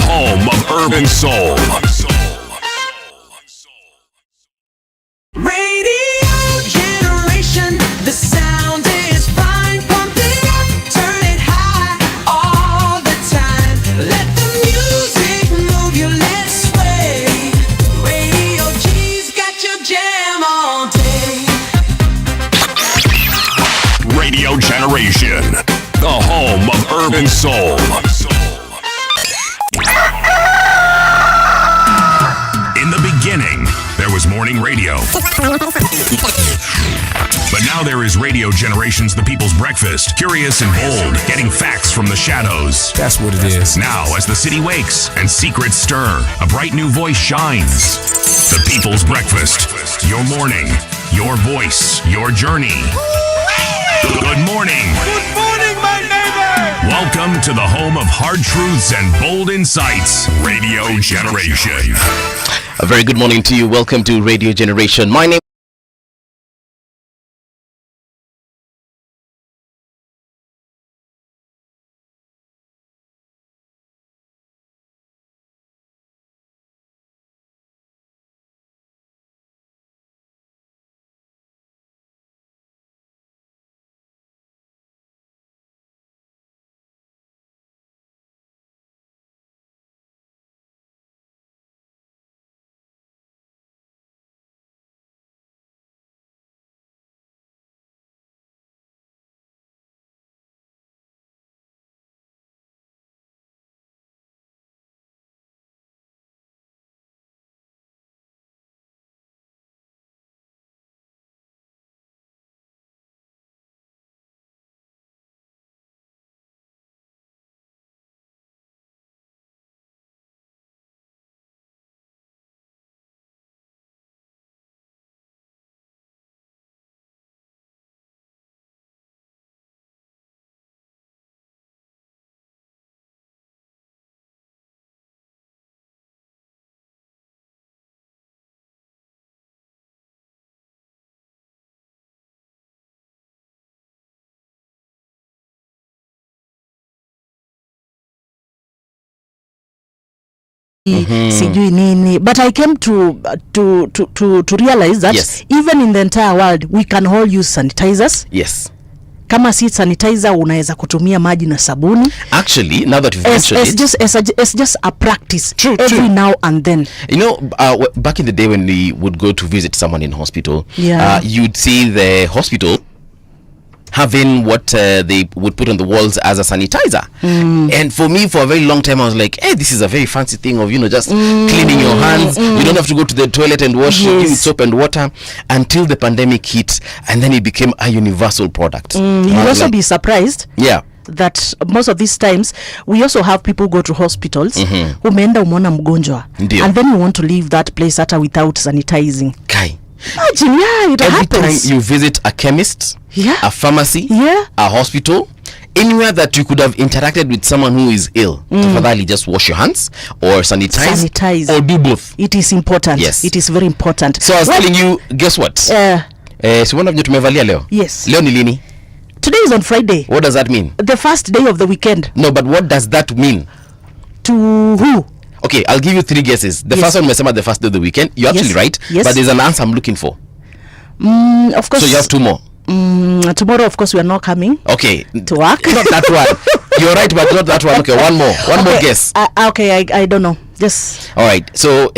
home of urban soul. Radio generation, the sound is fine. Pump it up, turn it high all the time. Let the music move you, let's sway. Radio G's got your jam all day. Radio Generation, the home of urban soul. In the beginning, there was morning radio. But now there is Radio Generations, the people's breakfast. Curious and bold, getting facts from the shadows. That's what it is. Now, as the city wakes and secrets stir, a bright new voice shines. The people's breakfast. Your morning, your voice, your journey. Good morning. Good morning, my neighbor. Welcome to the home of hard truths and bold insights. Radio Generation. A very good morning to you. Welcome to Radio Generation. My name sijui nini, but I came to realize that yes, even in the entire world we can all use sanitizers. Yes. Kama si sanitizer unaweza kutumia maji na sabuni. Actually, now that you've mentioned it's just a practice. True, every true. now and then. You know, back in the day when we would go to visit someone in hospital, yeah, you'd see the hospital having what they would put on the walls as a sanitizer. And for me, for a very long time, I was like, hey, this is a very fancy thing of, just cleaning your hands. You don't have to go to the toilet and wash with soap and water, until the pandemic hit, and then it became a universal product. You'll also be surprised. Yeah. That most of these times we also have people go to hospitals umeenda umeona mgonjwa, and then you want to leave that place hata without sanitizing. Kai. Imagine, yeah, it Every happens. time you visit a chemist, yeah, a pharmacy, yeah, a hospital, anywhere that you could have interacted with someone who is ill, tafadhali just wash your hands or sanitize or do both. It is important. Yes. It is very important. So I was telling you, guess what? Si wana vile tumevalia leo? Yes. Leo ni lini? Today is on Friday. What does that mean? The first day of the weekend. No, but what does that mean? To who? Okay, I'll give you 3 guesses. The first one mesema the first day of the weekend. You're actually right. Yes. But there's an answer I'm looking for. Of course. So you have 2 more. Tomorrow, of course, we are not coming. Okay. To work. Not that one. You're right, but not that one. Okay, one more. One more guess. Okay, I don't know. Just. All right. So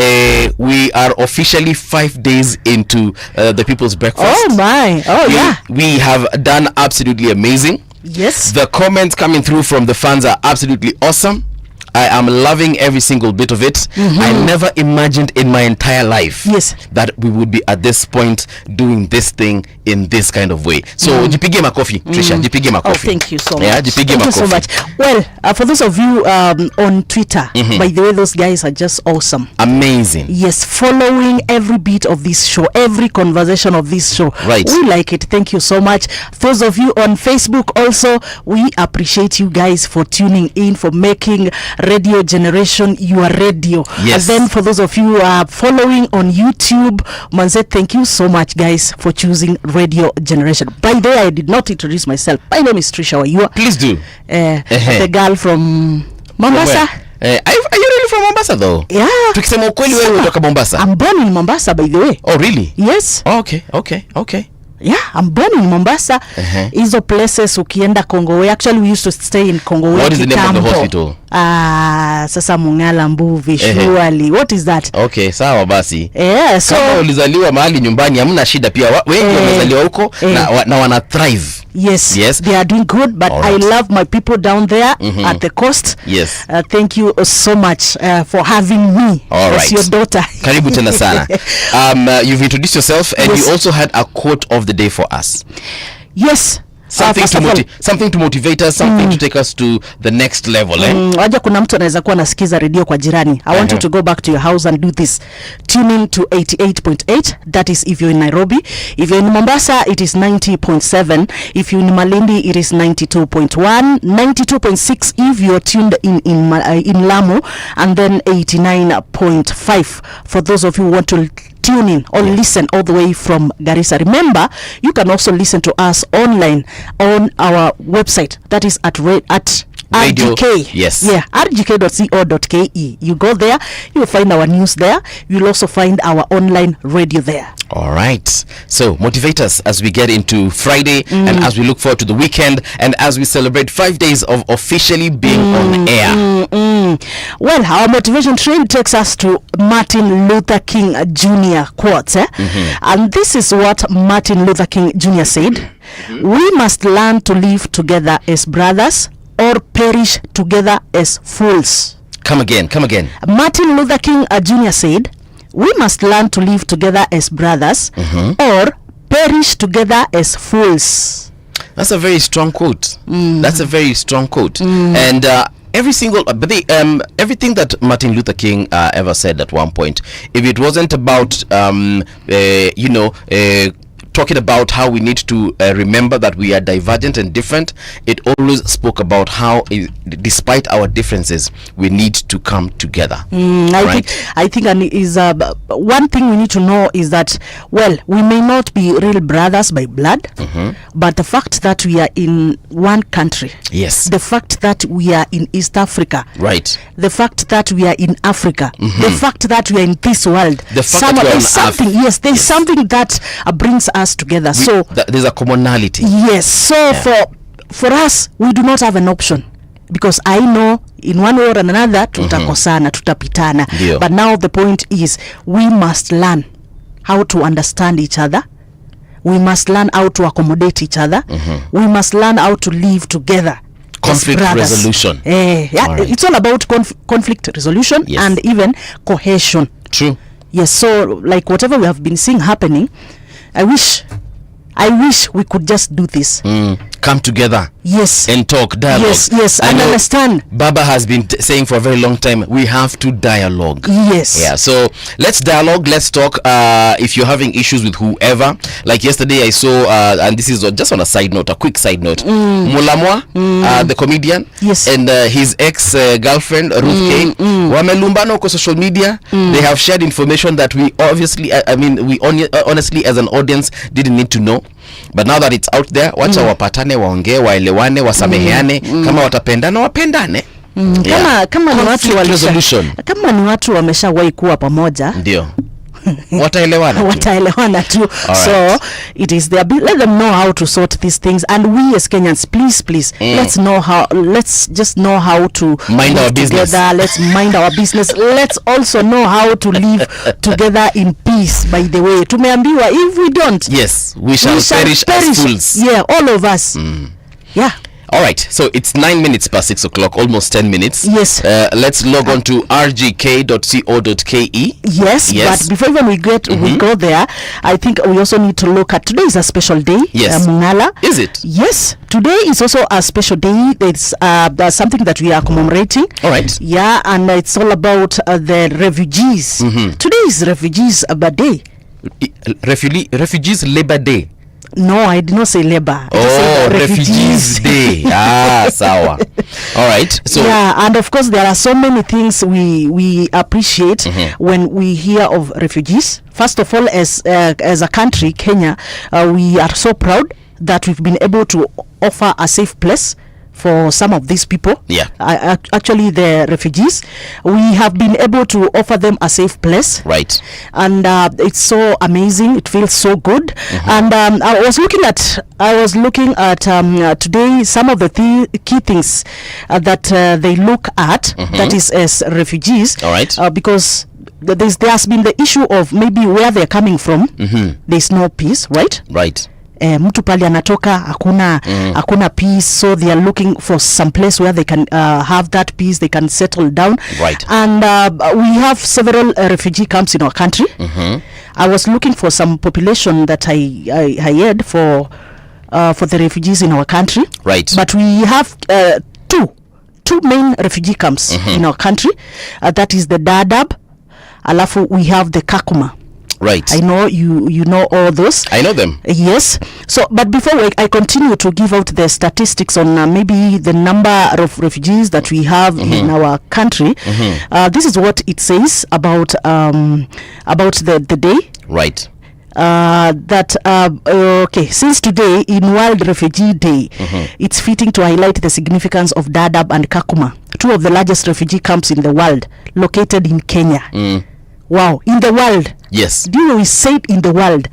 we are officially 5 days into the People's Breakfast. Oh my. Oh yeah. We have done absolutely amazing. Yes. The comments coming through from the fans are absolutely awesome. I am loving every single bit of it. I never imagined in my entire life that we would be at this point doing this thing in this kind of way. So jipige makofi, Tricia, jipige makofi. Oh, thank you so much. Yeah, jipige thank makofi. You so much. Well, for those of you on Twitter, by the way, those guys are just awesome. Amazing. Yes, following every bit of this show, every conversation of this show. Right. We like it. Thank you so much. Those of you on Facebook also, we appreciate you guys for tuning in, for making Radio Generation your radio. Yes. And then for those of you who are following on YouTube, Manze, thank you so much guys for choosing Radio Generation. By the way, I did not introduce myself. My name is Triciah. Wayua. Please do. The girl from Mombasa. Are you Mombasa though. Yeah. Tukisema ukweli wewe unatoka Mombasa. I'm born in Mombasa, by the way. Oh really? Yes. Oh, okay. Yeah, I'm born in Mombasa. Hizo places ukienda Congo. Actually we used to stay in Congo. What is the name of the hospital? Sasa Mungala, Mbuvi, surely. What is that? Okay, sawa basi. Yeah, so kama ulizaliwa mahali nyumbani hamna shida pia. Wengi wamezaliwa huko na wana thrive. Yes, yes, they are doing good, but I love my people down there at the coast. Yes. Thank you so much for having me as your daughter. Karibu tena sana. You've introduced yourself and you also had a quote of the day for us. Yes. Something to motivate us, something to take us to the next level. Waja kuna mtu anaweza kuwa nasikiza radio kwa jirani. I want you to go back to your house and do this. Tune in to 88.8. That is if you're in Nairobi. If you're in Mombasa, it is 90.7. If you're in Malindi, it is 92.1. 92.6 if you're tuned in Lamu, and then 89.5 for those of you who want to tune in or listen all the way from Garissa. Remember, you can also listen to us online on our website. That is at Radio, RGK. yes. Yeah, rgk.co.ke. You go there, you will find our news there. You'll also find our online radio there. All right. So motivate us as we get into Friday and as we look forward to the weekend and as we celebrate 5 days of officially being on air. Well, our motivation train takes us to Martin Luther King Jr. quotes. And this is what Martin Luther King Jr. said. We must learn to live together as brothers or perish together as fools. Come again. Martin Luther King Jr. said, we must learn to live together as brothers or perish together as fools. That's a very strong quote. That's a very strong quote. And everything that Martin Luther King ever said at one point, if it wasn't about talking about how we need to remember that we are divergent and different, it always spoke about how despite our differences we need to come together. I think is one thing we need to know is that, well, we may not be real brothers by blood, but the fact that we are in one country, yes, the fact that we are in East Africa, right, the fact that we are in Africa, the fact that we are in this world, the fact that there's something, there's something that brings us together. There's a commonality. Yes. So for us, we do not have an option, because I know in one way or another tutakosana, tutapitana. But now the point is we must learn how to understand each other. We must learn how to accommodate each other. We must learn how to live together. Conflict resolution. It's all about conflict resolution and even cohesion. True. Yes. So like whatever we have been seeing happening, I wish we could just do this. Come together. Yes. And talk, dialogue. Yes, and understand. Baba has been saying for a very long time, we have to dialogue. Yes. Yeah, so let's dialogue, let's talk. If you're having issues with whoever, like yesterday I saw, and this is just on a side note, a quick side note, Mulamwa, the comedian, and his ex-girlfriend, Ruth K, wamelumbana kwa social media. They have shared information that we obviously, we honestly as an audience didn't need to know. But now that it's out there, wacha wapatane, waongee, waelewane, wasameheane, kama watapendana wapendane. Kama ni watu wameshawahi kuwa pamoja, ndio wataelewana tu. So it is there. Let them know how to sort these things, and we as Kenyans, please let's just know how to mind our business together. Let's mind our business. Let's also know how to live together in peace. By the way, tumeambiwa if we don't, we shall perish as fools. All of us. All right, so it's 9 minutes past 6 o'clock, almost 10 minutes. Yes. Let's log on to rgk.co.ke. Yes, but before even we go there, I think we also need to look at, today is a special day. Yes. Mungala. Is it? Yes. Today is also a special day. It's something that we are commemorating. All right. Yeah, and it's all about the refugees. Today is Refugees Day. Refugees Labor Day. No, I did not say labor. Refugees Day. Sawa. All right. So and of course there are so many things we appreciate when we hear of refugees. First of all, as a country, Kenya, we are so proud that we've been able to offer a safe place for some of these people. Yeah. Actually, the refugees, we have been able to offer them a safe place. Right. And it's so amazing. It feels so good. Mm-hmm. And I was looking at today some of the key things that they look at. Mm-hmm. That is as refugees. All right. Because there has been the issue of maybe where they're coming from. Mm-hmm. There's no peace, right? Right. Mtu pali anatoka hakuna peace, so they are looking for some place where they can have that peace, they can settle down. Right. And we have several refugee camps in our country. Mm-hmm. I was looking for some population that I had for the refugees in our country. Right. But we have two main refugee camps in our country. That is the Dadaab, alafu we have the Kakuma. Right. I know you know all those. I know them. Yes. So, but before I continue to give out the statistics on maybe the number of refugees that we have in our country, this is what it says about the day. Right. Okay, since today in World Refugee Day, it's fitting to highlight the significance of Dadaab and Kakuma, two of the largest refugee camps in the world, located in Kenya. Wow, in the world. Yes. Do you know we said in the world?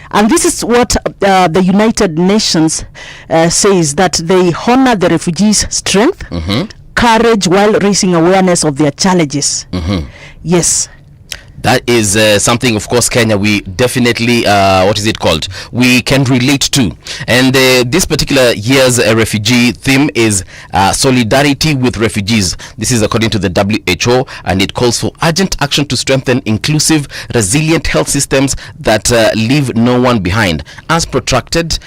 And this is what the United Nations says, that they honor the refugees' strength, courage, while raising awareness of their challenges. Yes. That is something, of course, Kenya, we definitely, we can relate to. And this particular year's refugee theme is solidarity with refugees. This is according to the WHO, and it calls for urgent action to strengthen inclusive, resilient health systems that leave no one behind. As protracted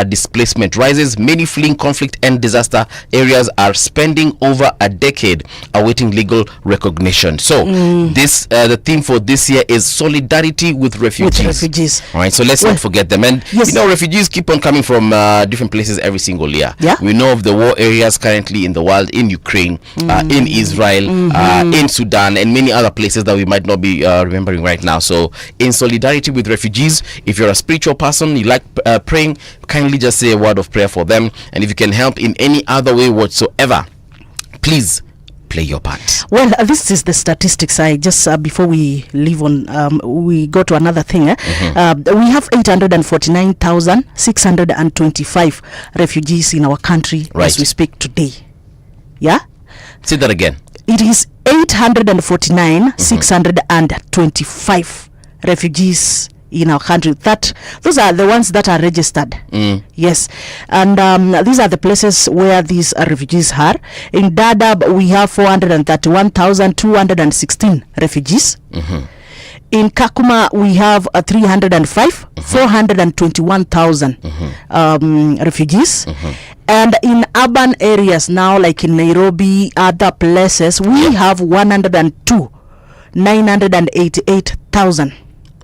displacement rises, many fleeing conflict and disaster areas are spending over a decade awaiting legal recognition. So this the theme for this year is solidarity with refugees. All right, so let's not forget them. And yes, you know, refugees keep on coming from different places every single year. Yeah. We know of the war areas currently in the world, in Ukraine, in Israel, in Sudan, and many other places that we might not be remembering right now. So in solidarity with refugees, if you're a spiritual person, you like praying, kindly just say a word of prayer for them. And if you can help in any other way whatsoever, please play your part. Well, this is the statistics. I just before we leave on, we go to another thing. We have 849,625 refugees in our country as we speak today. Yeah. Say that again. It is 849,625 refugees in our country. Those are the ones that are registered. Yes. And these are the places where these refugees are. In Dadaab, we have 431,216 refugees. In Kakuma, we have 305, 421,000 refugees. And in urban areas now, like in Nairobi, other places, we have 102, 988,000.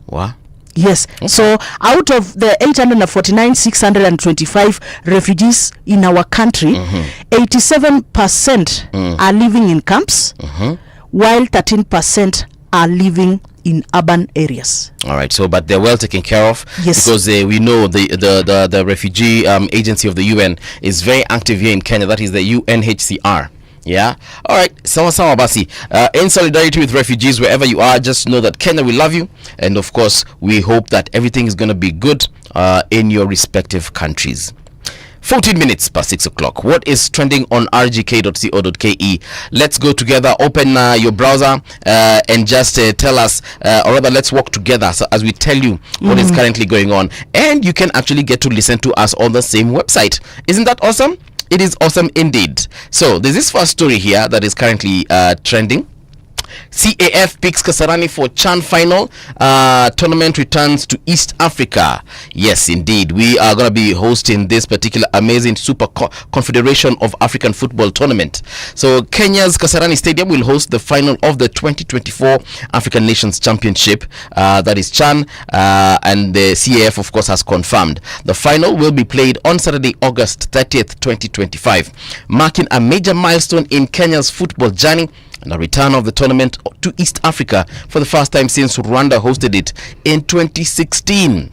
Wow. Yes. Okay. So out of the 849,625 refugees in our country, 87% are living in camps, while 13% are living in urban areas. All right. So, but they're well taken care of. Yes. Because we know the refugee agency of the UN is very active here in Kenya. That is the UNHCR. Yeah. All right. Sawa basi. In solidarity with refugees, wherever you are, just know that Kenya will love you, and of course, we hope that everything is going to be good in your respective countries. 14 minutes past 6 o'clock. What is trending on rgk.co.ke? Let's go together. Open your browser and just tell us, or rather, let's work together so as we tell you what is currently going on, and you can actually get to listen to us on the same website. Isn't that awesome? It is awesome indeed. So there's this first story here that is currently trending. CAF picks Kasarani for CHAN final. Tournament returns to East Africa. Yes, indeed. We are going to be hosting this particular amazing Super Confederation of African Football Tournament. So Kenya's Kasarani Stadium will host the final of the 2024 African Nations Championship. That is CHAN. And the CAF, of course, has confirmed. The final will be played on Saturday, August 30th, 2025, marking a major milestone in Kenya's football journey and a return of the tournament to East Africa for the first time since Rwanda hosted it in 2016.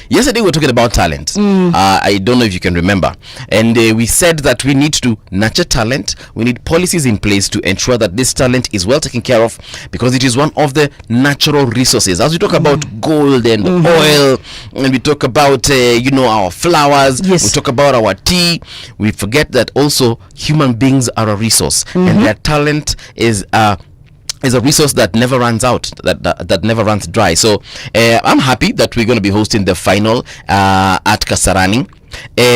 Yesterday we were talking about talent. I don't know if you can remember. And we said that we need to nurture talent. We need policies in place to ensure that this talent is well taken care of, because it is one of the natural resources. As we talk about gold and oil, and we talk about, our flowers, we talk about our tea, we forget that also human beings are a resource. And their talent is a resource that never runs out, that never runs dry. So I'm happy that we're going to be hosting the final at Kasarani.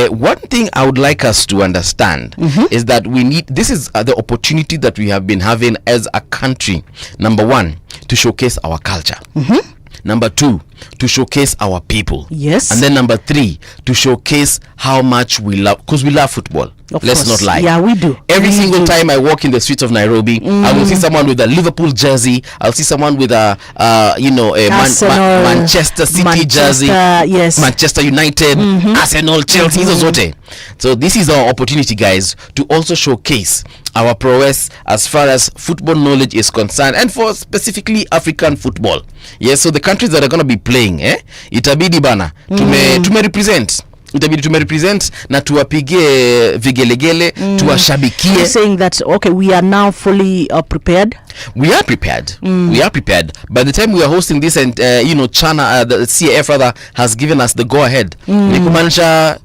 One thing I would like us to understand is that this is the opportunity that we have been having as a country. Number one, to showcase our culture. Number two, to showcase our people. Yes. And then number three, to showcase how much we love, because we love football. Let's not lie. Yeah, we do. Every single time I walk in the streets of Nairobi, I will see someone with a Liverpool jersey. I'll see someone with a Manchester City jersey. Yes. Manchester United, Arsenal, Chelsea, zote. So this is our opportunity, guys, to also showcase our prowess as far as football knowledge is concerned, and for specifically African football. Yes, so the countries that are going to be playing, itabidi bana tumerepresent na tuwapigie vigelegele, tuwashabikie. Saying that okay, we are now fully prepared. We are prepared. We are prepared. By the time we are hosting this, and China, the CAF rather, has given us the go ahead.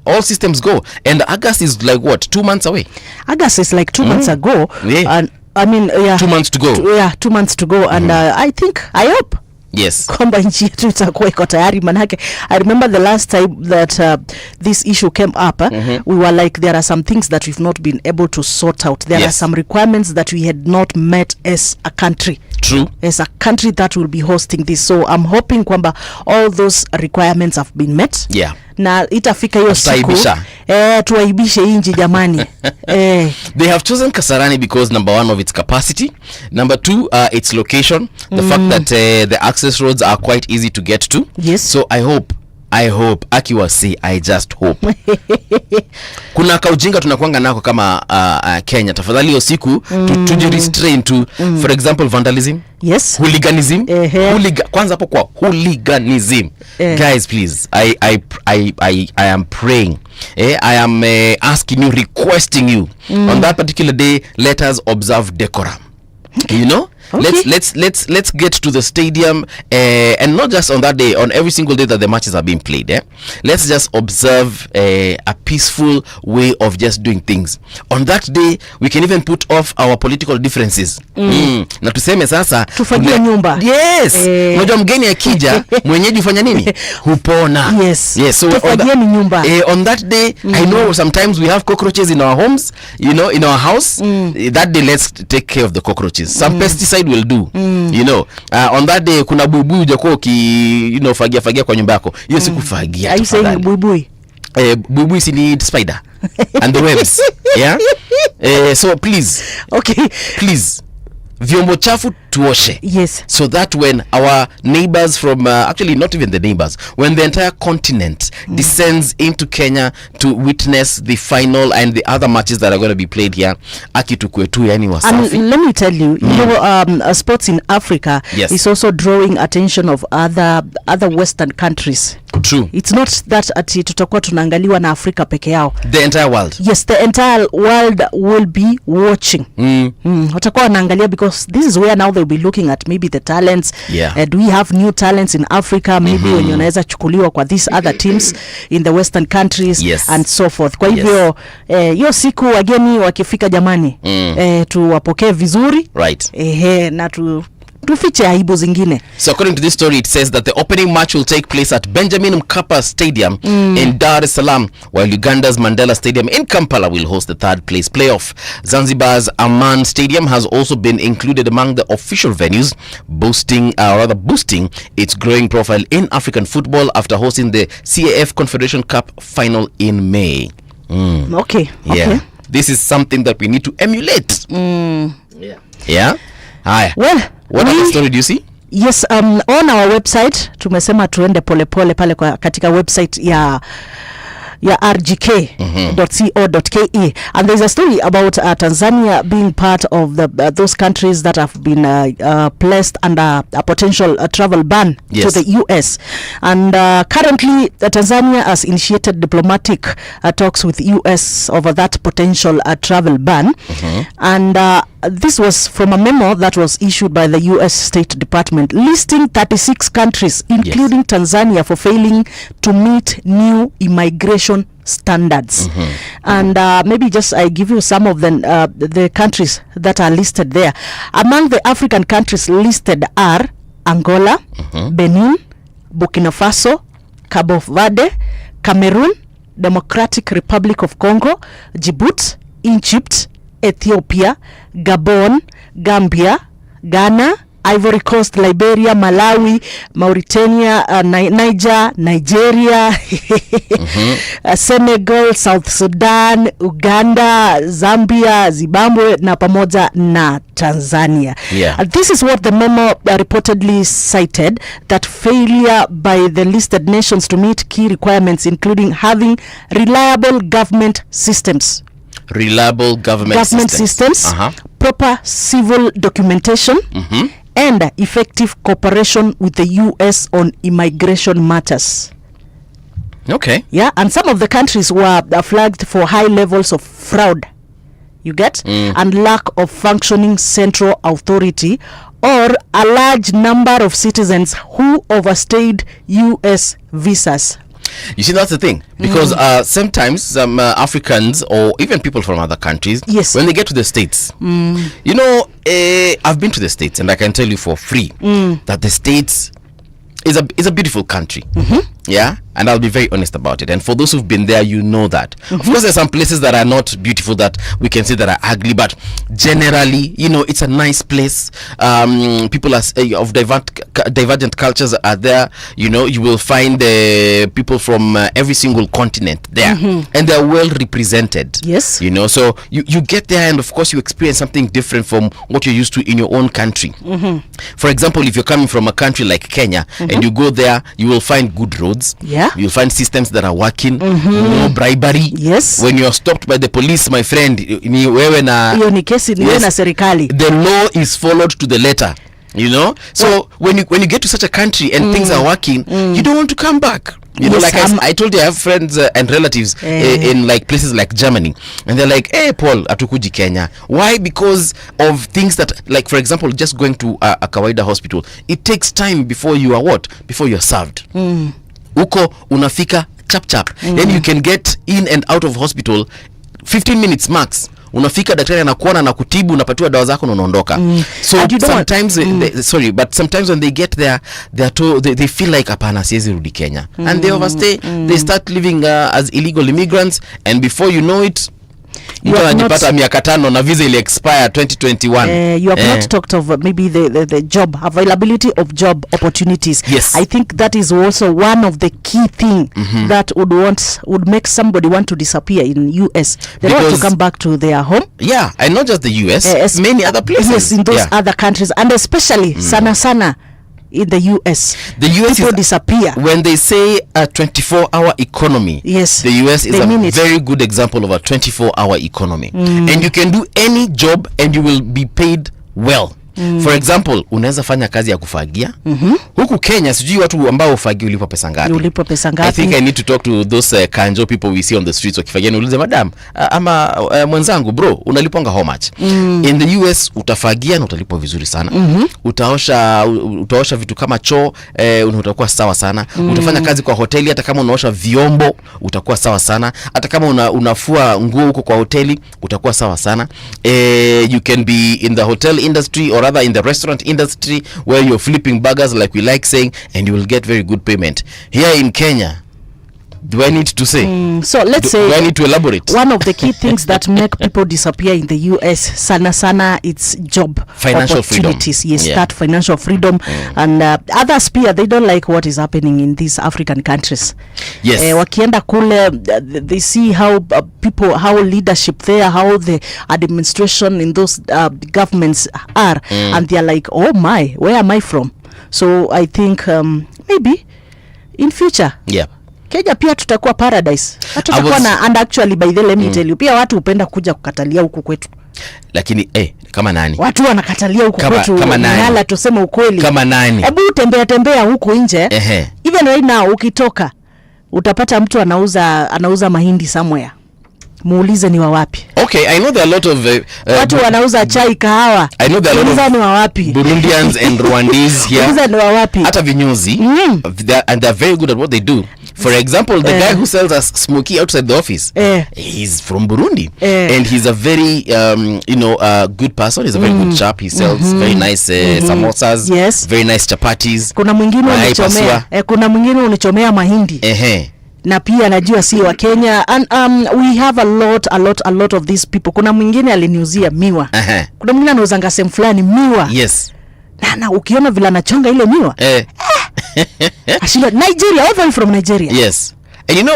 All systems go. And August is like what, 2 months away? August is like 2 months ago. Yeah. And I mean, 2 months to go. 2 months to go. And I hope. Yes. Kwamba nchi yetu itakuwa iko tayari, manake I remember the last time that this issue came up, we were like, there are some things that we've not been able to sort out. There are some requirements that we had not met as a country. True. As a country that will be hosting this. So I'm hoping kwamba all those requirements have been met. Yeah. Na itafika hiyo siku tuwaibishe inji jamani. They have chosen Kasarani because number one, of its capacity, number two, its location, the fact that the access roads are quite easy to get to. Yes. So I hope akiwasi, I just hope. Kuna kaujinga tunakuanga nako kama Kenya. Tafadhali hiyo siku tujirestrain to, for example, vandalism. Yes. Hooliganism. Kwanza hapo kwa hooliganism. Guys, please, I am praying. I am asking you, requesting you, on that particular day, let us observe decorum. You know? Okay. Let's get to the stadium, and not just on that day, on every single day that the matches are being played. Let's just observe a peaceful way of just doing things. On that day, we can even put off our political differences. Na tuseme sasa tufagie nyumba. Yes. Unajua mgeni akija, mwenyeji ufanya nini? Hupona. Yes. So tufagie nyumba. On that day, I know sometimes we have cockroaches in our homes, in our house. That day, let's take care of the cockroaches. Some pesticide will do. On that day kuna buibui ujakuwa fagia kwa nyumba yako. Hiyo siku fagia. Are you saying buibui? Buibui si need spider and the webs. Yeah. So please. Okay. Please. Vyombo chafu tuoshe. Yes. So that when our neighbors from actually not even the neighbors, when the entire continent descends into Kenya to witness the final and the other matches that are going to be played here, akitukwe tu yani wasafi. And let me tell you, sports in Africa is also drawing attention of other Western countries. True. It's not that ati tutakuwa tunaangaliwa na Afrika peke yao. The entire world. Yes, the entire world will be watching. Watakuwa wanaangalia, because this is where now they'll be looking at maybe the talents. Yeah. Do we have new talents in Africa? Maybe when wanaweza chukuliwa kwa these other teams in the Western countries, and so forth. Kwa hivyo hiyo siku wageni wakifika jamani, tuwapokee vizuri. Right. Na tufiche aibu zingine. So according to this story, it says that the opening match will take place at Benjamin Mkapa Stadium in Dar es Salaam, while Uganda's Mandela Stadium in Kampala will host the third place playoff. Zanzibar's Aman Stadium has also been included among the official venues, boosting its growing profile in African football after hosting the CAF Confederation Cup final in May. Okay. Yeah. This is something that we need to emulate. Yeah. Hi. Well, what other story do you see? Yes, on our website tumesema tuende pole pale kwa katika website Yeah, rgk.co.ke. And there's a story about Tanzania being part of those countries that have been placed under a potential travel ban to the US. And currently, Tanzania has initiated diplomatic talks with US over that potential travel ban. And this was from a memo that was issued by the US State Department listing 36 countries, including Tanzania, for failing to meet new immigration standards. And maybe just I give you some of the countries that are listed there. Among the African countries listed are Angola, Benin, Burkina Faso, Cabo Verde, Cameroon, Democratic Republic of Congo, Djibouti, Egypt, Ethiopia, Gabon, Gambia, Ghana, Ivory Coast, Liberia, Malawi, Mauritania, Niger, Nigeria, Senegal, South Sudan, Uganda, Zambia, Zimbabwe na pamoja na Tanzania. This is what the memo reportedly cited, that failure by the listed nations to meet key requirements, including having reliable government systems. Reliable government systems. Proper civil documentation, and effective cooperation with the US on immigration matters. Okay. Yeah, and some of the countries were flagged for high levels of fraud, you get, and lack of functioning central authority, or a large number of citizens who overstayed US visas. You see, that's the thing, because sometimes some Africans or even people from other countries, when they get to the States, you know, I've been to the States, and I can tell you for free that the States is a beautiful country. Yeah, and I'll be very honest about it. And for those who've been there, you know that. Of course, there's some places that are not beautiful, that we can say that are ugly, but generally, you know, it's a nice place. People of divergent cultures are there. You know, you will find people from every single continent there, and they're well represented. Yes. You know, so you get there, and of course, you experience something different from what you're used to in your own country. For example, if you're coming from a country like Kenya, and you go there, you will find good roads. You'll find systems that are working. No bribery. When you're stopped by the police, my friend, the law is followed to the letter. You know, so when you get to such a country and things are working, you don't want to come back. You know, like I told you, I have friends and relatives in like places like Germany, and they're like, "Hey, Paul, atukuji Kenya." Why? Because of things that, like, for example, just going to a kawaida hospital, it takes time before you are before you're served. Uko unafika chap. Then you can get in and out of hospital 15 minutes max. Unafika, daktari anakuona na kutibu, unapatiwa dawa zako na unaondoka. So sometimes sometimes when they get there, they feel like hapana, siwezi rudi Kenya, and they overstay. They start living as illegal immigrants, and before you know it, you anajipata miaka 5 na visa ile expire 2021. You have not talked of maybe the job availability of job opportunities. I think that is also one of the key thing that would make somebody want to disappear in US. They don't want to come back to their home. Yeah, and not just the US, many other places. Yes, in those other countries, and especially sana in the US. The US people disappear. When they say a 24-hour economy, the US is a very good example of a 24-hour economy. And you can do any job and you will be paid well. For example, unaweza fanya kazi ya kufagia. Huku Kenya, sijui watu ambao ufagi ulipwa pesa ngapi. I think I need to talk to those kanjo people we see on the streets wakifagia, niulize, madam, ama mwenzangu, bro, unalipwanga how much? In the US utafagia na utalipwa vizuri sana. Utaosha vitu kama choo, utakuwa sawa sana. Utafanya kazi kwa hoteli, hata kama unaosha vyombo utakuwa sawa sana. Hata kama unafua nguo huko kwa hoteli utakuwa sawa sana. You can be in the hotel industry, or rather in the restaurant industry, where you're flipping burgers, like we like saying, and you will get very good payment. Here in Kenya, do I need to say? So let's say, do I need to elaborate? One of the key things that make people disappear in the US, sana, it's job financial opportunities. Freedom. Yes, that financial freedom. And others peer, they don't like what is happening in these African countries. Yes. Wakienda kule, they see how people, how leadership there, how the administration in those governments are, and they're like, oh my, where am I from? So I think maybe in future, Kenya pia tutakuwa paradise. Tutakuwa na, and actually by the let me tell you, pia watu hupenda kuja kukatalia huku kwetu. Lakini kama nani? Watu wanakatalia huku kwetu. Kama nani? Ngala tuseme ukweli. Kama nani? Hebu tembea huku nje. Even right now ukitoka utapata mtu anauza mahindi somewhere. Muulize ni wa wapi. Okay, I know there are a lot of watu wanauza chai kahawa. I know there are a lot of ni wa wapi. Burundians and Rwandese here. Muulize ni wa wapi. Hata vinyozi. And they're very good at what they do. For example, the guy who sells us smoky outside the office, he's from Burundi, and he's a very good person. He's a very good chap. He sells very nice samosas, very nice chapatis. Kuna mwingine unichomea mahindi. Na pia najua si wa Kenya, and we have a lot of these people. Kuna mwingine aliniuzia miwa. Kuna mwingine anauza ngasem fulani miwa. Yes. Na ukiona vile anachonga ile miwa. Ashila Nigeria, all from Nigeria. Yes. And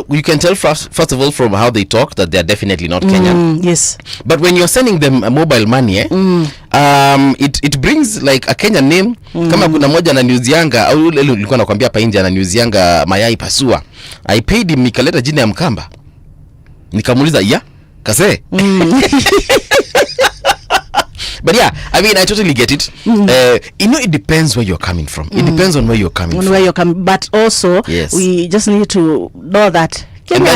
you can tell first of all from how they talk that they are definitely not Kenyan. Yes. But when you're sending them a mobile money, it brings like a Kenyan name. Kama kuna moja ananiuzianga au ule nilikuwa nakwambia hapa nje ananiuzianga mayai pasua. I paid him, nikaleta jina ya Mkamba. Nikamuuliza, kase. But yeah, I mean, I totally get it. It depends where you're coming from. It depends on where you're coming from. Where you're coming, but also we just need to know that Kenya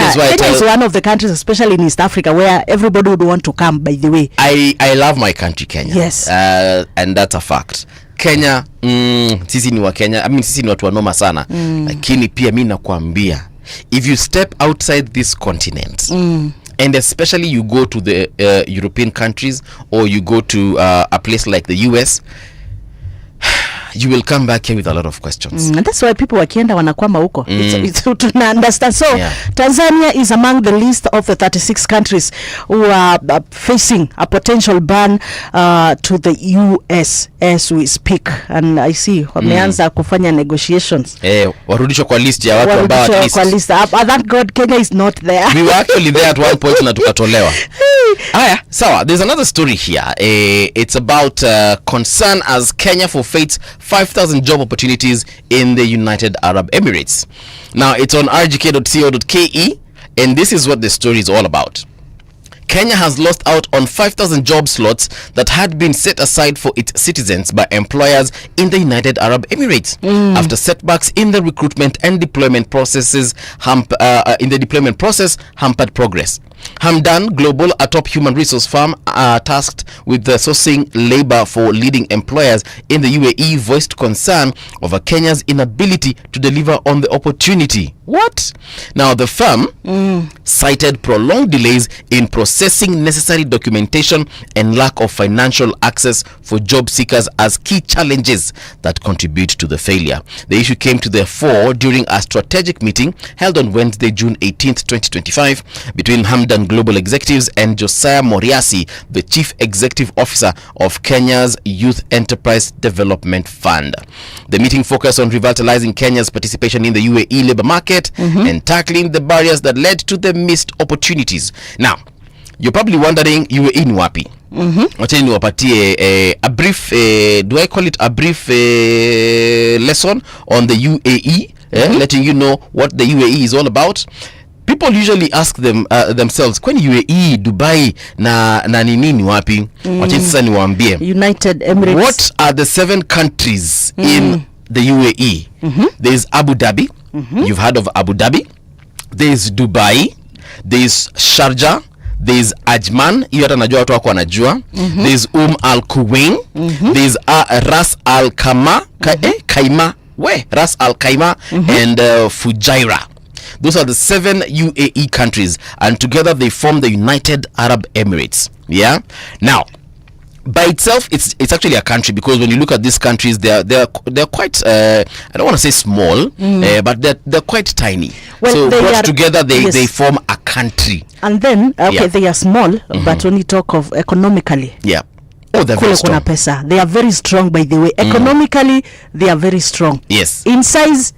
is one of the countries, especially in East Africa, where everybody would want to come, by the way. I love my country, Kenya. Yes. And that's a fact. Kenya, sisi ni wa Kenya. I mean, sisi ni watu wanoma sana. Lakini pia mimi nakwambia, if you step outside this continent, and especially you go to the European countries, or you go to a place like the US, you will come back here with a lot of questions. And that's why people wakienda wanakwama huko. It's to understand. So Tanzania is among the list of the 36 countries who are facing a potential ban to the US as we speak. And I see wameanza kufanya negotiations. Warudishwa kwa list ya watu ambao at least. Kwa list. Thank God Kenya is not there. We were actually there at one point na tukatolewa. So there's another story here. It's about concern as Kenya forfeits 5,000 job opportunities in the United Arab Emirates. Now it's on rgk.co.ke, and this is what the story is all about. Kenya has lost out on 5,000 job slots that had been set aside for its citizens by employers in the United Arab Emirates after setbacks in the recruitment and deployment process hampered progress. Hamdan Global, a top human resource firm tasked with sourcing labor for leading employers in the UAE, voiced concern over Kenya's inability to deliver on the opportunity. What? Now, the firm cited prolonged delays in processing necessary documentation and lack of financial access for job seekers as key challenges that contribute to the failure. The issue came to the fore during a strategic meeting held on Wednesday, June 18th, 2025, between Hamdan Global executives and Josiah Moriasi, the Chief Executive Officer of Kenya's Youth Enterprise Development Fund. The meeting focused on revitalizing Kenya's participation in the UAE labor market and tackling the barriers that led to the missed opportunities. Now, you're probably wondering, UAE ni wapi? Wacheni niwapatie a brief, do I call it a brief lesson on the UAE, letting you know what the UAE is all about. People usually ask themselves, kwani UAE, Dubai na nini wapi? Wacheni sasa niwaambie. United Emirates. What are the 7 countries in the UAE? There's Abu Dhabi. You've heard of Abu Dhabi. There's Dubai. There's Sharjah. There's Ajman. Hiyo hata najua watu wako wanajua. There's Al Quwain. There's Ras Al Khaimah. Ras Al Khaimah and Fujairah. Those are the 7 UAE countries, and together they form the United Arab Emirates. Yeah. Now, by itself, it's actually a country, because when you look at these countries, they're quite I don't want to say small, but they're quite tiny. Well, so brought together, they form a country. And then they are small, but when you talk of economically, oh, they're very strong. They are very strong, by the way. Economically, they are very strong. Yes. In size,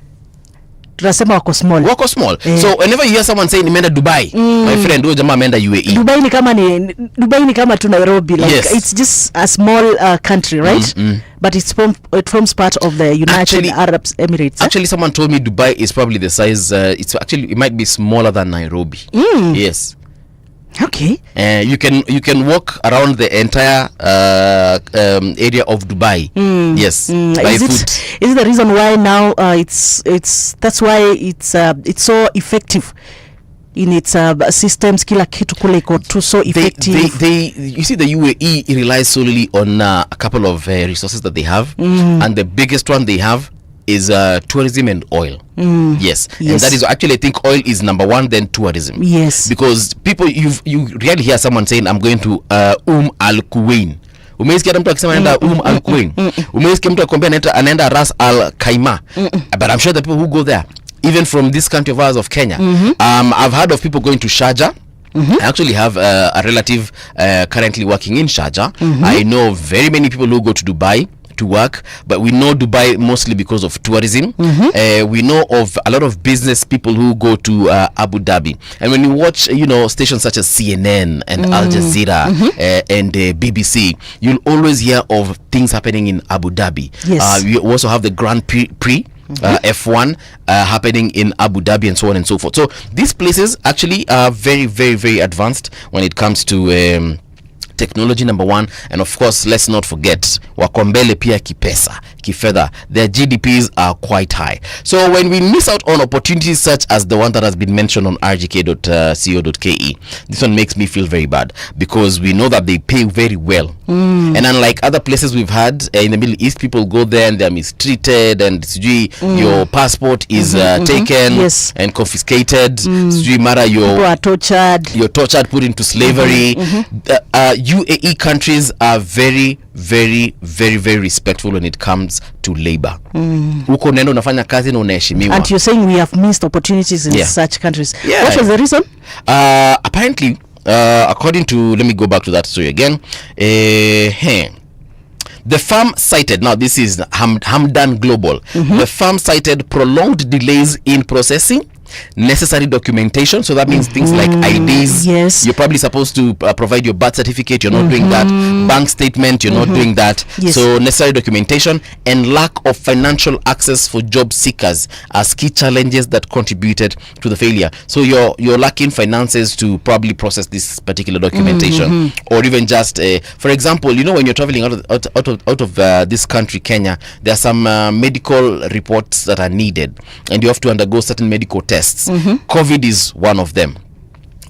tunasema wako small. So whenever you hear someone saying nimeenda Dubai, my friend, huyo jamaa ameenda UAE. Dubai ni kama tu Nairobi, like it's just a small country, right? But it forms part of the United Arab Emirates. Actually, someone told me Dubai is probably the size. It might be smaller than Nairobi. Yes. Okay. You can walk around the entire area of Dubai. Yes. By foot. Is it the reason why now that's why it's so effective in its systems? Kila kitu kule iko too so effective. You see, the UAE relies solely on a couple of resources that they have, and the biggest one they have is tourism and oil. Yes. And that is actually, I think oil is number one, then tourism. Yes. Because people, you rarely hear someone saying I'm going to Al Quwain. Umeisikia mtu akisema anaenda Al Quwain? Umeisikia mtu akwambia anaenda Ras Al Khaimah? But I'm sure the people who go there, even from this country of ours of Kenya, I've heard of people going to Sharjah. I actually have a relative currently working in Sharjah. I know very many people who go to Dubai to work, but we know Dubai mostly because of tourism. We know of a lot of business people who go to Abu Dhabi, and when you watch stations such as CNN and Al Jazeera and BBC, you'll always hear of things happening in Abu Dhabi. Yes. We also have the Grand Prix F1 happening in Abu Dhabi, and so on and so forth. So these places actually are very, very, very advanced when it comes to technology, number one, and of course let's not forget wakombele pia kifedha. Their GDPs are quite high. So when we miss out on opportunities such as the one that has been mentioned on rgk.co.ke, this one makes me feel very bad, because we know that they pay very well. And unlike other places we've had in the Middle East, people go there and they're mistreated, and your passport is taken and confiscated. Mara people are tortured. You're tortured, put into slavery. UAE countries are very, very, very, very respectful when it comes to labor. Huko nenda unafanya kazi na unaheshimiwa. And you're saying we have missed opportunities in such countries. What was the reason? Apparently, according to, let me go back to that story again. The firm cited, now this is Hamdan Global, the firm cited prolonged delays in processing necessary documentation. So that means things like IDs. Yes. You're probably supposed to provide your birth certificate. You're not doing that. Bank statement. You're not doing that. Yes. So necessary documentation and lack of financial access for job seekers as key challenges that contributed to the failure. So you're lacking finances to probably process this particular documentation, or even just for example, when you're traveling out of this country, Kenya, there are some medical reports that are needed, and you have to undergo certain medical tests. COVID is one of them.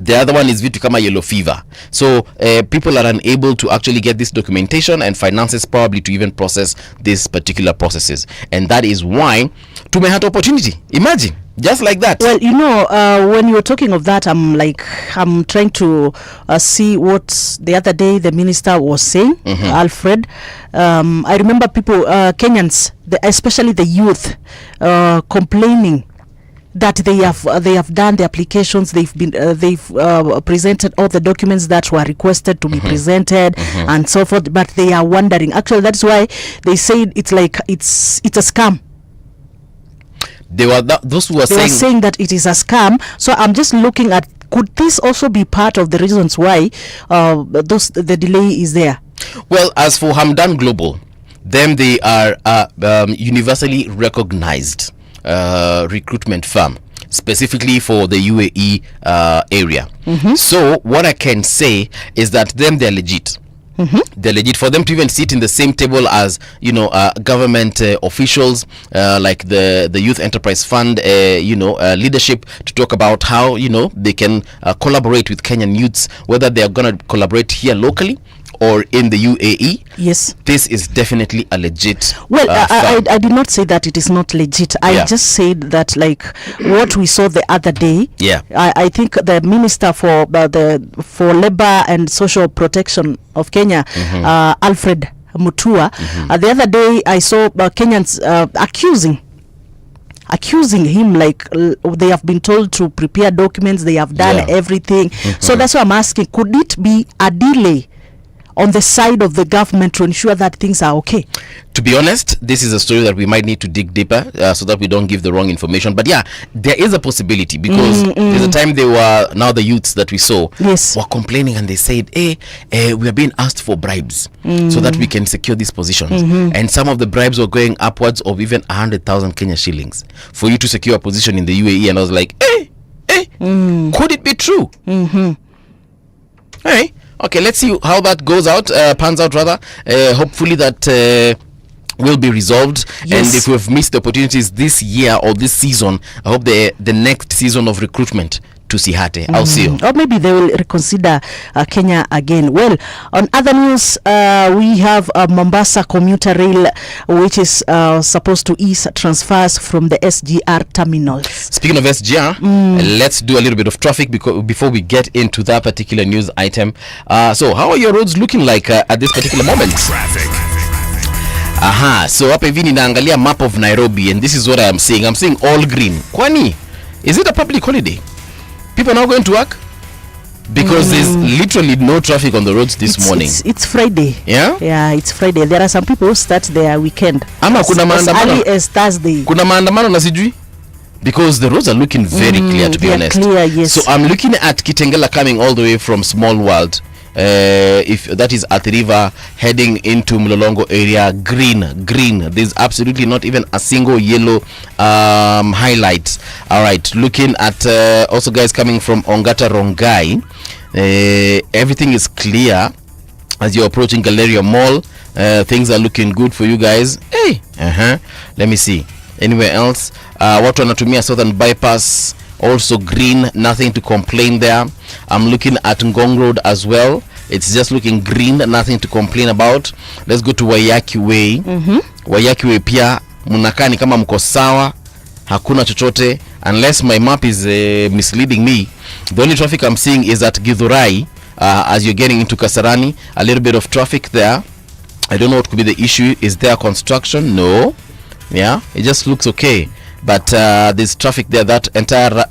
The other one is vitu kama yellow fever. So people are unable to actually get this documentation and finances probably to even process these particular processes, and that is why tumehata opportunity. Imagine, just like that. Well, when you were talking of that, I'm trying to see what the other day the minister was saying, Alfred. I remember people, Kenyans, especially the youth, complaining that they have done the applications, they've presented all the documents that were requested to be presented and so forth, but they are wondering. Actually, that's why they said it's a scam. Those who were saying that it is a scam. So I'm just looking at, could this also be part of the reasons why the delay is there? Well, as for Hamdan Global, they are universally recognized recruitment firm, specifically for the UAE area. So what I can say is that they're legit. They're legit. For them to even sit in the same table as government officials, like the Youth Enterprise Fund, leadership, to talk about how they can collaborate with Kenyan youths, whether they are going to collaborate here locally or in the UAE. Yes, this is definitely a legit. Well, I did not say that it is not legit. I just said that, like what we saw the other day. Yeah, I think the Minister for Labor and Social Protection of Kenya, Alfred Mutua, the other day I saw Kenyans accusing him, like they have been told to prepare documents, they have done everything. So that's why I'm asking, could it be a delay on the side of the government to ensure that things are okay? To be honest, this is a story that we might need to dig deeper so that we don't give the wrong information. But yeah, there is a possibility because there's a time now the youths that we saw were complaining and they said, we are being asked for bribes so that we can secure these positions. And some of the bribes were going upwards of even 100,000 Kenya shillings for you to secure a position in the UAE. And I was like, could it be true? Hey. Okay, let's see how that pans out rather. Hopefully that will be resolved. And if we've missed the opportunities this year or this season, I hope the next season of recruitment to Sihate. I'll see you. Or maybe they will reconsider Kenya again. Well, on other news, we have Mombasa commuter rail, which is supposed to ease transfers from the SGR terminals. Speaking of SGR, let's do a little bit of traffic before we get into that particular news item. So how are your roads looking like at this particular moment? Traffic. So hapa hivi ninaangalia map of Nairobi and this is what I am seeing. I'm seeing all green. Kwani, is it a public holiday? People now going to work? Because there's literally no traffic on the roads this morning. It's Friday. Yeah? Yeah, it's Friday. There are some people who start their weekend Ama kuna maandamano. as early as Thursday. Kuna maandamano na sijui? Because the roads are looking very clear, to be honest. Clear, yes. So I'm looking at Kitengela coming all the way from Small World. If that is at the river heading into Mlolongo area, green. There's absolutely not even a single yellow highlight. All right, looking at also guys coming from Ongata Rongai, everything is clear as you're approaching Galleria Mall. Things are looking good for you guys. Let me see anywhere else. Watu wanatumia Southern Bypass, also green, nothing to complain there. I'm looking at Ngong Road as well. It's just looking green, nothing to complain about. Let's go to Wayaki Way. Wayaki Way pia munakani kama mko sawa, hakuna chochote unless my map is misleading me. The only traffic I'm seeing is at Githurai as you're getting into Kasarani. A little bit of traffic there. I don't know what could be the issue. Is there construction? No. Yeah, it just looks okay. But there's traffic there. That entire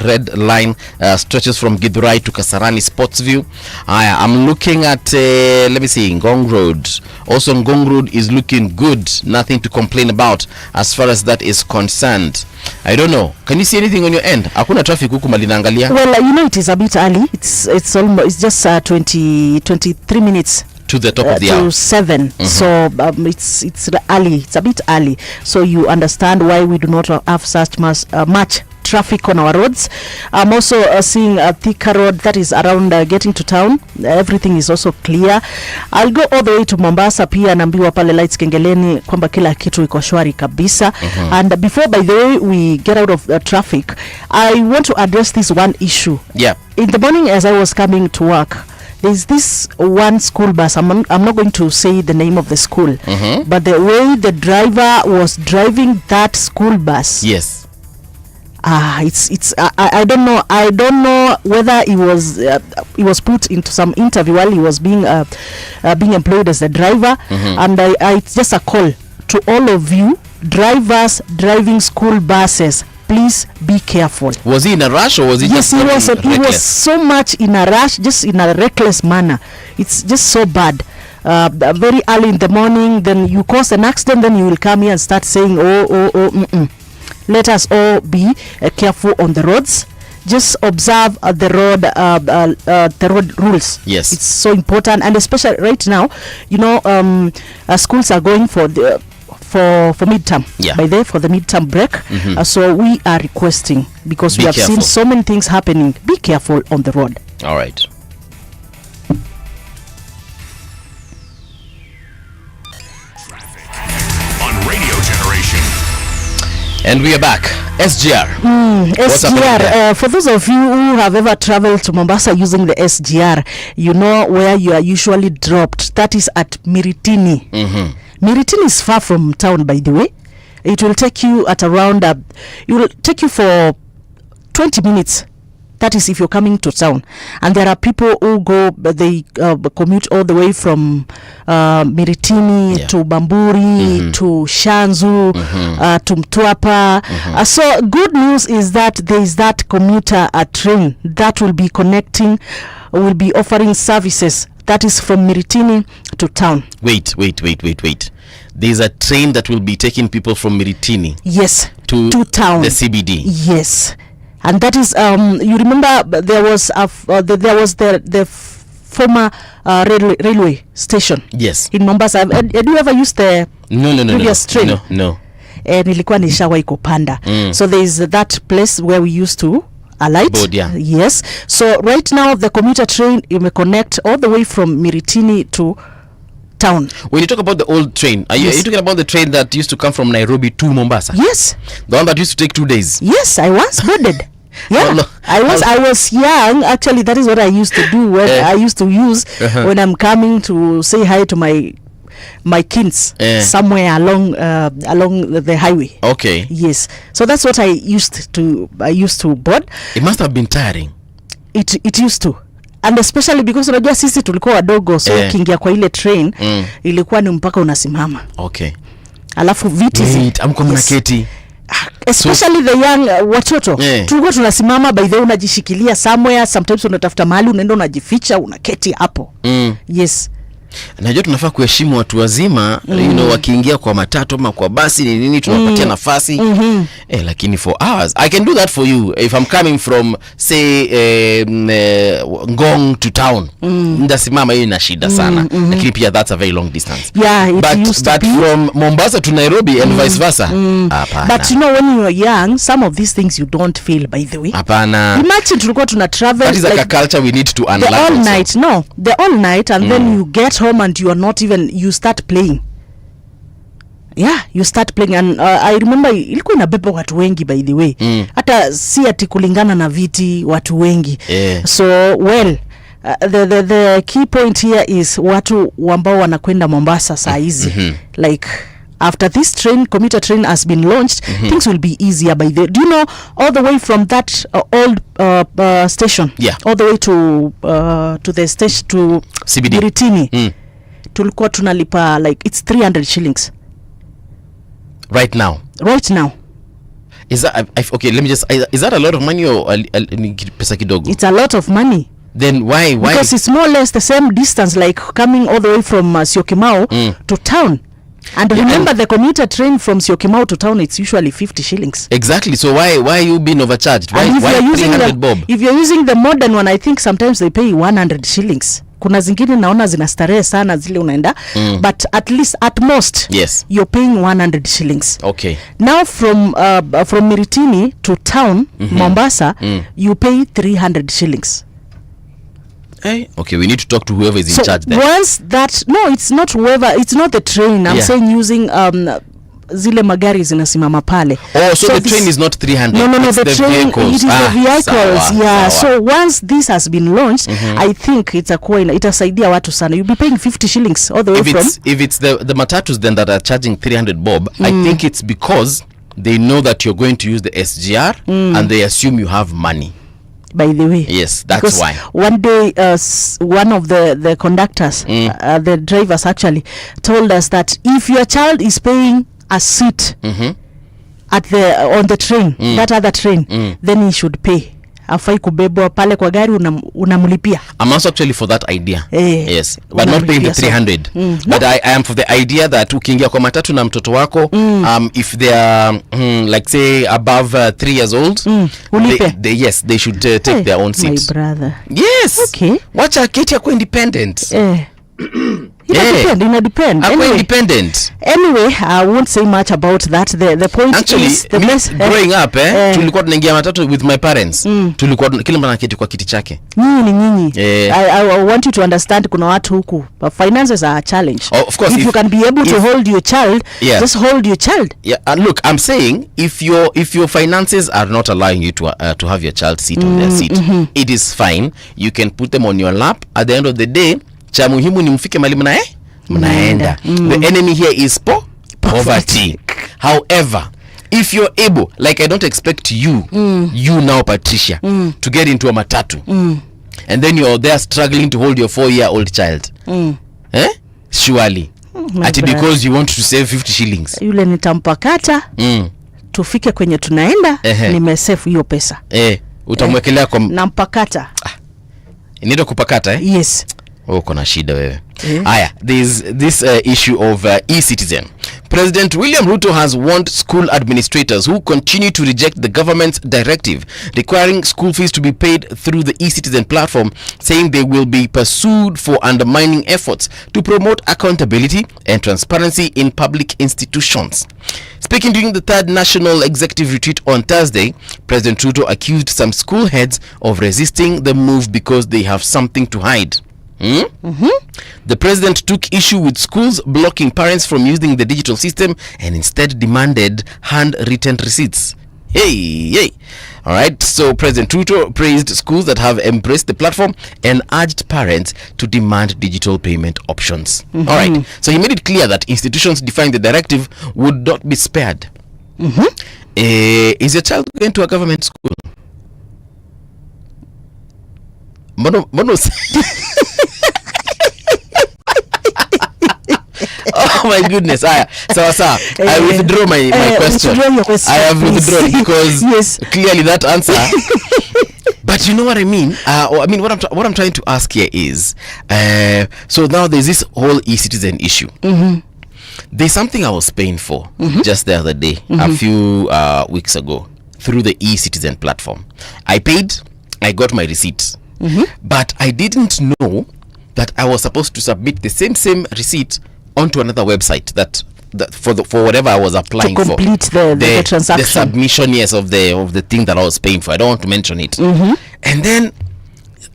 red line stretches from Githurai to Kasarani Sportsview. I'm looking at let me see, Ngong Road. Also Ngong Road is looking good, nothing to complain about as far as that is concerned. I don't know, can you see anything on your end? Hakuna traffic huku malinaangalia. Well, it is a bit early. It's almost, it's just 23 minutes to the top of the hour to 7. So it's early, it's a bit early, so you understand why we do not have such much traffic on our roads. I'm also seeing a Thika Road that is around getting to town. Everything is also clear. I'll go all the way to Mombasa pia, naambiwa pale lights Kengeleni kwamba kila kitu iko shwari kabisa. And before, by the way, we get out of traffic, I want to address this one issue. In the morning as I was coming to work, there's this one school bus. I'm not going to say the name of the school, but the way the driver was driving that school bus, it's I don't know whether he was put into some interview while he was being employed as the driver. And it's just a call to all of you drivers driving school buses. Please be careful. Was he in a rush or was he just reckless? He was so much in a rush, just in a reckless manner. It's just so bad. Very early in the morning, then you cause an accident, then you will come here and start saying, Let us all be careful on the roads. Just observe the road rules. Yes, it's so important, and especially right now, schools are going for midterm, for the midterm break. So we are requesting, because we have seen so many things happening, be careful on the road. All right. On Radio Generation. And we are back. SGR. SGR. For those of you who have ever traveled to Mombasa using the SGR, you know where you are usually dropped. That is at Miritini. Miritini is far from town, by the way. It will take you at around it will take you for 20 minutes. That is if you're coming to town. And there are people who they commute all the way from Miritini to Bamburi to Shanzu to Mtwapa. So good news is that there is that commuter train that will be offering services that is from Miritini to town. Wait. There's a train that will be taking people from Miritini. Yes. To town. The CBD. Yes. And that is you remember there was the former railway station. Yes. In Mombasa. Had you ever used the previous train? No. Nilikuwa nishawahi kupanda. So there is that place where we used to alight. Board, yeah. Yes. So right now the commuter train, you may connect all the way from Miritini to town. When you talk about the old train, are you talking about the train that used to come from Nairobi to Mombasa? Yes. The one that used to take 2 days? Yes, I once boarded. Yeah, no. I was young. Actually, that is what I used to do. When I used to use when I'm coming to say hi to my kids somewhere along the highway. Okay. Yes. So that's what I used to board. It must have been tiring. It used to. And especially because unajua sisi tulikuwa wadogo, so ukiingia kwa ile train ilikuwa ni mpaka unasimama. Okay. Alafu viti mnaketi. Especially the young watoto tulikuwa tunasimama, by the way unajishikilia somewhere, sometimes unatafuta mahali unaenda unajificha unaketi hapo. Yes. Najua tunafaa kuheshimu watu wazima, you know, wakiingia kwa matatu ama kwa basi ni nini tunapatia nafasi. Lakini for hours I can do that for you if I'm coming from say Ngong to town. Ndasimama, hiyo ina shida sana. Lakini pia that's a very long distance. Yeah, but from Mombasa to Nairobi and vice versa. But you know, when you are young, some of these things you don't feel, by the way. Hapana. Imagine tulikuwa tuna travel. That is like a culture we need to unlearn. The all night. No, the all night, and then you get home and you are not even, you start playing. Yeah, you start playing. And I remember ilikuwa inabeba watu wengi, by the way. Hata si ati kulingana na viti, watu wengi. So well, the key point here is watu ambao wanakwenda Mombasa saa hizi. Like after this commuter train has been launched, things will be easier by the. Do you know, all the way from that old station, all the way to the station to CBD Miritini, tulikuwa tunalipa like it's 300 shillings. Right now. Is that okay? Let me just. Is that a lot of money or pesa kidogo? It's a lot of money. Then why? Because it's more or less the same distance, like coming all the way from Syokimau to town. And remember, the commuter train from Syokimau to town, it's usually 50 shillings. Exactly. So why you being overcharged? Why 300 bob? If you're using the modern one, I think sometimes they pay 100 shillings. Kuna zingine naona zinastarehe sana zile unaenda, but at least at most you're paying 100 shillings. Okay. Now from Miritini to town, Mombasa, you pay 300 shillings. Okay, we need to talk to whoever is in charge there. Once that, no, it's not whoever, it's not the train. I'm saying using zile magari zinasimama pale. So the train is not 300. No, the train, vehicles. It is the vehicles. Sawa. So once this has been launched, I think itasaidia watu sana. You'll be paying 50 shillings all the way from. If it's the matatus then that are charging 300 bob, I think it's because they know that you're going to use the SGR and they assume you have money. By the way, yes, that's because why. One day, one of the conductors, the drivers actually, told us that if your child is paying a seat at on the train, that other train, then he should pay. Afai kubebwa pale kwa gari unamlipia. I'm also actually for that idea. Yes, but not paying the 300. But I am for the idea that ukiingia kwa matatu na mtoto wako, if they are like say above 3 years old, they should take their own seats. My brother. Yes. Okay. Wacha keti yako independent. Depend. Independent. Anyway, I won't say much about that. The point actually, is growing up tulikuwa tunaingia matatu with my parents. Tulikuwa kila mtu anaketi kwa kiti chake. Nyinyi. I want you to understand, kuna watu huku finances are a challenge. Of course, if you can be able to hold your child, just hold your child. Yeah, and look, I'm saying if your finances are not allowing you to have your child sit on their seat, it is fine. You can put them on your lap. At the end of the day, cha muhimu ni mfike mali mnaenda. The enemy here is poverty. However, if you're able, like I don't expect you now Patricia, to get into a matatu and then you're there struggling to hold your 4-year-old child. Surely ati because you want to save 50 shillings. Yule nitampakata tufike kwenye tunaenda, nimesave hiyo pesa. Utamwekelea kwa nampakata. Inaitwa kupakata Yes. Kona shida wewe. Aya, there's this issue of e-citizen. President William Ruto has warned school administrators who continue to reject the government's directive requiring school fees to be paid through the e-citizen platform, saying they will be pursued for undermining efforts to promote accountability and transparency in public institutions. Speaking during the third National Executive Retreat on Thursday, President Ruto accused some school heads of resisting the move because they have something to hide. The president took issue with schools blocking parents from using the digital system and instead demanded handwritten receipts. Hey. All right, so President Ruto praised schools that have embraced the platform and urged parents to demand digital payment options. All right, so he made it clear that institutions defying the directive would not be spared. Is your child going to a government school? Oh my goodness. I withdraw my question. I have withdrawn because clearly that answer. But you know what I mean? What I'm trying to ask here is, so now there's this whole e-citizen issue. There's something I was paying for just the other day, a few weeks ago, through the e-citizen platform. I paid, I got my receipts, but I didn't know that I was supposed to submit the same receipt onto another website that for whatever I was applying to complete for the transaction, the submission of the thing that I was paying for. I don't want to mention it. And then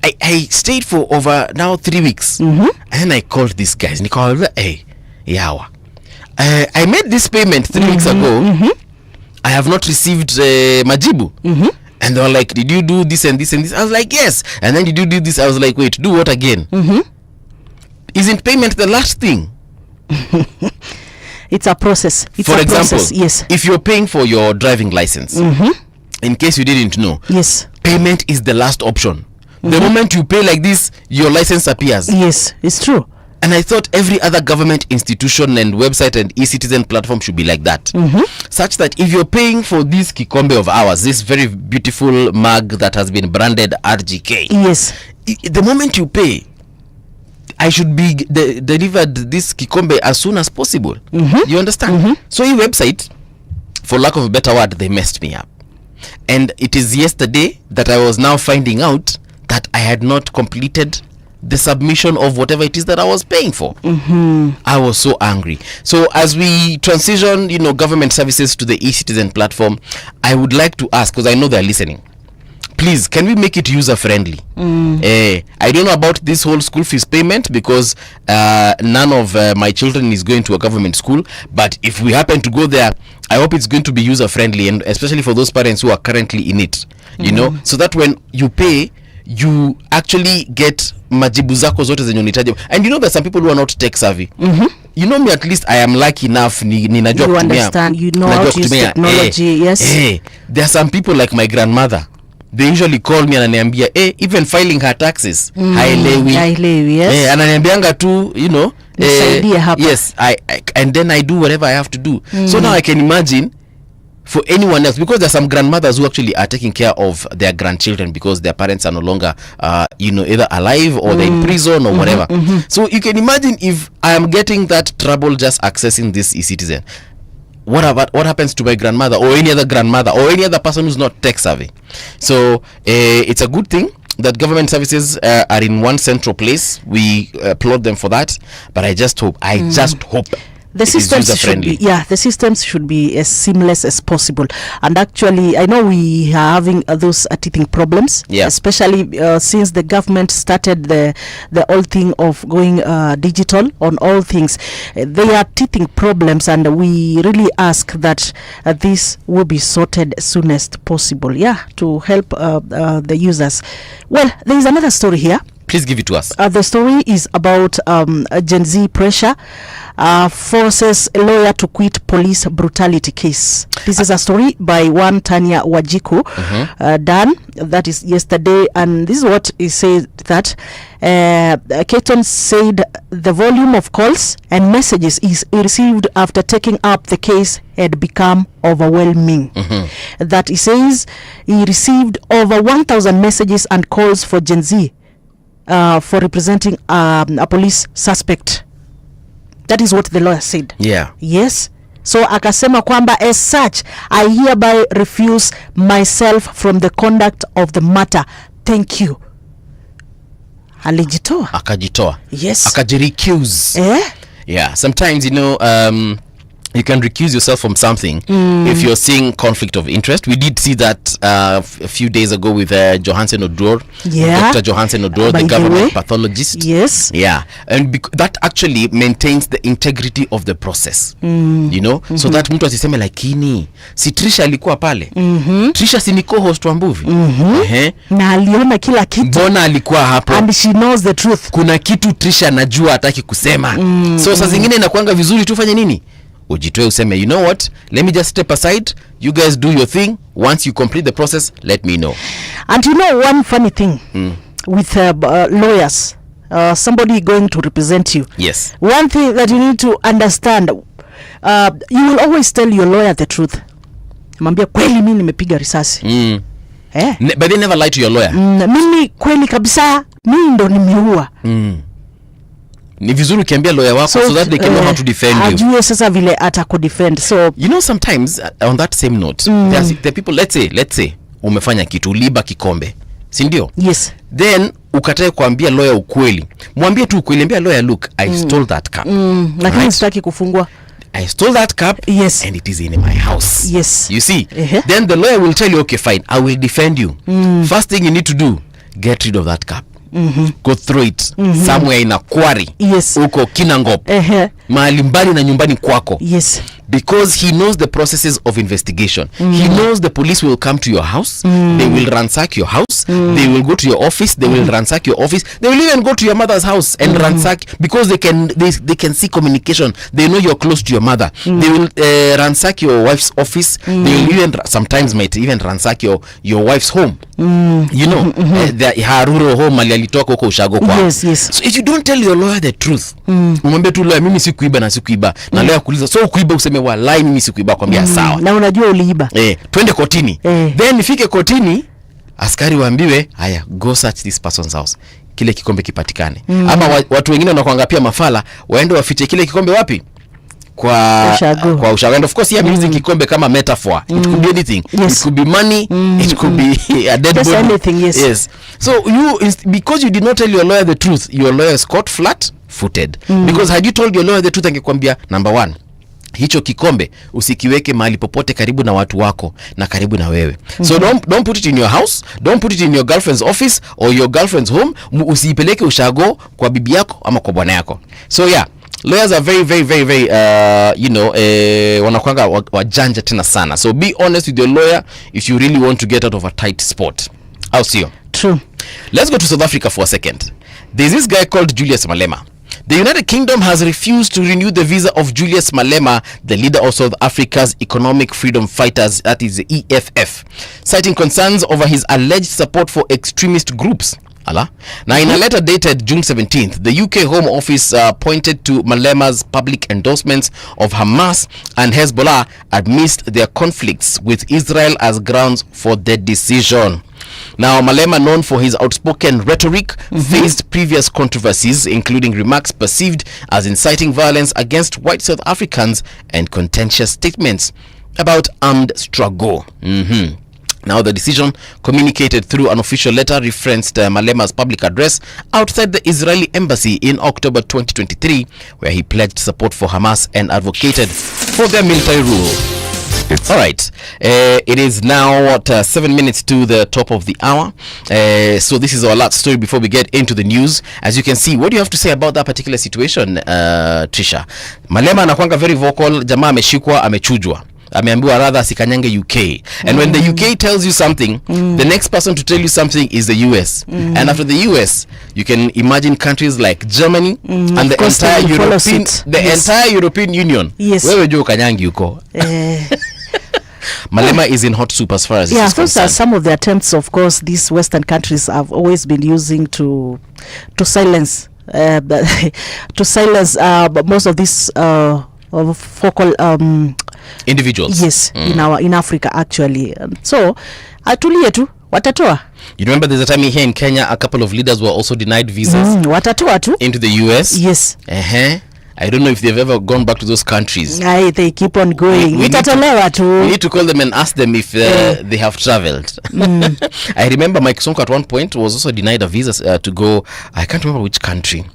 I stayed for over now 3 weeks, and then I called these guys and I called, hey, Yawa, I made this payment 3 weeks ago. I have not received majibu. And they were like, did you do this and this and this? I was like, yes. And then did you do this? I was like, wait, do what again? Isn't payment the last thing? It's a process. For example, yes, if you're paying for your driving license, in case you didn't know, yes, payment is the last option. The moment you pay like this, your license appears. Yes, it's true. And I thought every other government institution and website and e-citizen platform should be like that, such that if you're paying for this kikombe of ours, this very beautiful mug that has been branded RGK, yes, the moment you pay, I should be delivered this kikombe as soon as possible. You understand? So your website, for lack of a better word, they messed me up. And it is yesterday that I was now finding out that I had not completed the submission of whatever it is that I was paying for. I was so angry. So as we transition, government services to the e-citizen platform, I would like to ask, because I know they're listening, please, can we make it user friendly? I don't know about this whole school fees payment because none of my children is going to a government school, but if we happen to go there, I hope it's going to be user friendly, and especially for those parents who are currently in it, so that when you pay, you actually get majibu zako zote zenye unahitaji. And there's some people who are not tech savvy. Me, at least I am lucky enough, ninajua you understand, how to use technology. Yes. There are some people like my grandmother. They usually call me and ananiambia, even filing her taxes, haelewi, yes. Ananiambianga tu, yes, I and then I do whatever I have to do. So now I can imagine for anyone else, because there are some grandmothers who actually are taking care of their grandchildren because their parents are no longer, either alive or they're in prison or whatever. So you can imagine if I am getting that trouble just accessing this e-citizen. What happens to my grandmother or any other grandmother or any other person who's not tech savvy? So it's a good thing that government services are in one central place. We applaud them for that. But I just hope the systems should be as seamless as possible. And actually, I know we are having those teething problems, especially since the government started the whole thing of going digital on all things. They are teething problems, and we really ask that this will be sorted soonest possible, to help the users. Well, there is another story here. Please give it to us. The story is about Gen Z pressure forces a lawyer to quit police brutality case. This is a story by one Tanya Wajiku, done, that is yesterday, and this is what he said, that Keaton said the volume of calls and messages he received after taking up the case had become overwhelming. That he says he received over 1,000 messages and calls for Gen Z for representing a police suspect. That is what the lawyer said. Yeah. Yes. So akasema kwamba as such I hereby refuse myself from the conduct of the matter. Thank you. Alijitoa. Akajitoa. Yes. Akajirecuse. Yeah. Sometimes, you can recuse yourself from something if you're seeing conflict of interest. We did see that a few days ago with Johansen Odor, Dr. Johansen Odor, the government pathologist. Yes. Yeah, and that actually maintains the integrity of the process. So that mtu asiseme lakini si Tricia alikuwa pale. Tricia si ni co-host wa Mbuvi. Na aliona kila kitu. Mbona alikuwa hapo? And she knows the truth. Kuna kitu Tricia anajua hataki kusema. So saa zingine inakuanga vizuri tufanye nini? Ujitoe useme, you know what, let me just step aside, you guys do your thing, once you complete the process, let me know. And one funny thing with lawyers, somebody going to represent you. Yes. One thing that you need to understand, you will always tell your lawyer the truth. Mwambia kweli mimi nimepiga risasi. But they never lie to your lawyer. Mimi kweli kabisa, mimi ndo nimeua. Ni vizuri ukiambia lawyer wako so that they can know how to defend you. Ajue sasa vile atakudefend. So sometimes on that same note, the people, let's say umefanya kitu, uliba kikombe, si ndio? Yes. Then ukatae kuambia lawyer ukweli. Mwambie tu ukweli, ambia lawyer, look, I stole that cup. Lakini sitaki kufungwa. I stole that cup, yes, and it is in my house. Yes. You see? Then the lawyer will tell you, okay, fine, I will defend you. First thing you need to do, get rid of that cup. Go throw it somewhere in a quarry. Yes. Uko Kinangop. Mahali mbali na nyumbani kwako. Yes. Because he knows the processes of investigation. He knows the police will come to your house. They will ransack your house. They will go to your office. They will ransack your office. They will even go to your mother's house and ransack, because they can see communication. They know you're close to your mother. They will ransack your wife's office. They will even sometimes might even ransack your wife's home. The Haruro home alitoka huko ushago kwa. Yes, yes. So if you don't tell your lawyer the truth, umwambie tu lawyer, mimi sikuiba na sikuiba. Na lawyer kuuliza, so kuiba, useme walai mimi sikuiba, kwambia sawa. Na unajua uliiba. Twende kotini. Then nifike kotini, askari waambiwe, haya, go search this person's house. Kile kikombe kipatikane. Ama watu wengine wanakuanga pia mafala, waende wafiche kile kikombe wapi? Kwa ushago. And of course, I'm using kikombe kama metaphor. It could be anything. Yes. It could be money. It could be a dead body. Anything, yes. So because you did not tell your lawyer the truth, your lawyer is caught flat-footed. Because had you told your lawyer the truth, angekwambia, number one, hicho kikombe usikiweke mahali popote karibu na watu wako na karibu na wewe. So don't put it in your house, don't put it in your girlfriend's office or your girlfriend's home. Usiipeleke ushago kwa bibi yako ama kwa bwana yako. So yeah, lawyers are very, very, very, very wanakuanga wajanja tena sana. So be honest with your lawyer if you really want to get out of a tight spot. I'll see you. True. Let's go to South Africa for a second. There's this guy called Julius Malema. The United Kingdom has refused to renew the visa of Julius Malema, the leader of South Africa's Economic Freedom Fighters, that is the EFF, citing concerns over his alleged support for extremist groups. Now, in a letter dated June 17th, the UK Home Office pointed to Malema's public endorsements of Hamas and Hezbollah amidst their conflicts with Israel as grounds for the decision. Now, Malema, known for his outspoken rhetoric, faced previous controversies, including remarks perceived as inciting violence against white South Africans and contentious statements about armed struggle. Now, the decision, communicated through an official letter, referenced Malema's public address outside the Israeli embassy in October 2023, where he pledged support for Hamas and advocated for their military rule. All right. It is now 7 minutes to the top of the hour. So this is our last story before we get into the news. As you can see, what do you have to say about that particular situation, Tricia? Malema anakuanga very vocal. Jamaa ameshikwa, amechujwa. Ameambiwa rather asikanyange UK. And when the UK tells you something, the next person to tell you something is the US. And after the US, you can imagine countries like Germany and the entire European Union. Yes. Wewe juu kanyangi uko. Malema is in hot soup as far as this is concerned. Some of the attempts, of course, these Western countries have always been using to silence most of these focal individuals. Yes, in Africa actually. So atulie tu, watatoa. You remember there's a time here in Kenya, a couple of leaders were also denied visas into the US. Yes. I don't know if they've ever gone back to those countries. They keep on going. We need to call them and ask them if they have traveled. I remember Mike Sonko at one point was also denied a visa to go. I can't remember which country.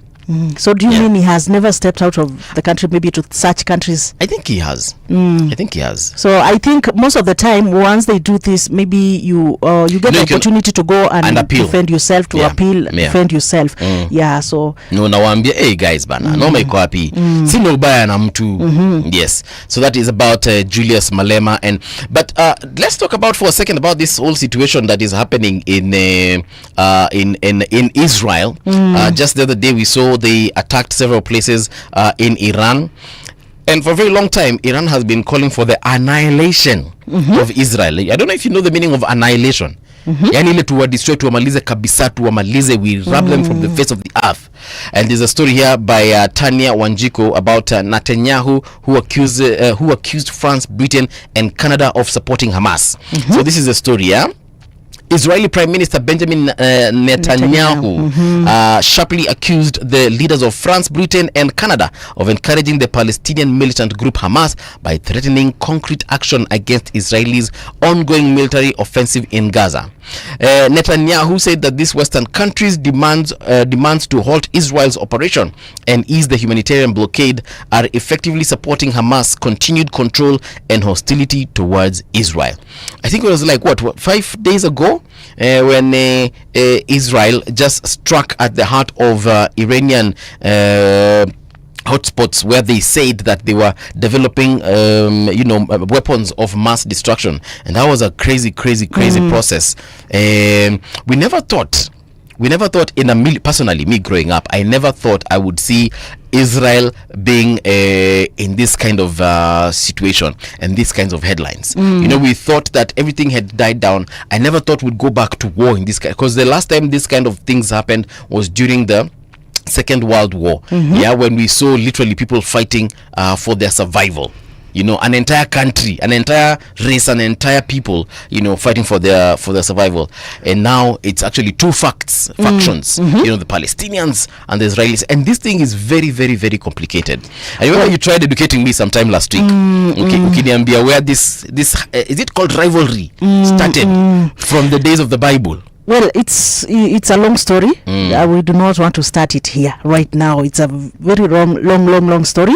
So do you mean he has never stepped out of the country, maybe to such countries? I think he has. So I think most of the time, once they do this, maybe you get the opportunity to go and defend yourself, defend yourself. So no, nawaambia, hey guys bana, no maiko happy. Sina ubaya na mtu. Yes. So that is about Julius Malema. But let's talk about for a second about this whole situation that is happening in Israel. Just the other day we saw they attacked several places in Iran, and for a very long time Iran has been calling for the annihilation of Israel. I don't know if you know the meaning of annihilation. Yani ile tuwadestroy, tuwamalize kabisa, tuwamalize, we rub them from the face of the earth. And there's a story here by Tanya Wanjiko about Netanyahu who accused France, Britain and Canada of supporting Hamas. So this is the story, Israeli Prime Minister Benjamin Netanyahu sharply accused the leaders of France, Britain and Canada of encouraging the Palestinian militant group Hamas by threatening concrete action against Israel's ongoing military offensive in Gaza. Netanyahu said that these Western countries' demands to halt Israel's operation and ease the humanitarian blockade are effectively supporting Hamas' continued control and hostility towards Israel. I think it was like 5 days ago when Israel just struck at the heart of Iranian hotspots where they said that they were developing weapons of mass destruction, and that was a crazy process. We never thought personally, me growing up, I never thought I would see Israel being in this kind of situation and these kinds of headlines. We thought that everything had died down. I never thought we'd go back to war in this kind, because the last time this kind of things happened was during the Second World War, when we saw literally people fighting for their survival. An entire country, an entire race, an entire people, fighting for their survival. And now it's actually two factions, the Palestinians and the Israelis. And this thing is very, very, very complicated. I remember you tried educating me sometime last week. Ukiniambia where this is it called rivalry started from the days of the Bible. Well, it's a long story. We do not want to start it here right now. It's a very long story.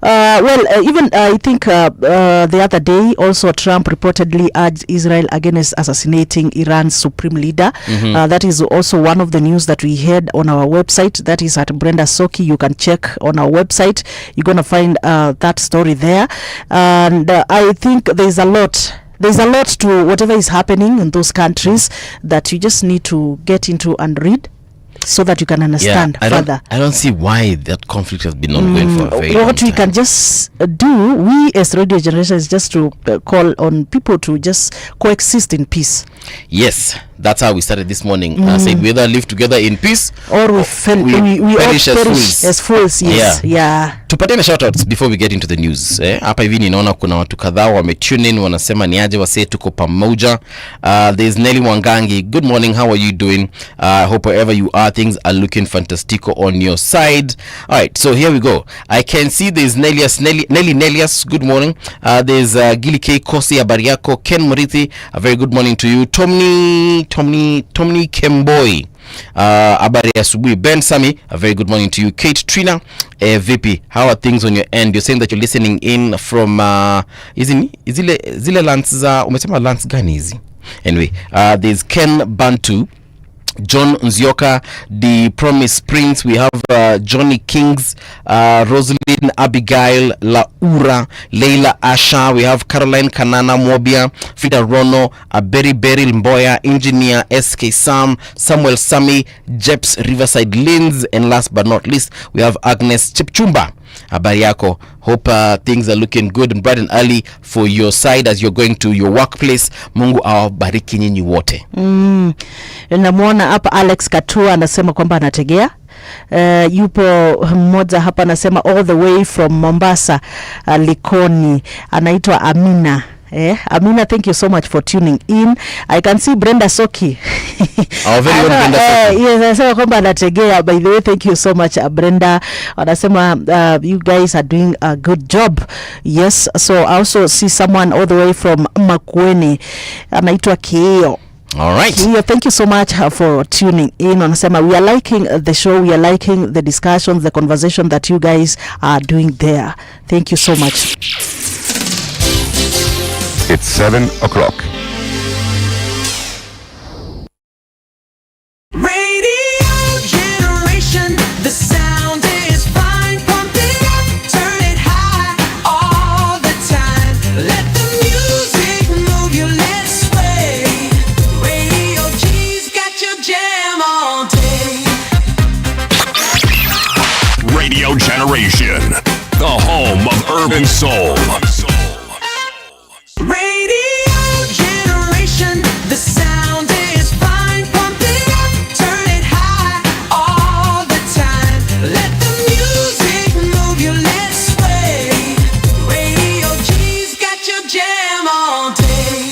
Even I think the other day also Trump reportedly urged Israel against assassinating Iran's supreme leader. That is also one of the news that we had on our website. That is at Brenda Soki. You can check on our website. You're going to find that story there. And I think there's a lot to whatever is happening in those countries that you just need to get into and read so that you can understand further. I don't see why that conflict has been ongoing for a very long time. What we can just do, we as Radio Generation, is just to call on people to just coexist in peace. Yes, that's how we started this morning. Said we either live together in peace or we perish as fools. Yes. Tupatene shoutouts before we get into the news. Hapa hivi ninaona kuna watu kadhaa wametune in, wanasema ni aje wase tuko pamoja. There's Nelly Wangangi. Good morning, how are you doing? Hope wherever you are things are looking fantastico on your side. All right, so here we go. I can see there's Nelias. Good morning. There's Gili K Kosi Abariako, Ken Murithi. A very good morning to you. Tomni Kemboi. Abari asubuhi. Ben Sami, a very good morning to you. Kate Trina, VP, how are things on your end? You're saying that you're listening in from zile lands za umesema lands gani hizi? Anyway, there's Ken Bantu, John Nzioka, The Promise Prince. We have Johnny Kings, Rosalind Abigail Laura, Leila Asha. We have Caroline Kanana Mwobia, Frida Rono, Berry Mboya, Engineer SK Sam, Samuel Sami, Jeps Riverside Linz, and last but not least, we have Agnes Chipchumba. Habari yako. Hope things are looking good and bright and early for your side as you're going to your workplace. Mungu awabariki nyinyi wote. Namuona hapa Alex Katua anasema kwamba anategea. Yupo mmoja hapa anasema all the way from Mombasa, Likoni, anaitwa Amina. Amina, thank you so much for tuning in. I can see Brenda Soki. Our very own Brenda Soki. Yes, anasema kwamba anategea. By the way, thank you so much Brenda. Anasema you guys are doing a good job. Yes, so I also see someone all the way from Makueni. Anaitwa Kio. All right. Thank you so much for tuning in. Anasema we are liking the show, we are liking the discussions, the conversation that you guys are doing there. Thank you so much. It's 7 o'clock. Radio generation, the sound is fine. Pump it up, turn it high all the time. Let the music move you, let's sway. Radio G's got your jam all day. Radio Generation, the home of urban soul. Radio generation, the sound is fine. Pump it up, turn it high all the time. Let the music move you, let's sway. Radio G's got your jam all day.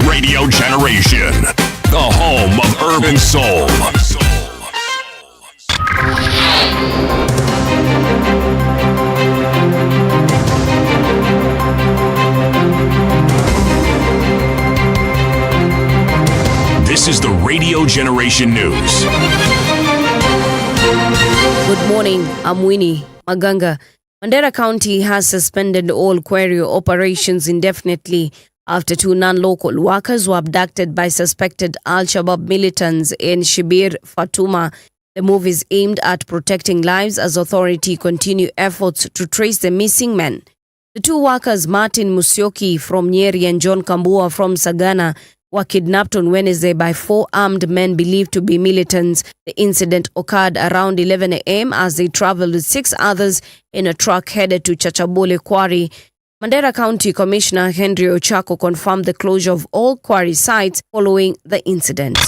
Radio Generation, the home of urban soul. This is the Radio Generation News. Good morning, I'm Winnie Maganga. Mandera County has suspended all quarry operations indefinitely after 2 non-local workers were abducted by suspected Al-Shabaab militants in Shibir, Fatuma. The move is aimed at protecting lives as authority continue efforts to trace the missing men. The 2 workers, Martin Musyoki from Nyeri and John Kambua from Sagana, were kidnapped on Wednesday by 4 armed men believed to be militants. The incident occurred around 11 a.m. as they traveled with 6 others in a truck headed to Chachabole Quarry. Mandera County Commissioner Henry Ochako confirmed the closure of all quarry sites following the incident.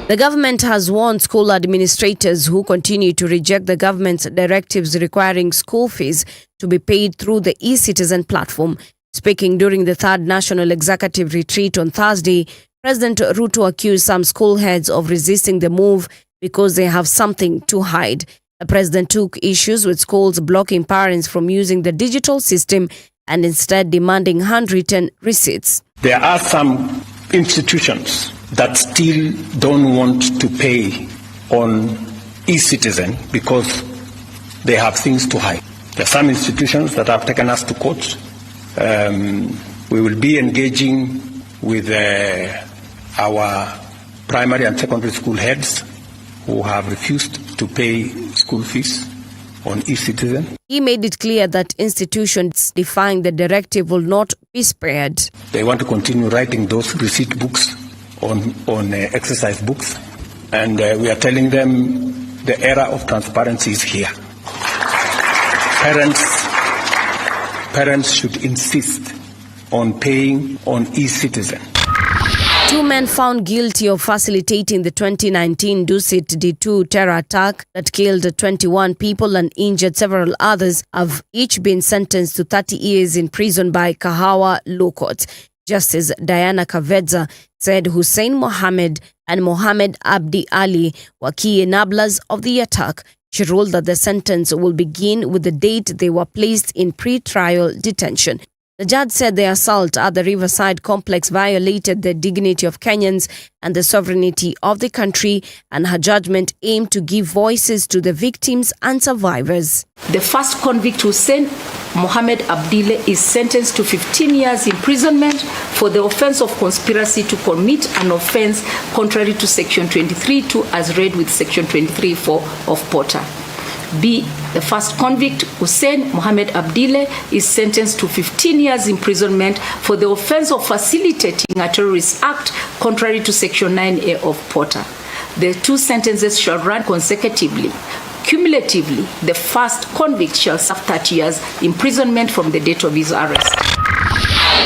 The government has warned school administrators who continue to reject the government's directives requiring school fees to be paid through the e-Citizen platform. Speaking during the 3rd National Executive Retreat on Thursday, President Ruto accused some school heads of resisting the move because they have something to hide. The president took issues with schools blocking parents from using the digital system and instead demanding handwritten receipts. There are some institutions that still don't want to pay on e-Citizen because they have things to hide. There are some institutions that have taken us to court. We will be engaging with our primary and secondary school heads who have refused to pay school fees on e-Citizen. He made it clear that institutions defying the directive will not be spared. They want to continue writing those receipt books on exercise books, and we are telling them the era of transparency is here. Parents should insist on paying on e-Citizen. 2 men found guilty of facilitating the 2019 Dusit D2 terror attack that killed 21 people and injured several others have each been sentenced to 30 years in prison by Kahawa Law Court. Justice Diana Kavedza said Hussein Mohammed and Mohammed Abdi Ali were key enablers of the attack. She ruled that the sentence will begin with the date they were placed in pre-trial detention. The judge said the assault at the Riverside complex violated the dignity of Kenyans and the sovereignty of the country, and her judgment aimed to give voices to the victims and survivors. The first convict, Hussein Mohammed Abdile, is sentenced to 15 years imprisonment for the offense of conspiracy to commit an offense contrary to Section 23(2) as read with Section 23(4) of Porter. B. The first convict, Hussein Mohammed Abdile, is sentenced to 15 years imprisonment for the offense of facilitating a terrorist act contrary to Section 9A of Porter. The 2 sentences shall run consecutively. Cumulatively, the first convict shall serve 30 years imprisonment from the date of his arrest.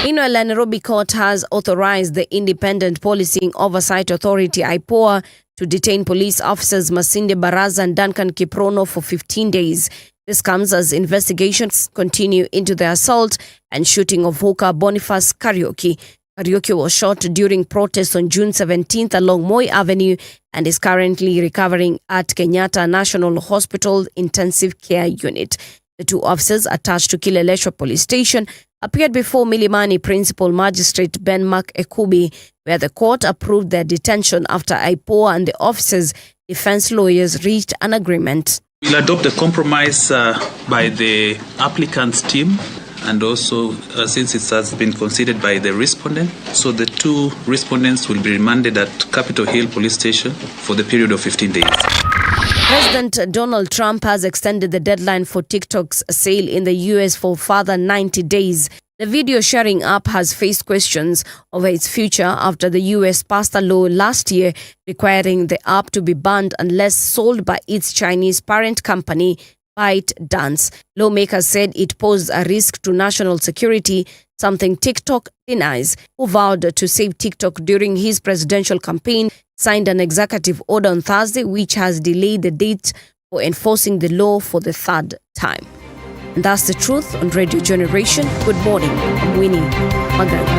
Meanwhile, the Nairobi court has authorized the Independent Policing Oversight Authority, IPOA, to detain police officers Masinde Baraza and Duncan Kiprono for 15 days. This comes as investigations continue into the assault and shooting of hooker Boniface Karaoke. Karaoke was shot during protests on June 17th along Moi Avenue and is currently recovering at Kenyatta National Hospital Intensive Care Unit. The two officers attached to Kileleshwa Police Station appeared before Milimani Principal Magistrate Ben Mark Ekubi, where the court approved their detention after IPOA and the officers' defense lawyers reached an agreement. We'll adopt a compromise by the applicant's team, and also since it has been considered by the respondent, so the two respondents will be remanded at Capitol Hill Police Station for the period of 15 days. President Donald Trump has extended the deadline for TikTok's sale in the US for further 90 days. The video sharing app has faced questions over its future after the US passed a law last year requiring the app to be banned unless sold by its Chinese parent company, ByteDance. Lawmakers said it posed a risk to national security, something TikTok denies. Who vowed to save TikTok during his presidential campaign signed an executive order on Thursday which has delayed the date for enforcing the law for the third time. And that's the truth on Radio Generation. Good morning. I'm Winnie Maganga.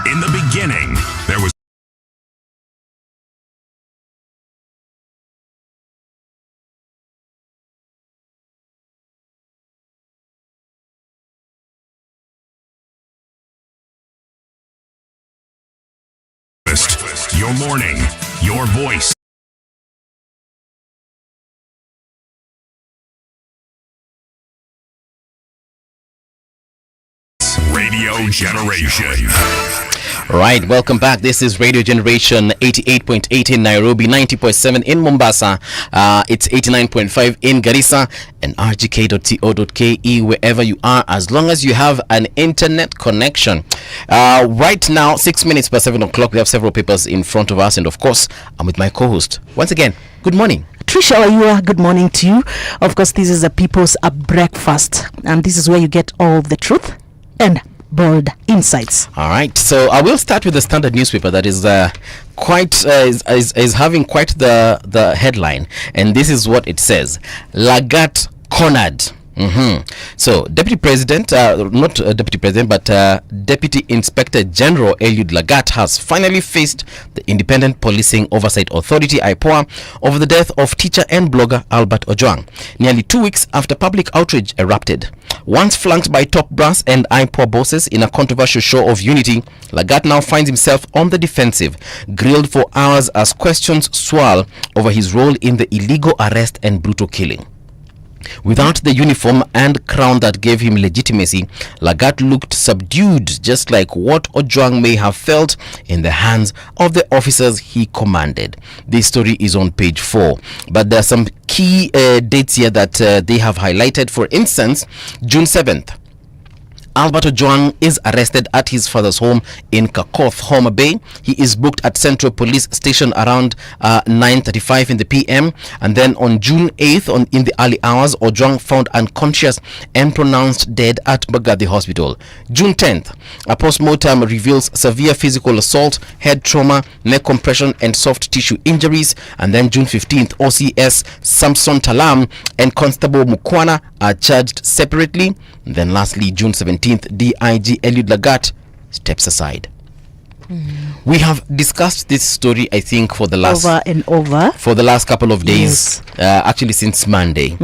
In the beginning, there was your morning, your voice. Radio Generation. Right, welcome back. This is Radio Generation 88.8 in Nairobi, 90.7 in Mombasa, it's 89.5 in Garissa, and rgk.co.ke wherever you are, as long as you have an internet connection. Right now, 6 minutes past 7 o'clock, we have several papers in front of us, and of course, I'm with my co-host. Once again, good morning. Triciah, Wayua, good morning to you. Of course, this is the People's Breakfast, and this is where you get all the truth and bold insights. All right, so I will start with the Standard newspaper that is is having quite the headline, and this is what it says: Lagat cornered. So Deputy President, not Deputy President, but Deputy Inspector General Eliud Lagat has finally faced the Independent Policing Oversight Authority (IPOA) over the death of teacher and blogger Albert Ojwang, nearly 2 weeks after public outrage erupted. Once flanked by top brass and IPOA bosses in a controversial show of unity, Lagat now finds himself on the defensive, grilled for hours as questions swirl over his role in the illegal arrest and brutal killing. Without the uniform and crown that gave him legitimacy, Lagat looked subdued, just like what Ojwang may have felt in the hands of the officers he commanded. This story is on page 4, but there are some key dates here that they have highlighted. For instance, June 7th. Albert Ojwang is arrested at his father's home in Kakoth, Homa Bay. He is booked at Central Police Station around 9:35 in the PM. And then on June 8th, in the early hours, Ojwang found unconscious and pronounced dead at Mbagathi Hospital. June 10th, a post-mortem reveals severe physical assault, head trauma, neck compression, and soft tissue injuries. And then June 15th, OCS Samson Talam and Constable Mukwana are charged separately. And then lastly, June 17th, DIG Eliud Lagat steps aside. We have discussed this story, I think, for the last over and over for the last couple of days, actually since Monday.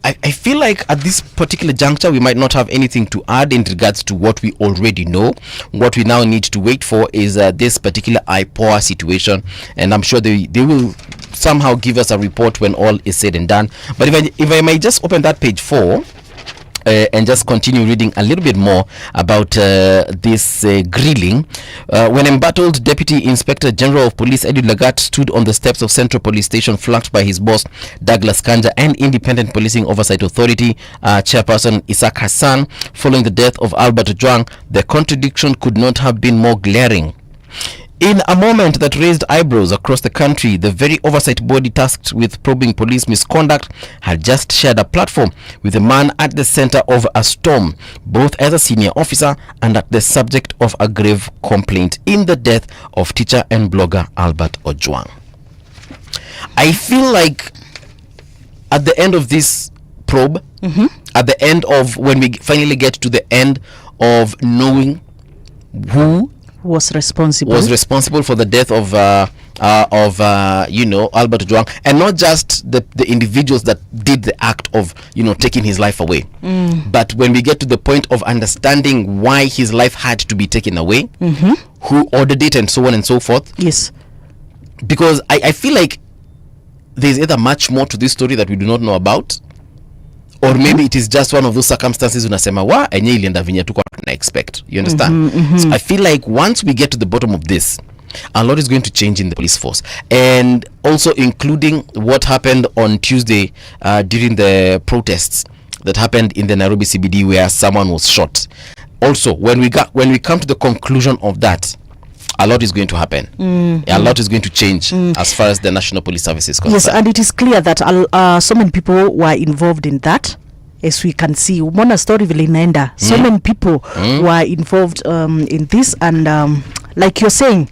I feel like at this particular juncture we might not have anything to add in regards to what we already know. What we now need to wait for is this particular IPOA situation, and I'm sure they will somehow give us a report when all is said and done. But if I may just open that page 4 and just continue reading a little bit more about this grilling. When embattled, Deputy Inspector General of Police Eliud Lagat stood on the steps of Central Police Station, flanked by his boss Douglas Kanja and Independent Policing Oversight Authority Chairperson Isaac Hassan. Following the death of Albert Ojwang, the contradiction could not have been more glaring. In a moment that raised eyebrows across the country, the very oversight body tasked with probing police misconduct had just shared a platform with a man at the center of a storm, both as a senior officer and at the subject of a grave complaint in the death of teacher and blogger Albert Ojwang. I feel like at the end of this probe, at the end of when we finally get to the end of knowing who was responsible for the death of Albert Ojwang, and not just the individuals that did the act of taking his life away, but when we get to the point of understanding why his life had to be taken away, who ordered it, and so on and so forth. Yes, because I feel like there's either much more to this story that we do not know about, or maybe it is just one of those circumstances unasema wa enye ilienda vinya tuko tuna expect. You understand? So I feel like once we get to the bottom of this, a lot is going to change in the police force, and also including what happened on Tuesday during the protests that happened in the Nairobi CBD where someone was shot. Also, when we come to the conclusion of that, a lot is going to happen. A lot is going to change as far as the National Police Service is concerned. Yes, and it is clear that so many people were involved in that. As we can see, umona story vile inaenda. So many people were involved in this, and like you're saying,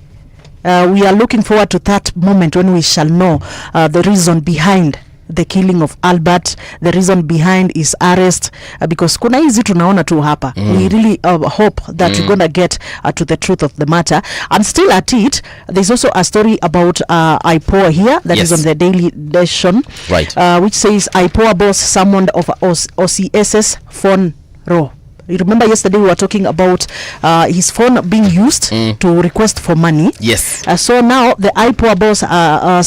we are looking forward to that moment when we shall know the reason behind the killing of Albert, the reason behind his arrest, because kuna hizi tunaona tu hapa. We really hope that we're gonna get to the truth of the matter. And still at it, there's also a story about IPOA here that is on the Daily Nation, right? Which says IPOA boss summoned of OCS's phone row. You remember yesterday we were talking about his phone being used to request for money. Yes. So now the IPOA boss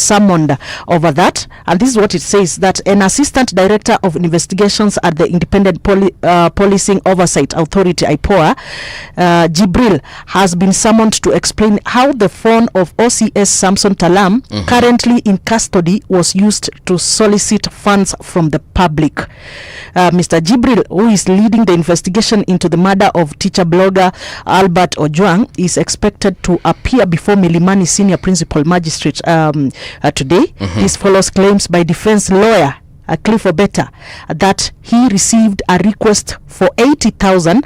summoned over that, and this is what it says, that an assistant director of investigations at the Independent Policing Oversight Authority, IPOA, Jibril, has been summoned to explain how the phone of OCS Samson Talam, currently in custody, was used to solicit funds from the public. Mr. Jibril, who is leading the investigation into the murder of teacher blogger Albert Ojwang, is expected to appear before Milimani Senior Principal Magistrate today. This follows claims by defense lawyer Cliff Obeta that he received a request for 80,000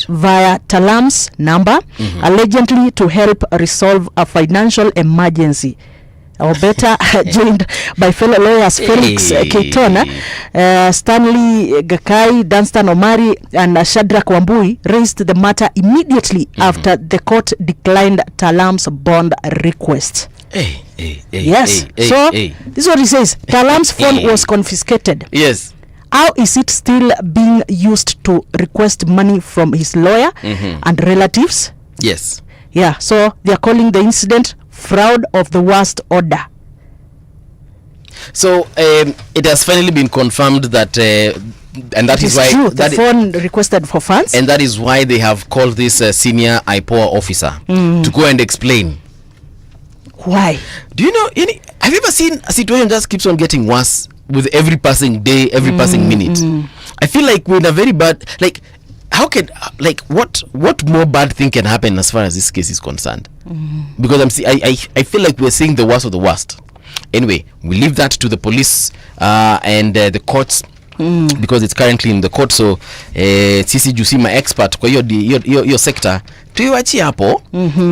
via Talam's number, allegedly to help resolve a financial emergency. Obeta, joined by fellow lawyers Felix Keitona, Stanley Gakai, Danstan Omari, and Shadrack Wambui, raised the matter immediately after the court declined Talam's bond request. This is what he says. Talam's phone was confiscated. Yes. How is it still being used to request money from his lawyer and relatives? Yes. Yeah, so they are calling the incident fraud of the worst order. So it has finally been confirmed that and that is why true. The phone requested for funds, and that is why they have called this senior IPOA officer to go and explain why. Do you know have you ever seen a situation just keeps on getting worse with every passing day, every passing minute? I feel like we're in a very bad, like, how can, like, what more bad thing can happen as far as this case is concerned? Because I feel like we're seeing the worst of the worst. Anyway, we leave that to the police and the courts, because it's currently in the court. So sisi jusima expert kwa hiyo sector tuiwachi hapo.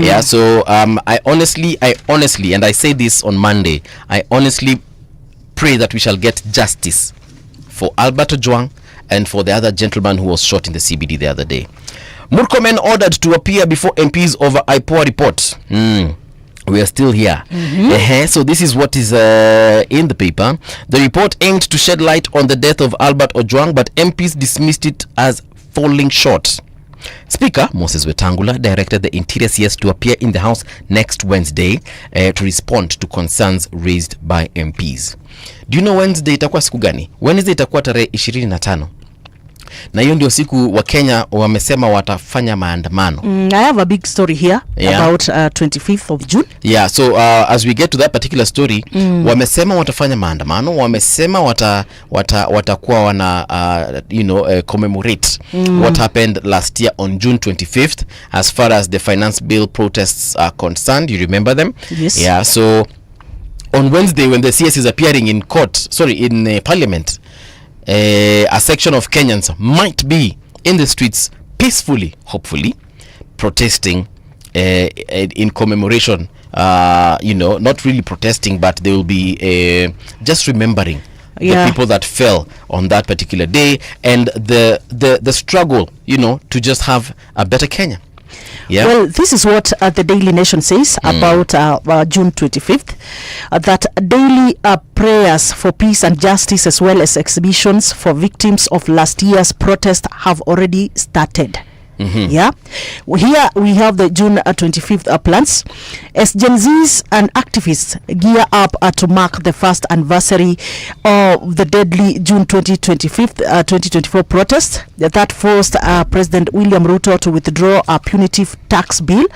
Yeah, so I honestly, and I say this on Monday, I honestly pray that we shall get justice for Albert Ojwang and for the other gentleman who was shot in the CBD the other day. Murkomen ordered to appear before MPs over IPOA report. We are still here. So this is what is in the paper. The report aimed to shed light on the death of Albert Ojwang, but MPs dismissed it as falling short. Speaker Moses Wetangula directed the Interior CS to appear in the House next Wednesday to respond to concerns raised by MPs. Do you know Wednesday itakuwa siku gani? Wednesday itakuwa tarehe 25. Na hiyo ndio siku wa Kenya wamesema watafanya maandamano. I have a big story here about 25th of June. Yeah, so as we get to that particular story, wamesema watafanya maandamano, wamesema watakuwa wana commemorate what happened last year on June 25th as far as the finance bill protests are concerned. You remember them? Yes. Yeah, so on Wednesday when the CS is appearing in parliament, a section of Kenyans might be in the streets peacefully, hopefully, protesting in commemoration, not really protesting, but they will be just remembering the people that fell on that particular day and the struggle, to just have a better Kenya. Yeah. Well, this is what the Daily Nation says about June 25th, that daily prayers for peace and justice as well as exhibitions for victims of last year's protest have already started. Yeah, here we have the June 25th plans as Gen Zs and activists gear up to mark the first anniversary of the deadly June 2024 protest that forced President William Ruto to withdraw a punitive tax bill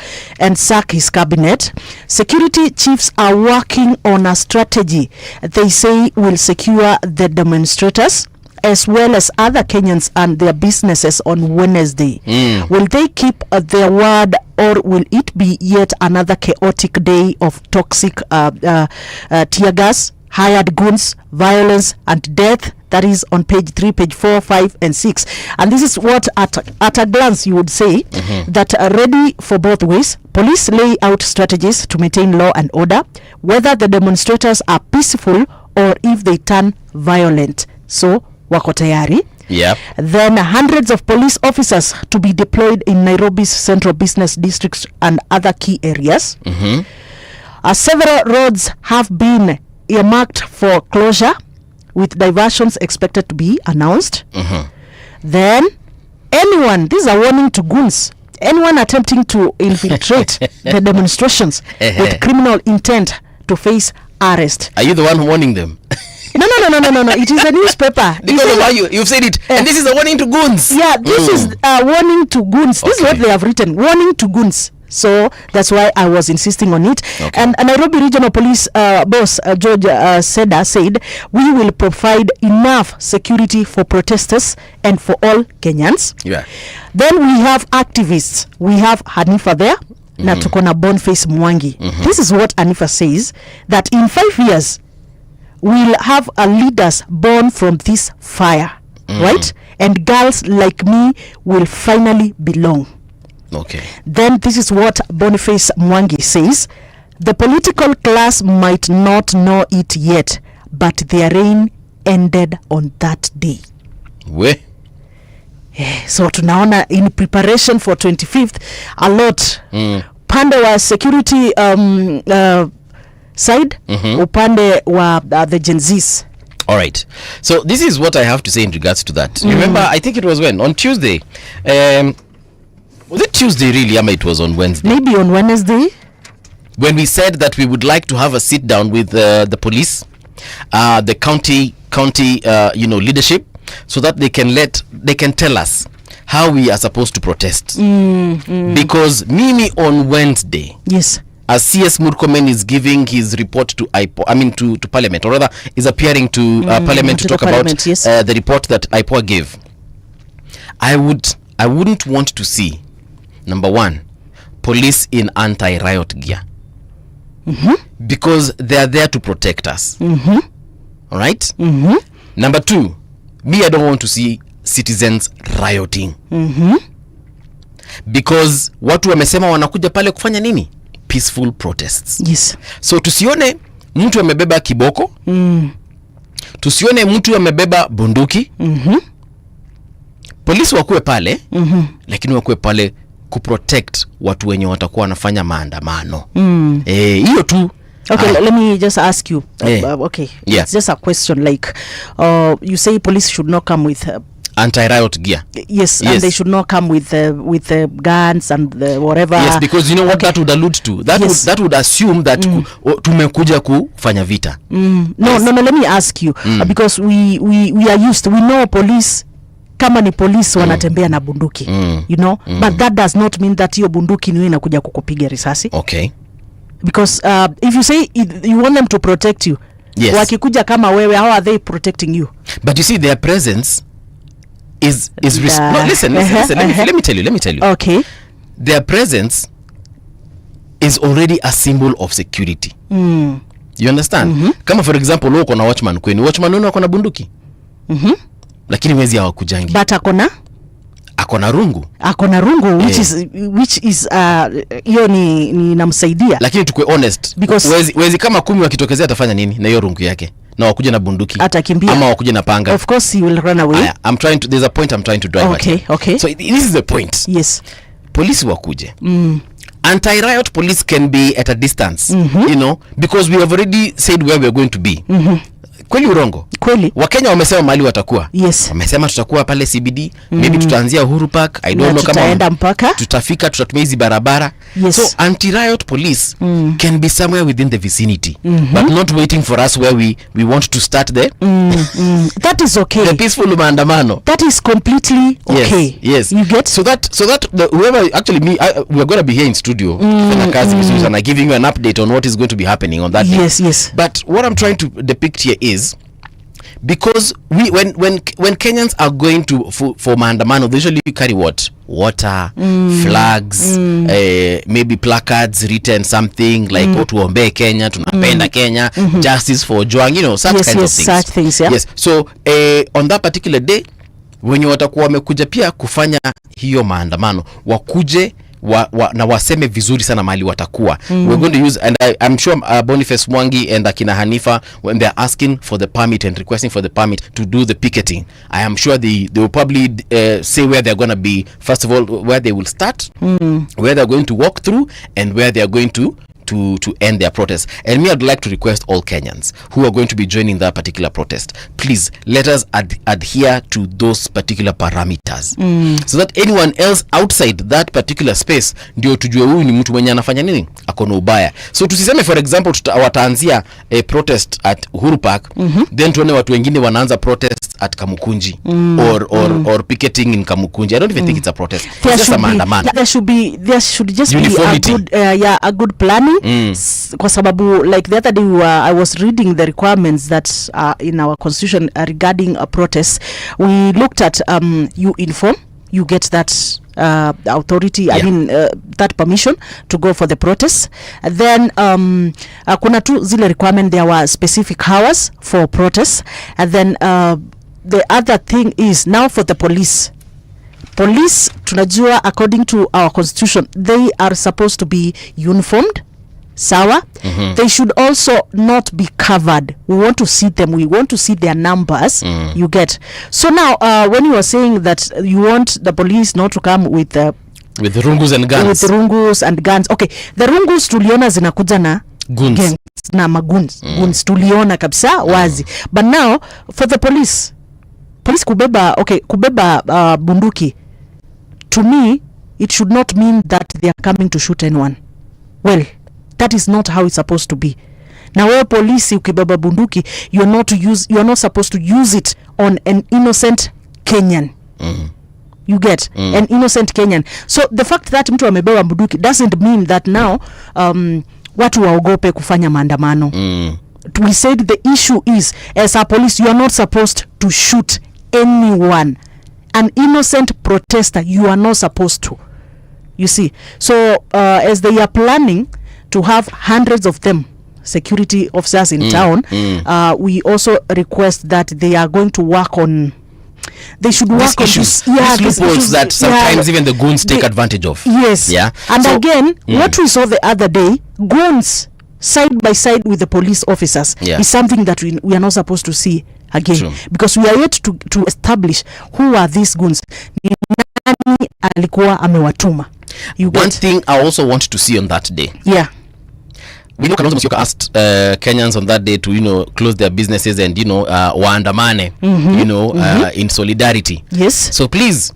and sack his cabinet. Security chiefs are working on a strategy they say will secure the demonstrators as well as other Kenyans and their businesses on Wednesday. Will they keep their word, or will it be yet another chaotic day of toxic tear gas, hired goons, violence and death? That is on page 3, page 4, 5 and 6. And this is what at a glance you would say that are ready for both ways. Police lay out strategies to maintain law and order, whether the demonstrators are peaceful or if they turn violent. So wako tayari. Yep. Then hundreds of police officers to be deployed in Nairobi's central business districts and other key areas. Several roads have been earmarked for closure, with diversions expected to be announced. Then this is a warning to goons, anyone attempting to infiltrate the demonstrations with criminal intent to face arrest. Are you the one warning them? No. It is a newspaper. Because of why you've said it. And this is a warning to goons. Yeah, this is a warning to goons. This is what they have written. Warning to goons. So that's why I was insisting on it. And Nairobi Regional Police boss George Seda said, we will provide enough security for protesters and for all Kenyans. Yeah. Then we have activists. We have Hanifa there. Na tuko na Boniface Mwangi. This is what Hanifa says, that in 5 years we'll have leaders born from this fire, right? And girls like me will finally belong. Okay. Then this is what Boniface Mwangi says, the political class might not know it yet, but their reign ended on that day. So tunaona in preparation for 25th a lot. Pande wa security side, upande wa the Gen Zs. All right. So this is what I have to say in regards to that. Remember, I think it was on Tuesday. Was it Tuesday really? It was on Wednesday. Maybe on Wednesday. When we said that we would like to have a sit down with the police, the county leadership, so that they can tell us how we are supposed to protest. Because Mimi on Wednesday, yes, as CS Murkomen is giving his report to to Parliament, or rather is appearing to Parliament to talk about the report that IPOA gave, I wouldn't want to see, number one, police in anti-riot gear, because they are there to protect us. All right. Number two, I don't want to see citizens rioting, because watu wamesema wanakuja pale kufanya nini? Peaceful protests. Yes. So tusione mtu amebeba kiboko, tusione mtu amebeba bunduki. Polisi wakuwe pale, lakini wakuwe pale kuprotect watu wenye watakuwa wanafanya maandamano. Hiyo tu. Okay, let me just ask you. It's just a question, like you say police should not come with anti-riot gear. Yes, and they should not come with guns and whatever. Yes, because you know what that would allude to. That would assume that tumekuja kufanya vita. No, let me ask you, because we are used to, we know police kama ni polisi wanatembea na bunduki. You know, but that does not mean that hiyo bunduki ni inakuja kukupiga risasi. Okay. Because if you say you want them to protect you, yes, wakikuja kama wewe, how are they protecting you? But you see, their presence is no, listen, let me tell you. Okay. Their presence is already a symbol of security. You understand? Kama for example, uko na watchman kwenu, watchman wenu ako na bunduki. Lakini wezi hawakujangi. But akona rungu. Which is hiyo ni namsaidia. Lakini tukue honest. Because wezi kama 10 wakitokezea atafanya nini na hiyo rungu yake? Na wakuja na bunduki. Atakimbia. Ama wakuja na panga. Of course he will run away. There's a point I'm trying to drive at. Okay. So this is the point. Yes. Polisi wakuje. Anti-riot police can be at a distance, you know, because we have already said where we are going to be. Kweli urongo? Kweli. Wakenya wamesema mahali watakuwa. Yes. Wamesema tutakuwa pale CBD, maybe tutaanzia Uhuru Park, I don't know kama tutaenda mpaka tutafika, tutatumia hizi barabara. Yes. So anti-riot police can be somewhere within the vicinity, but not waiting for us where we want to start there. That is okay. The peaceful maandamano. That is completely okay. Yes. You get? So that whoever actually we are going to be here in studio and giving you an update on what is going to be happening on that day. Yes. But what I'm trying to depict here is, because when Kenyans are going to for maandamano, they usually carry what? Water, flags, maybe placards written something like tuombe Kenya, tunapenda Kenya, justice for Juang, you know, such kinds of things. Such things, yeah. Yes. So on that particular day, wenye watakuwa wamekuja pia kufanya hiyo maandamano, wakuje na waseme vizuri sana mahali watakuwa. We're going to use, and I'm sure Boniface Mwangi and Akina Hanifa, when they're asking for the permit and requesting for the permit to do the picketing, I am sure they will probably say where they're going to be, first of all, where they will start, where they're going to walk through, and where they're going to end their protest. And me, I'd like to request all Kenyans who are going to be joining that particular protest, please let us adhere to those particular parameters, so that anyone else outside that particular space ndio tujue huyu ni mtu mwenye anafanya nini, akona ubaya. So tusiseme for example wataanzia a protest at Uhuru Park, then tuone watu wengine wanaanza protest at Kamukunji or picketing in Kamukunji. I don't even think it's a protest. It's just a maandamano. There should just uniformity. Be a good planning. Kwa sababu like the other day I was reading the requirements that in our constitution regarding a protest. We looked at you inform, you get that authority, I mean that permission to go for the protest. And then kuna tu zile requirement, there were specific hours for protests. And then the other thing is now for the police, tunajua according to our constitution they are supposed to be uniformed. Sawa. They should also not be covered. We want to see them. We want to see their numbers. You get. So now when you are saying that you want the police not to come with rungus and guns. With rungus and guns. Okay. The rungus tuliona zinakuja na guns. Na maguns. Guns tuliona kabisa wazi. But now for the police kubeba bunduki, to me it should not mean that they are coming to shoot anyone. Well, that is not how it's supposed to be. Now wewe polisi ukibeba bunduki, you are not supposed to use it on an innocent Kenyan. You get an innocent Kenyan. So the fact that mtu amebeba bunduki doesn't mean that now watu waogope kufanya maandamano. We said the issue is, as a police, you are not supposed to shoot anyone. An innocent protester, you are not supposed to. You see. So as they are planning to have hundreds of them, security officers in town, we also request that they are going to work on, they should work on issues, these loopholes that sometimes even the goons take advantage of. Yes. Yeah. And so, again, what we saw the other day, goons side by side with the police officers, is something that we are not supposed to see again. True. Because we are yet to establish who are these goons. Ni nani alikuwa amewatuma. One thing I also want to see on that day. Yeah. We know Kalonzo Musyoka asked Kenyans on that day to, close their businesses and, waandamane, in solidarity. Yes. So please,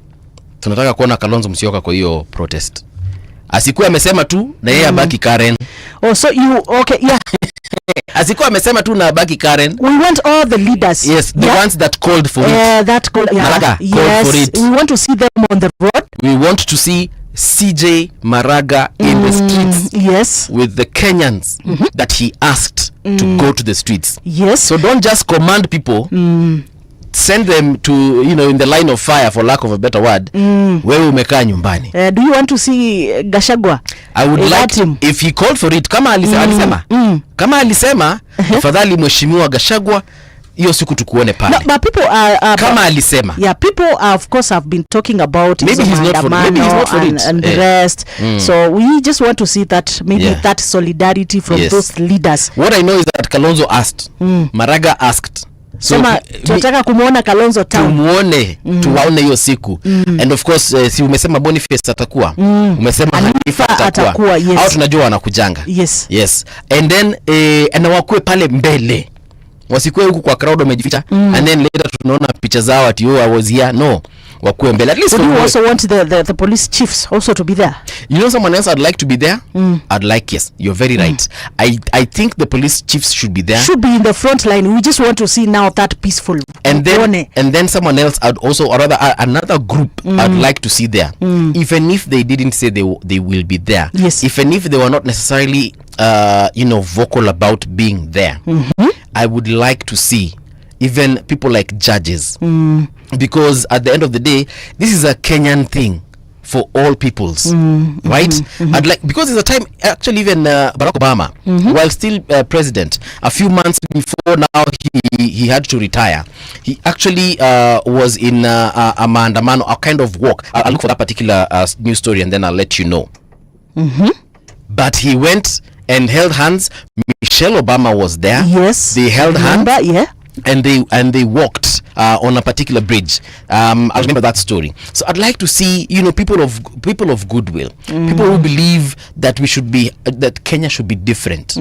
tunataka kuona Kalonzo Musyoka kwa hiyo protest. Asikuwa amesema tu na yeye abaki Karen. Oh, so you, okay, yeah. Asikuwa amesema tu na baki Karen. We want all the leaders. Yes, the ones that called for it. Maraga called for it. We want to see them on the road. We want to see CJ Maraga in the streets. Yes. With the Kenyans that he asked to go to the streets. Yes. So don't just command people. Send them to, you know, in the line of fire, for lack of a better word. Wewe umekaa nyumbani. Do you want to see Gachagua? I would like him if he called for it. Kama alisema kama alisema afadhali mheshimiwa Gachagua hiyo siku tukuone pale. No, but people are kama alisema. Yeah, people are, of course, have been talking about maybe he's not for it and the rest. So we just want to see that that solidarity from those leaders. What I know is that Kalonzo asked, Maraga asked. So tunataka kumuona Kalonzo town. Tumuone, tuwaone hiyo siku. And of course si umesema Boniface atakuwa. Umesema Hanifa atakuwa. Yes. Au tunajua wanakujanga. Yes. And then anawakue pale mbele. Wasikue huku kwa crowd wamejificha. And then later tunaona picha zao ati I was here. No. Wakue mbele. At least you also want the police chiefs also to be there. You know someone else I'd like to be there? I'd like, yes, you're very right. I think the police chiefs should be there. Should be in the front line. We just want to see now that peaceful. And then someone else I'd also, or rather another group I'd like to see there. Even if they didn't say they will be there. Yes. Even if they were not necessarily vocal about being there. I would like to see even people like judges. Because at the end of the day, this is a Kenyan thing for all peoples, right? I'd like, because it's a time, actually even Barack Obama, while still president, a few months before now he had to retire, he actually was in a maandamano, a kind of walk. I'll look for that particular news story and then I'll let you know. But he went and held hands. Michelle Obama was there. Yes. They held hands. Yeah. And they walked on a particular bridge. I remember that story. So I'd like to see, people of goodwill, people who believe that that Kenya should be different.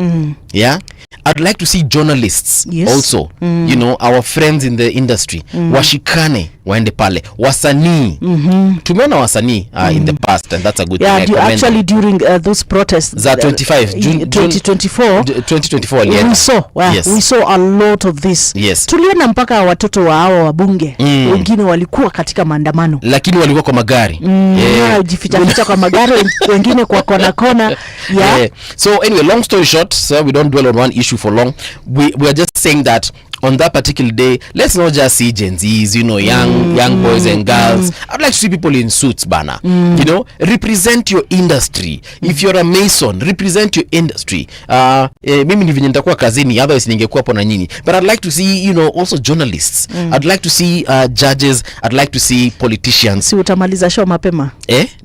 Yeah, I'd like to see journalists also. Our friends in the industry, washikane waende pale, wasanii. Tumeona wasanii in the past, and that's a good thing. Yeah, actually during those protests, that 2024, we saw a lot of this. Yes. Tuliona mpaka watoto wa hao wabunge wengine walikuwa katika maandamano, lakini walikuwa kwa magari. Jificha kwa magari, wengine kwa kona. Yeah. So anyway, long story short, so we don't dwell on one issue for long. We are just saying that on that particular day, let's not just see Gen Zs, young boys and girls. I'd like to see people in suits, bana. Represent your industry. If you're a mason, represent your industry. Mimi ni venye nitakuwa kazini, otherwise ningekuwa hapo na nyinyi. But I'd like to see, also journalists. I'd like to see judges. I'd like to see politicians. Si utamaliza show mapema?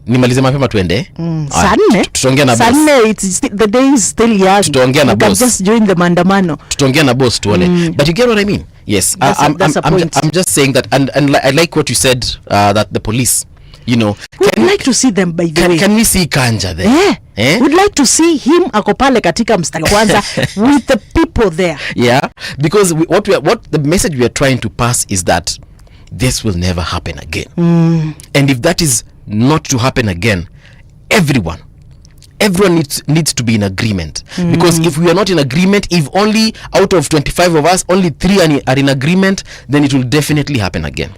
Nimalize mapema tuende. Saa 4. Tutaongea na boss. Saa 4, the day is still young. Tutaongea na boss. Just join the maandamano. Tutaongea na boss tuone. But you get what I mean? Yes. I'm just saying that, and I like what you said, that the police, we'd like to see them, by the way. Can we see Kanja there? We'd like to see him ako pale katika mstari kwanza with the people there. Yeah, because what the message we are trying to pass is that this will never happen again. And if that is not to happen again, everyone needs to be in agreement. Because if we are not in agreement, if only out of 25 of us, only 3 are in agreement, then it will definitely happen again.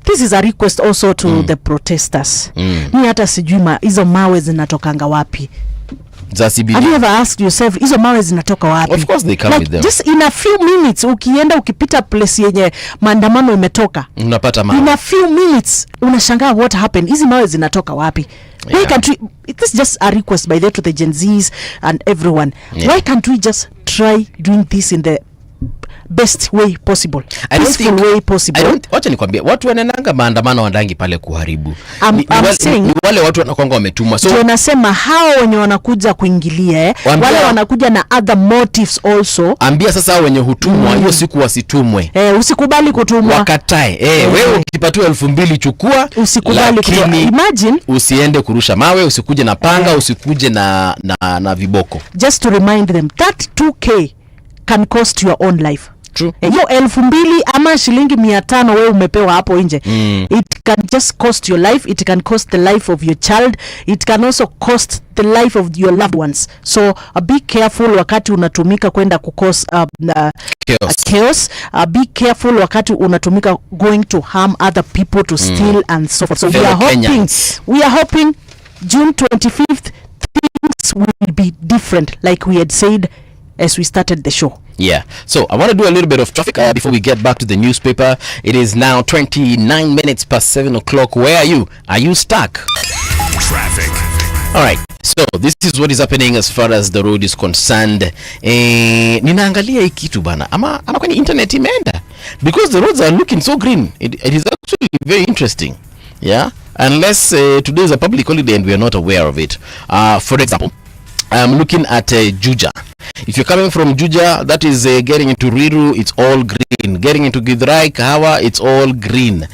This is a request also to the protesters. Ni hata sijui hizo mawe zinatokanga wapi. Have you ever asked yourself, hizo mawe zinatoka wapi? Of course they come with them. Just in a few minutes, ukipita place yenye maandamano imetoka, unapata mawe. In a few minutes, unashangaa what happened. Hizi mawe zinatoka wapi? Why can't we, this is just a request by there to the Gen Zs and everyone. Why can't we just try doing this in the best way possible? Peaceful way possible. Wacha nikwambie, watu wanenanga maandamano wandangi pale kuharibu. Ni wale watu wanakuanga wametumwa. So tunasema hao wenye wanakuja kuingilia, wale wanakuja na other motives also. Ambia sasa wenye hutumwa hiyo siku wasitumwe. Usikubali kutumwa. Wakatae. Wewe ukipatiwa 2,000 chukua. Usikubali kutumwa. Imagine, usiende kurusha mawe, usikuje na panga, usikuje na viboko. Just to remind them that 2K can cost your own life. True. Hiyo 2,000 ama shilingi 500 wewe umepewa hapo nje. It can just cost your life, it can cost the life of your child, it can also cost the life of your loved ones. So be careful wakati unatumika kwenda kukos chaos. Be careful wakati unatumika going to harm other people, to steal and so forth. So we are hoping June 25th things will be different, like we had said as we started the show. Yeah. So I want to do a little bit of traffic before we get back to the newspaper. It is now 29 minutes past 7 o'clock. Where are you? Are you stuck? Traffic. All right. So this is what is happening as far as the road is concerned. Ninaangalia hii kitu bana. Ama kwenye internet imeenda. Because the roads are looking so green. It is actually very interesting. Yeah. Unless today is a public holiday and we are not aware of it. For example, I'm looking at Juja. If you're coming from Juja, that is getting into Riru, it's all green. Getting into Githurai, Kahawa, it's all green.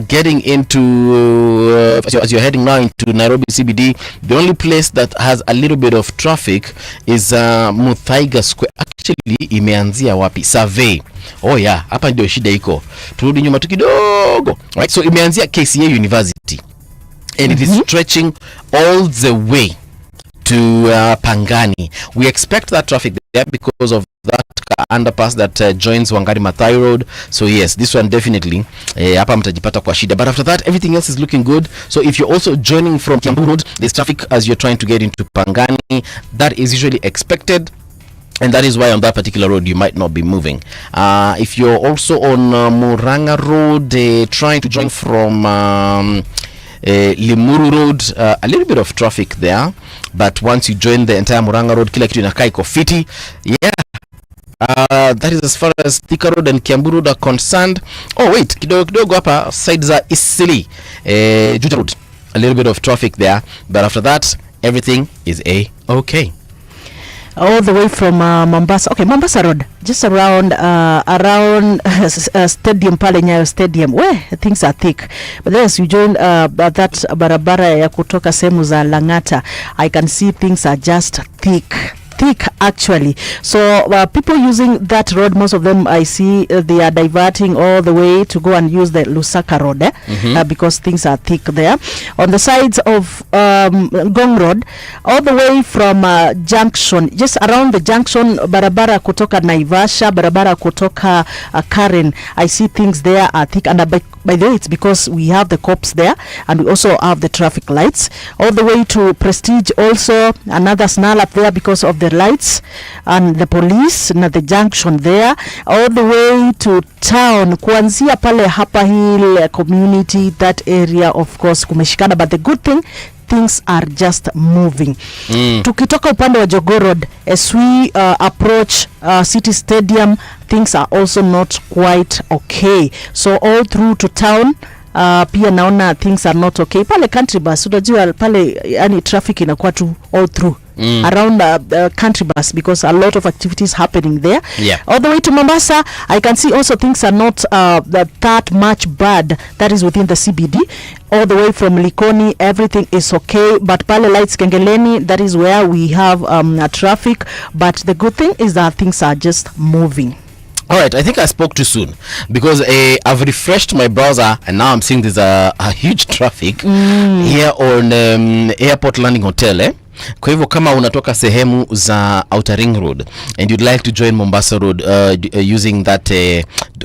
Getting into, as you're heading now into Nairobi CBD, the only place that has a little bit of traffic is Muthaiga Square. Actually, imeanzia wapi? Survey. Oh yeah, hapa ndio shida iko. Turudi nyuma tu kidogo. Right, so imeanzia KCA University. And it is stretching all the way to Pangani. We expect that traffic there because of that underpass that joins Wangari Maathai Road. So yes, this one definitely hapa mtajipata kwa shida. But after that, everything else is looking good. So if you're also joining from Kiambu Road, there's traffic as you're trying to get into Pangani. That is usually expected. And that is why on that particular road you might not be moving. If you're also on Muranga Road, trying to join from Limuru Road, a little bit of traffic there, but once you join the entire Muranga Road, kila kitu inakaa iko fiti. Yeah. That is as far as Thika Road and Kiambu Road are concerned. Oh wait, kidogo hapa side za Isili, Juja Road, a little bit of traffic there, but after that everything is okay. All the way from Mombasa. Okay, Mombasa Road, just around stadium pale Nyayo Stadium, where things are thick. But then as you join that barabara ya kutoka sehemu za Langata, I can see things are just thick actually. So people using that road, most of them I see they are diverting all the way to go and use the Lusaka Road because things are thick there. On the sides of Ngong Road, all the way from junction, just around the junction, barabara kutoka Naivasha, barabara kutoka Karen, I see things there are thick. And by the way, it's because we have the cops there and we also have the traffic lights. All the way to Prestige, also another snarl up there because of the lights and the police na the junction there. All the way to town, kuanzia pale Hapa Hill community, that area of course kumeshikana, but the good thing, things are just moving. Tukitoka upande wa Jogoo Road, as we approach City Stadium, things are also not quite okay. So all through to town, pia naona things are not okay. Pale country bus, unajua pale yani traffic inakuwa tu all through around country bus because a lot of activities happening there. Yeah. All the way to Mombasa, I can see also things are not that much bad. That is within the CBD. All the way from Likoni, everything is okay. But pale lights Kengeleni, that is where we have traffic. But the good thing is that things are just moving. All right, I think I spoke too soon because I've refreshed my browser and now I'm seeing there's a huge traffic here on Airport Landing Hotel. Kwa hivyo kama unatoka sehemu za Outer Ring Road and you'd like to join Mombasa Road using that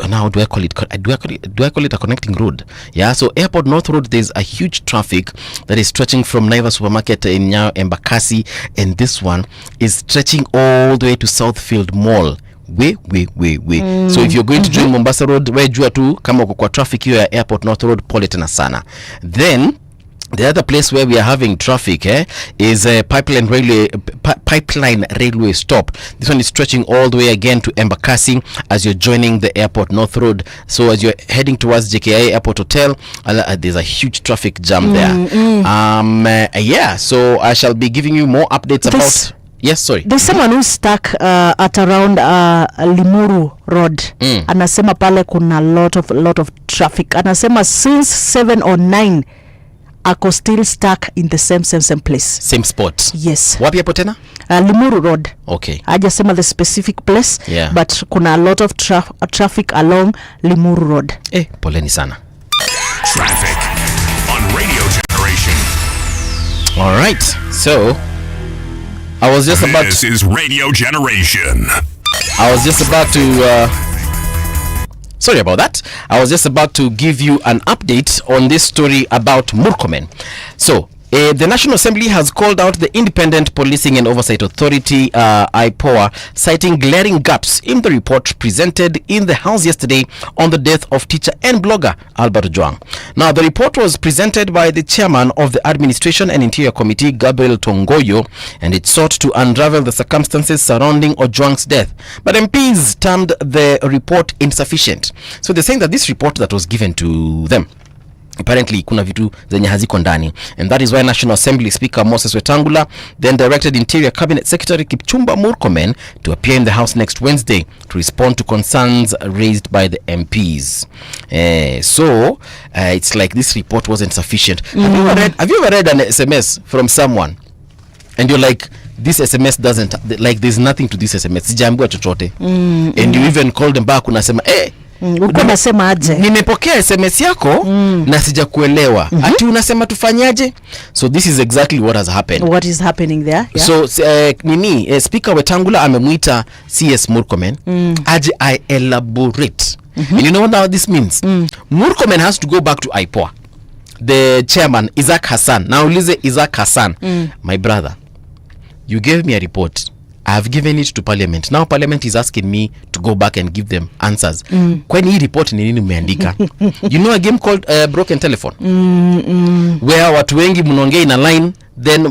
now do I call it a connecting road? Yeah, so Airport North Road, there's a huge traffic that is stretching from Naivas Supermarket in Nyayo Embakasi, and this one is stretching all the way to Southfield Mall. So if you're going to join Mombasa Road, we jua tu kama uko kwa traffic hiyo ya Airport North Road, pole tena sana. Then the other place where we are having traffic is Pipeline Railway stop. This one is stretching all the way again to Embakasi as you're joining the Airport North Road. So as you're heading towards JKIA Airport Hotel, there's a huge traffic jam there. Yeah, so I shall be giving you more updates about... Yes, sorry. There's someone who's stuck at around Limuru Road. Anasema pale kuna lot of traffic. Anasema since 7 or 9 ako still stuck in the same place. Same spot. Yes. Wapi hapo tena? Limuru Road. Okay. Hajasema the specific place, yeah. But kuna a lot of traffic along Limuru Road. Poleni sana. Traffic on Radio Generation. All right. So I was just about This is Radio Generation. I was just about to sorry about that. I was just about to give you an update on this story about Murkomen. So the National Assembly has called out the Independent Policing and Oversight Authority, IPOA, citing glaring gaps in the report presented in the House yesterday on the death of teacher and blogger Albert Ojwang. Now, the report was presented by the chairman of the Administration and Interior Committee, Gabriel Tongoyo, and it sought to unravel the circumstances surrounding Ojwang's death. But MPs termed the report insufficient. So they're saying that this report that was given to them, apparently kuna vitu zenye haziko ndani, and that is why National Assembly Speaker Moses Wetangula then directed Interior Cabinet Secretary Kipchumba Murkomen to appear in the House next Wednesday to respond to concerns raised by the MPs. So it's like this report wasn't sufficient. Have you ever read an SMS from someone and you're like, this SMS doesn't, like, there's nothing to this SMS, sijaambiwa chochote, and you even call them back unasema unasema aje, nimepokea SMS yako na sijakuelewa, ati unasema tufanyaje? So this is exactly what has happened. What is happening there? Yeah. So Speaker Wetangula amemuita CS Murkomen aje I elaborate. And you know what now this means? Murkomen has to go back to IPOA. The chairman Isaac Hassan. Now ulize Isaac Hassan, my brother, you gave me a report. I have given it to Parliament. Now Parliament is asking me to go back and give them answers. Kwani hii report ni nini umeandika? You know a game called Broken Telephone? Where watu wengi mnaongea in a line, then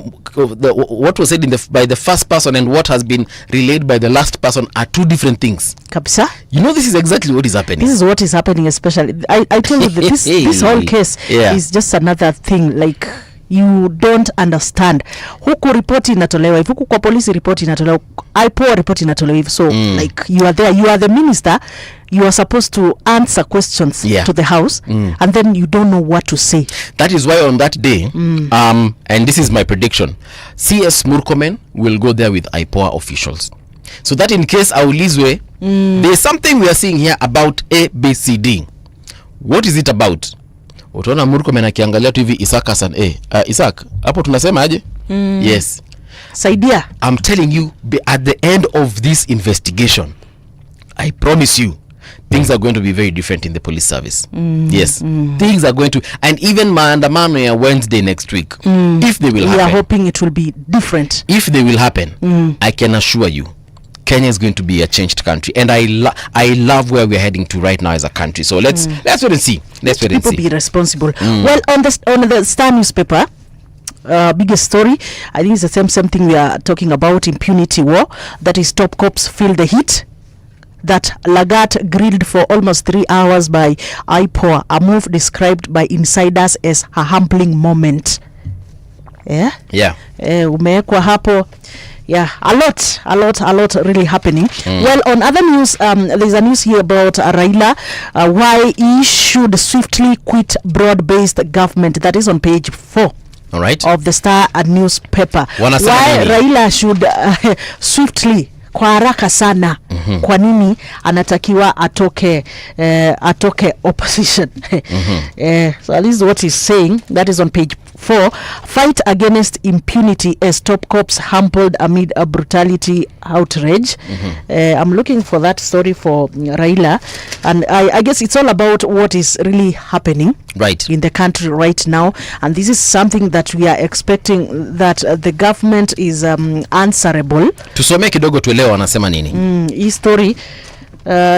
what was said by the first person and what has been relayed by the last person are two different things. Kabisa. You know, this is exactly what is happening. This is what is happening, especially. I told you that this whole case is just another thing, like, you don't understand. Huku report inatolewa hivi, huku kwa polisi report inatolewa, IPOA report inatolewa hivi. So like, you are there, you are the minister, you are supposed to answer questions to the House, and then you don't know what to say. That is why on that day, and this is my prediction, CS Murkomen will go there with IPOA officials, so that in case aulizwe, there's something we are seeing here about ABCD. What is it about? Utaona Murkomen akiangalia tu hivi Isaac Hassan, Isaac, hapo tunasema aje? Yes. Saidia. I'm telling you, at the end of this investigation, I promise you, things are going to be very different in the police service. Yes. Things are going to, and even maandamano ya Wednesday next week, if they will happen. We are hoping it will be different. If they will happen, I can assure you, Kenya is going to be a changed country, and I love where we're heading to right now as a country. So let's wait and see. Let's wait and see. People be responsible. Well, on the Star newspaper, biggest story, I think it's the same thing we are talking about, impunity war. That is, top cops feel the heat. That Lagat grilled for almost 3 hours by IPOA, a move described by insiders as a humbling moment. Yeah. Umewekwa hapo. Yeah, a lot really happening. Well, on other news, there's a news here about Raila, why he should swiftly quit broad-based government. That is on page 4 of the Star newspaper. Why Raila should swiftly, kwa haraka sana, kwa nini anatakiwa atoke opposition. So this is what he's saying. That is on page 4. Fight against impunity as top cops humbled amid a brutality outrage. I'm looking for that story for Raila, and I guess it's all about what is really happening in the country right now, and this is something that we are expecting, that the government is answerable. Tusome kidogo tuelewe wanasema nini. Hii story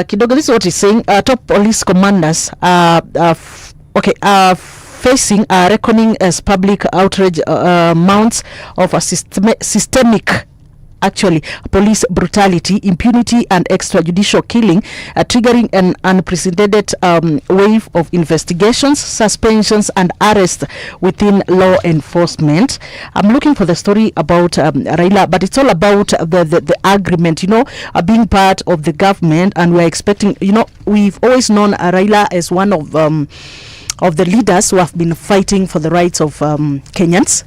kidogo, this is what he's saying. Top police commanders facing a reckoning as public outrage mounts of a systemic police brutality, impunity and extrajudicial killing, triggering an unprecedented wave of investigations, suspensions and arrests within law enforcement. I'm looking for the story about Raila, but it's all about the agreement, being part of the government, and we're expecting, we've always known Raila as one of of the leaders who have been fighting for the rights of Kenyans.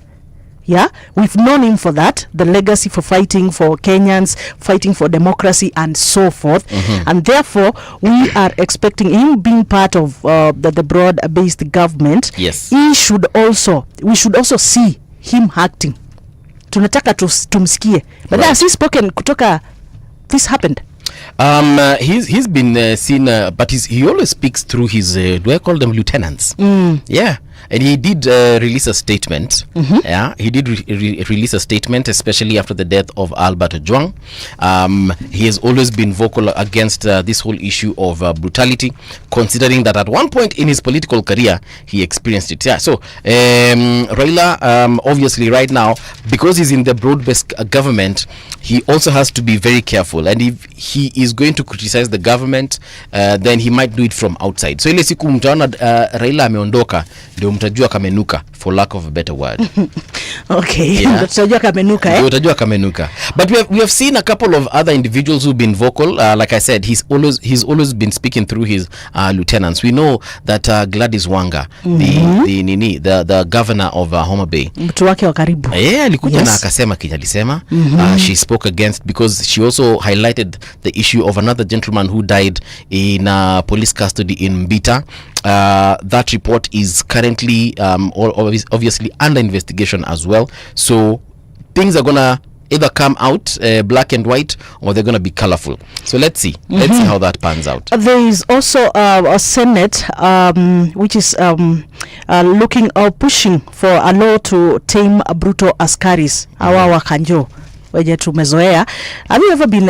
Yeah, we've known him for that, the legacy for fighting for Kenyans, fighting for democracy and so forth. And therefore, we are expecting him being part of the broad-based government. Yes. We should also see him acting. Tunataka tumsikie. But has he spoken kutoka this happened? He's been seen, but he always speaks through his, do I call them lieutenants? Yeah. And he did release a statement. Yeah, he did release a statement, especially after the death of Albert Ojwang. He has always been vocal against this whole issue of brutality, considering that at one point in his political career, he experienced it. Yeah, so Raila, obviously right now, because he's in the broad-based government, he also has to be very careful. And if he is going to criticize the government, then he might do it from outside. So ile siku mtaona Raila ameondoka, ndio mtajua kamenuka, for lack of a better word. Okay, mtajua kamenuka, ndio mtajua kamenuka. But we have seen a couple of other individuals who've been vocal. Like I said, he's always been speaking through his lieutenants. We know that Gladys Wanga, the governor of Homa Bay, mtu wake wa karibu, alikuja na akasema kijalisema. She spoke against, because she also highlighted the issue of another gentleman who died in police custody in Mbita. That report is currently obviously under investigation as well. So things are gonna either come out black and white, or they're gonna be colorful. So let's see how that pans out. There is also a Senate which is looking or pushing for a law to tame brutal askaris, hawa wa Kanjo wenye tumezoea. Have you ever been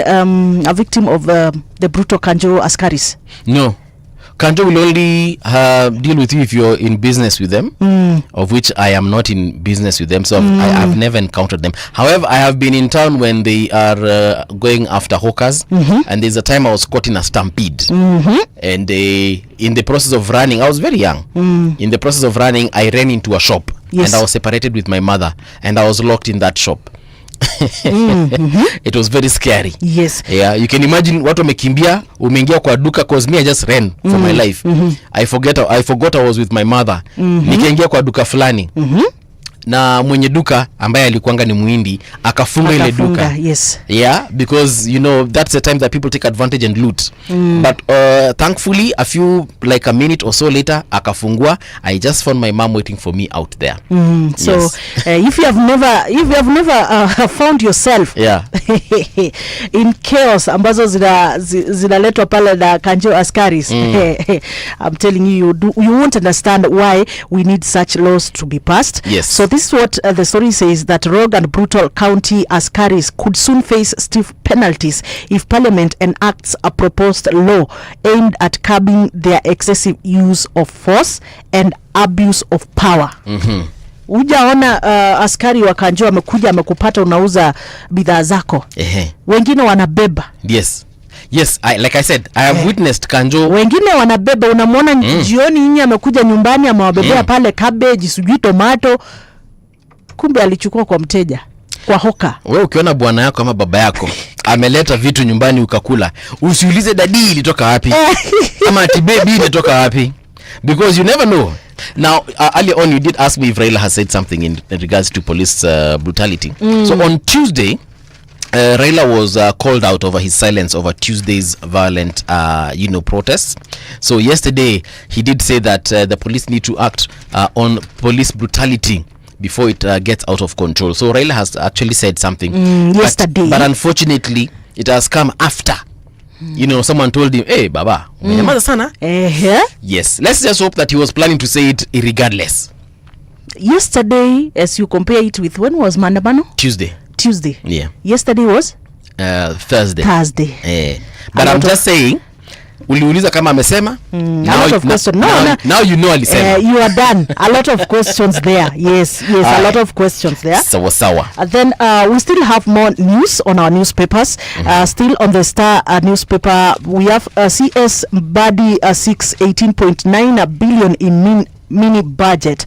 a victim of the brutal Kanjo askaris? No. Kanjo will only deal with you if you're in business with them, of which I am not in business with them, so I've never encountered them. However, I have been in town when they are going after hawkers, and there's a time I was caught in a stampede, and in the process of running, I was very young. In the process of running, I ran into a shop, and I was separated with my mother, and I was locked in that shop. It was very scary. Yes. Yeah, you can imagine watu wamekimbia, umeingia kwa duka, cause me I just ran for my life. I forgot I was with my mother. Nikaingia kwa duka fulani. Na mwenye duka ambaye alikuanga ni Muhindi akafunga ile duka. Yes. Yeah, because you know that's the time that people take advantage and loot. But thankfully a minute or so later akafungua. I just found my mom waiting for me out there. So yes. If you have never found yourself in chaos ambazo zinaletwa pale na Kanjo askaris, I'm telling you, you won't understand why we need such laws to be passed. Yes. So this is what the story says, that rogue and brutal county askaris could soon face stiff penalties if Parliament enacts a proposed law aimed at curbing their excessive use of force and abuse of power. Ujaona askari wa Kanjo amekuja amekupata unauza bidhaa zako. Wengine wanabeba. Yes, like I said, I have witnessed Kanjo. Wengine wanabeba, unamwona jioni nyinyi amekuja nyumbani amewabebea pale cabbage, sijui tomato, kumbe alichukua kwa mteja, kwa hoka. Wewe ukiona bwana yako ama baba yako ameleta vitu nyumbani ukakula, usiulize dadi ilitoka wapi ama ati baby ilitoka wapi, because you never know. Now, earlier on you did ask me if Raila has said something in regards to police brutality. So on Tuesday, Raila was called out over his silence over Tuesday's violent, protests. So yesterday, he did say that the police need to act on police brutality before it gets out of control. So Raila has actually said something yesterday, but unfortunately, it has come after. You know, someone told him, "Hey, Baba, umenyamaza sana." Yes, let's just hope that he was planning to say it regardless. Yesterday, as you compare it with when was Mandamano? Tuesday. Yeah. Yesterday was Thursday. But I'm just saying, uliuliza kama amesema. Now you know alisema. You are done. A lot of questions there. Yes, a lot of questions there. Sawa. Then we still have more news on our newspapers. Still on the Star newspaper, we have CS Mbadi 18.9 billion in mini budget.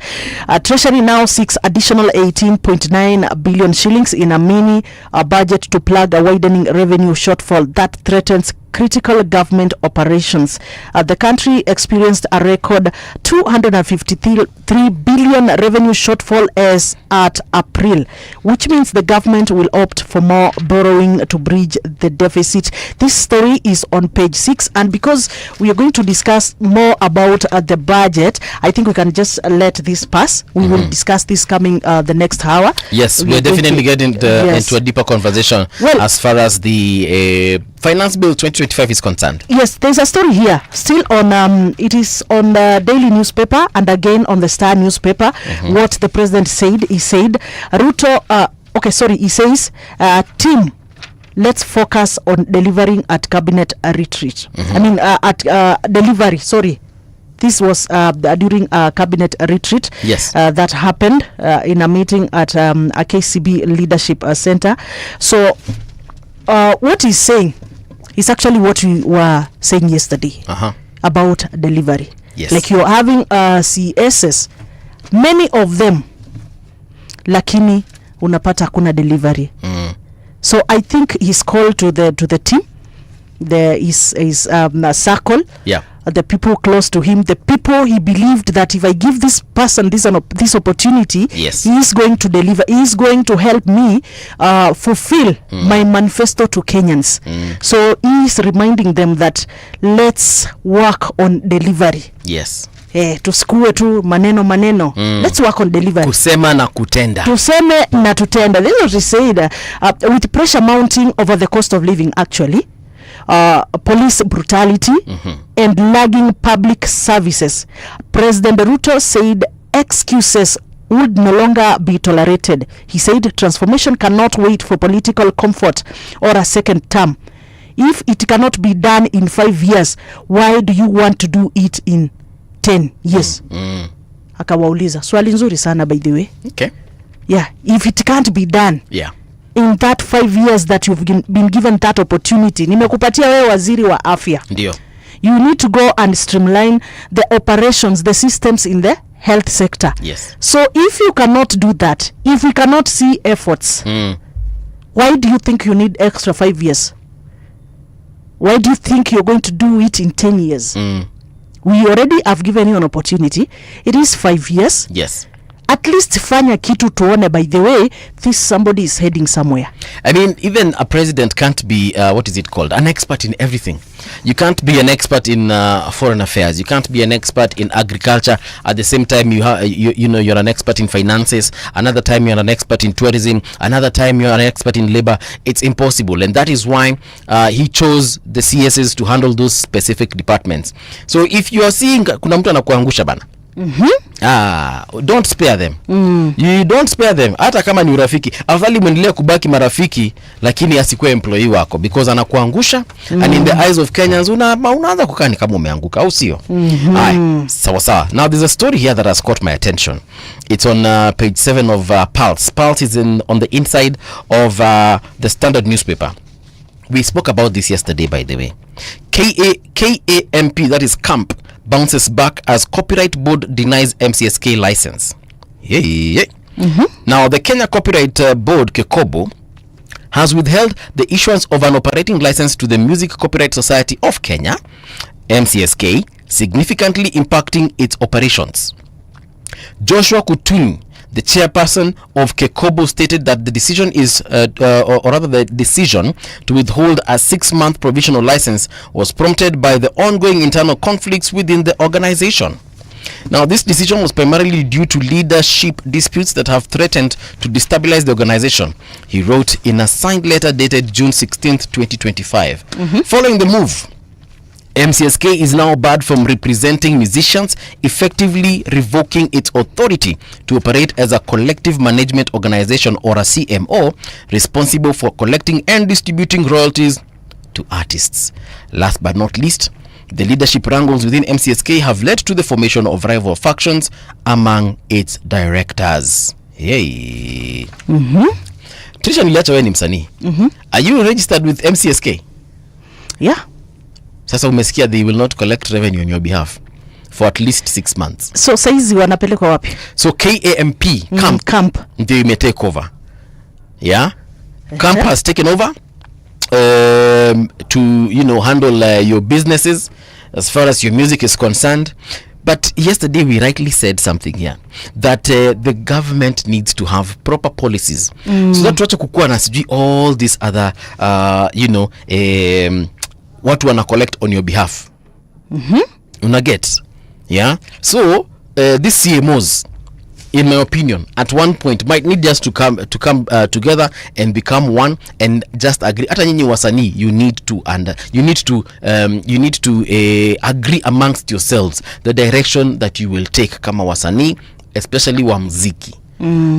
Treasury now seeks additional 18.9 billion shillings in a mini budget to plug a widening revenue shortfall that threatens critical government operations. The country experienced a record 253 billion revenue shortfall as at April, which means the government will opt for more borrowing to bridge the deficit. This story is on page 6, and because we are going to discuss more about the budget, I think we can just let this pass. We will discuss this coming the next hour. Yes, we're definitely getting into a deeper conversation as far as the Finance Bill 2025 is concerned. Yes, there's a story here still on it is on the Daily newspaper and again on the Star newspaper. What the president said, he said Ruto he says team, let's focus on delivering at cabinet retreat. I mean at delivery, sorry. This was during a cabinet retreat that happened in a meeting at a KCB leadership center. So what he's saying is actually what we were saying yesterday about delivery. Yes. Like you're having CSs, many of them, lakini unapata kuna delivery. So I think he's called to the team, his circle, the people close to him, the people he believed that if I give this person this opportunity, he is going to deliver, he is going to help me fulfill my manifesto to Kenyans. So he is reminding them that let's work on delivery. Yes. Tusikue tu maneno. Let's work on delivery. Kusema na kutenda. Tuseme na tutenda. This is what he said. With pressure mounting over the cost of living, actually, police brutality and lagging public services, President Ruto said excuses would no longer be tolerated. He said transformation cannot wait for political comfort or a second term. If it cannot be done in 5 years, why do you want to do it in 10 years? Akawauliza swali nzuri sana, by the way. Okay. Yeah, if it can't be done in that 5 years that you've been given that opportunity, nimekupatia wewe waziri wa afya, ndio, you need to go and streamline the operations, the systems in the health sector. Yes. So if you cannot do that, if we cannot see efforts, why do you think you need extra 5 years? Why do you think you're going to do it in 10 years? We already have given you an opportunity. It is 5 years. Yes. At least fanya kitu tuone, by the way, this somebody is heading somewhere. I mean, even a president can't be an expert in everything. You can't be an expert in foreign affairs. You can't be an expert in agriculture. At the same time, you're an expert in finances. Another time you're an expert in tourism. Another time you're an expert in labor. It's impossible, and that is why he chose the CSs to handle those specific departments. So if you are seeing kuna mtu anakuangusha bana, don't spare them. You don't spare them. Hata kama ni urafiki, afadhali muendelee kubaki marafiki, lakini asikuwe employee wako, because anakuangusha and in the eyes of Kenyans unaanza kukaa ni kama umeanguka, au sio? Sawa. Now there's a story here that has caught my attention. It's on page 7 of Pulse. Pulse is on the inside of the Standard newspaper. We spoke about this yesterday, by the way. KAMP, that is camp, bounces back as Copyright Board denies MCSK license. Now, the Kenya Copyright Board, Kekobo, has withheld the issuance of an operating license to the Music Copyright Society of Kenya, MCSK, significantly impacting its operations. Joshua Kutuni, the chairperson of Kekobo, stated that the decision the decision to withhold a 6-month provisional license was prompted by the ongoing internal conflicts within the organization. Now, this decision was primarily due to leadership disputes that have threatened to destabilize the organization, he wrote in a signed letter dated June 16th, 2025. Following the move, MCSK is now barred from representing musicians, effectively revoking its authority to operate as a collective management organization, or a CMO, responsible for collecting and distributing royalties to artists. Last but not least, the leadership wrangles within MCSK have led to the formation of rival factions among its directors. Trisha, niliacha wewe ni msanii. Are you registered with MCSK? Yeah. Sasa umesikia they will not collect revenue on your behalf for at least 6 months. So saizi wanapelekwa wapi? So KAMP, camp, ndio ime take over. Camp has taken over to handle your businesses as far as your music is concerned. But yesterday we rightly said something here that the government needs to have proper policies so that tuache kukua na sijui all these other watu wana collect on your behalf. Una get? Yeah. So these CMOs, in my opinion, at one point might need just to come together and become one and just agree. Hata nyinyi wasanii, you need to agree amongst yourselves the direction that you will take kama wasanii, especially wa muziki.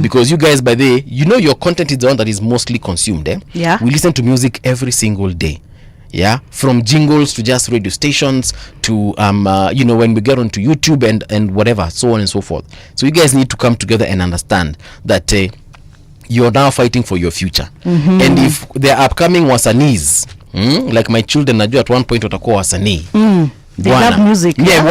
Because you guys, by the way, your content is the one that is mostly consumed. Yeah. We listen to music every single day. Yeah, from jingles to just radio stations to when we get onto YouTube and whatever, so on and so forth. So you guys need to come together and understand that you're now fighting for your future. And if there are upcoming wasanis, like my children, najua at one point watakuwa wasanii. They love music. I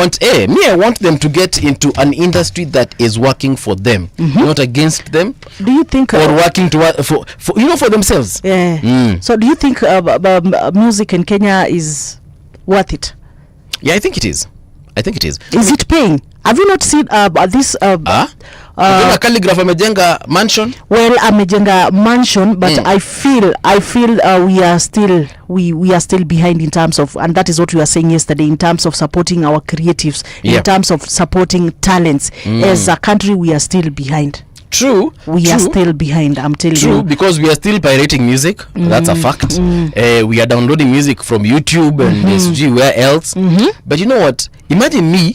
want them to get into an industry that is working for them, not against them. Do you think or working for themselves? Yeah. So do you think music in Kenya is worth it? Yeah, I think it is. Is it paying? Have you not seen this Calligraph amejenga mansion? Well, amejenga mansion, but I feel we are still behind in terms of, and that is what we were saying yesterday, in terms of supporting our creatives, in terms of supporting talents. As a country, we are still behind. True. We are still behind, I'm telling you. True, because we are still pirating music. That's a fact. We are downloading music from YouTube and SG, where else. But you know what? Imagine me,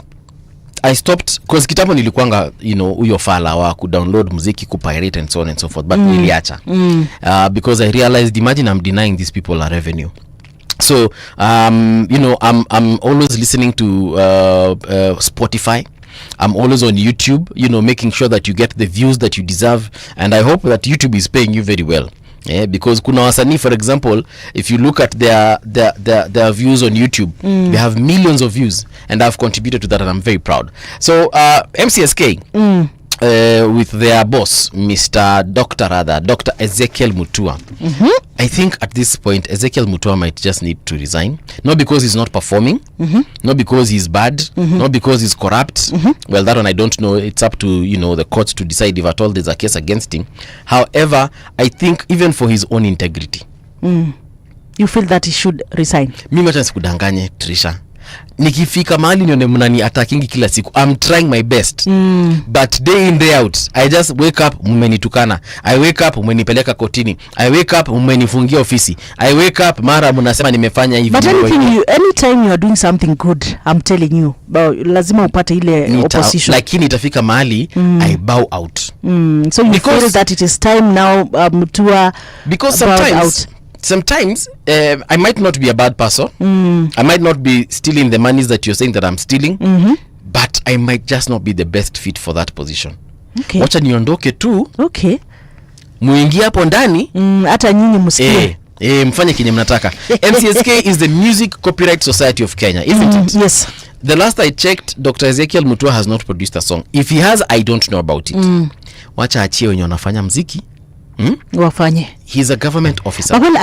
I stopped, because kitambo nilikuanga, uyo fala wa kudownload muziki, kupirate and so on and so forth. But niliacha. Because I realized, imagine I'm denying these people a revenue. So, I'm always listening to Spotify. I'm always on YouTube, making sure that you get the views that you deserve, and I hope that YouTube is paying you very well. Yeah, because kuna wasanii, for example, if you look at their views on YouTube, they have millions of views, and I've contributed to that, and I'm very proud. So MCSK, with their boss, Dr. Ezekiel Mutua. I think at this point, Ezekiel Mutua might just need to resign. Not because he's not performing, not because he's bad, not because he's corrupt. Well, that one I don't know. It's up to, the courts to decide if at all there's a case against him. However, I think even for his own integrity. You feel that he should resign? Mimi hata sikudanganye, Trisha. Nikifika mahali nione mnani attacking kila siku, I'm trying my best. But day in day out, I just wake up mmenitukana. I wake up mmenipeleka kotini. I wake up mmenifungia ofisi. I wake up mara mnasema nimefanya hivi. But anytime you are doing something good, I'm telling you, lazima upate ile opposition. Lakini itafika mahali I bow out. So you feel that it is time now to because sometimes I might not be a bad person. I might not be stealing the monies that you're saying that I'm stealing. But I might just not be the best fit for that position. Okay. Wacha niondoke tu. Okay. Muingie hapo ndani. Hata nyinyi msikie. Mfanye kinye mnataka. MCSK is the Music Copyright Society of Kenya, isn't it? Yes. The last I checked, Dr. Ezekiel Mutua has not produced a song. If he has, I don't know about it. Wacha achie wenye wanafanya muziki. Wafanye. He's a government officer. Well,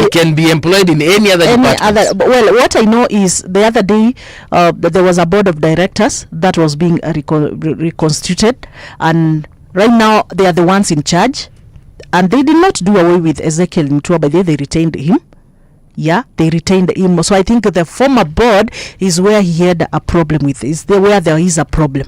he can be employed in any other department. Well, what I know is the other day there was a board of directors that was being reconstituted, and right now they are the ones in charge, and they did not do away with Ezekiel Mutua, but they retained him. Yeah, they retained him. So I think the former board is where he had a problem with. Where there is a problem.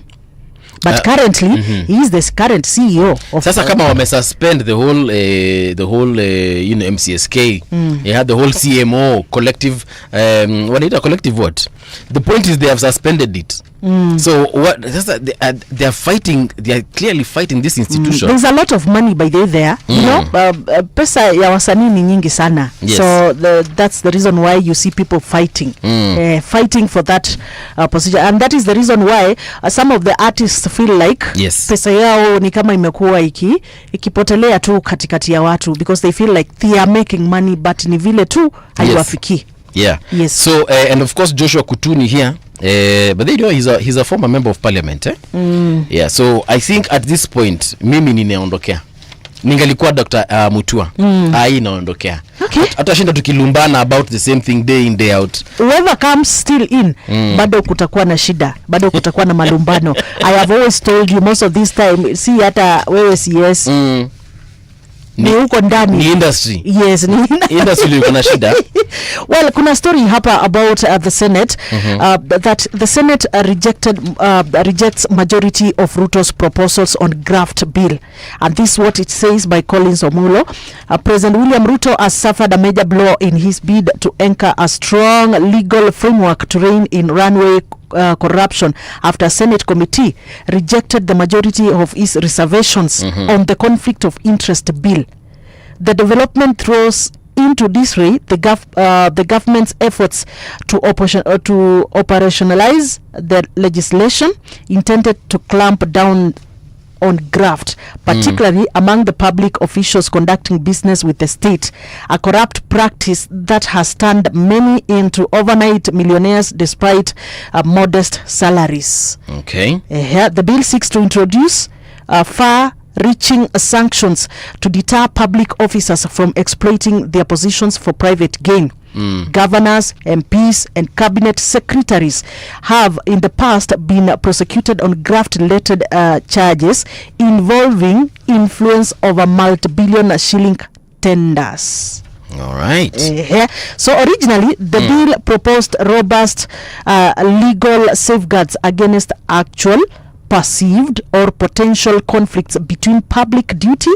But currently he is the current CEO of Sasa kama wame suspend the whole MCSK, he had the whole CMO collective collective what? The point is they have suspended it. So what they are fighting, they are clearly fighting this institution. There's a lot of money by there. Pesa ya wasanii ni nyingi sana. Yes. So that's the reason why you see people fighting for that position, and that is the reason why some of the artists feel like pesa yao ni kama imekuwa ikipotelea tu katikati ya watu, because they feel like they are making money but ni vile tu haiwafikii. Yeah. Yes. So and of course Joshua Kutuni here, but they know he's a former member of parliament. Yeah. So I think at this point mimi ninaondokea. Ningalikuwa Dr. Mutua, naondokea. Okay. Atashinda tukilumbana about the same thing day in day out. Whoever comes still in, bado kutakuwa na shida, bado kutakuwa na malumbano. I have always told you most of this time, see hata wewe CS. Ni huko ndani. Ni industry. Yes, ni industry kuna shida. Well, kuna story hapa about the Senate that the Senate rejects majority of Ruto's proposals on graft bill, and this is what it says by Collins Omulo. President William Ruto has suffered a major blow in his bid to anchor a strong legal framework to rein in runaway corruption after Senate committee rejected the majority of his reservations on the conflict of interest bill. The development throws into disarray the government's efforts to operationalize the legislation intended to clamp down on graft, particularly among the public officials conducting business with the state, a corrupt practice that has turned many into overnight millionaires despite modest salaries. Okay. The bill seeks to introduce far-reaching sanctions to deter public officers from exploiting their positions for private gain. Governors, MPs, and cabinet secretaries have in the past been prosecuted on graft-related charges involving influence over multi-billion shilling tenders. All right. So originally, the bill proposed robust legal safeguards against actual, perceived, or potential conflicts between public duty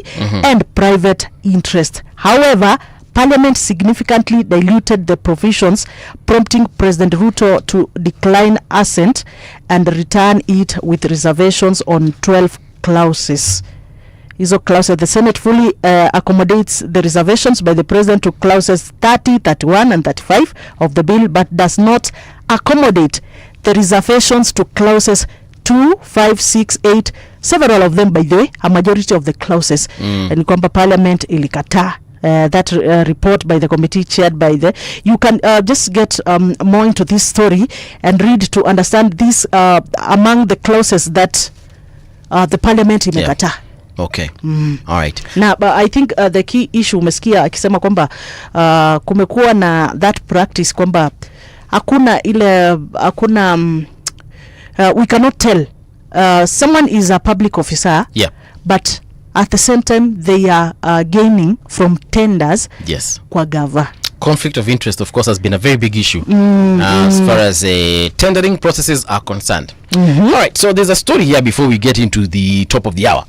and private interest. However, Parliament significantly diluted the provisions, prompting President Ruto to decline assent and return it with reservations on 12 clauses. Hizo clauses, the Senate fully accommodates the reservations by the President to clauses 30, 31, and 35 of the bill, but does not accommodate the reservations to clauses 2, 5, 6, 8, several of them, by the way, a majority of the clauses. And kwamba Parliament ilikataa. That report by the committee chaired by you can just get more into this story and read to understand this among the clauses that the Parliament imekataa. Okay. All right. Now, I think the key issue umesikia akisema kwamba kumekuwa na that practice kwamba hakuna we cannot tell someone is a public officer, but at the same time they are gaining from tenders. Yes. Kwa gava. Conflict of interest, of course, has been a very big issue as far as tendering processes are concerned. All right, so there's a story here before we get into the top of the hour.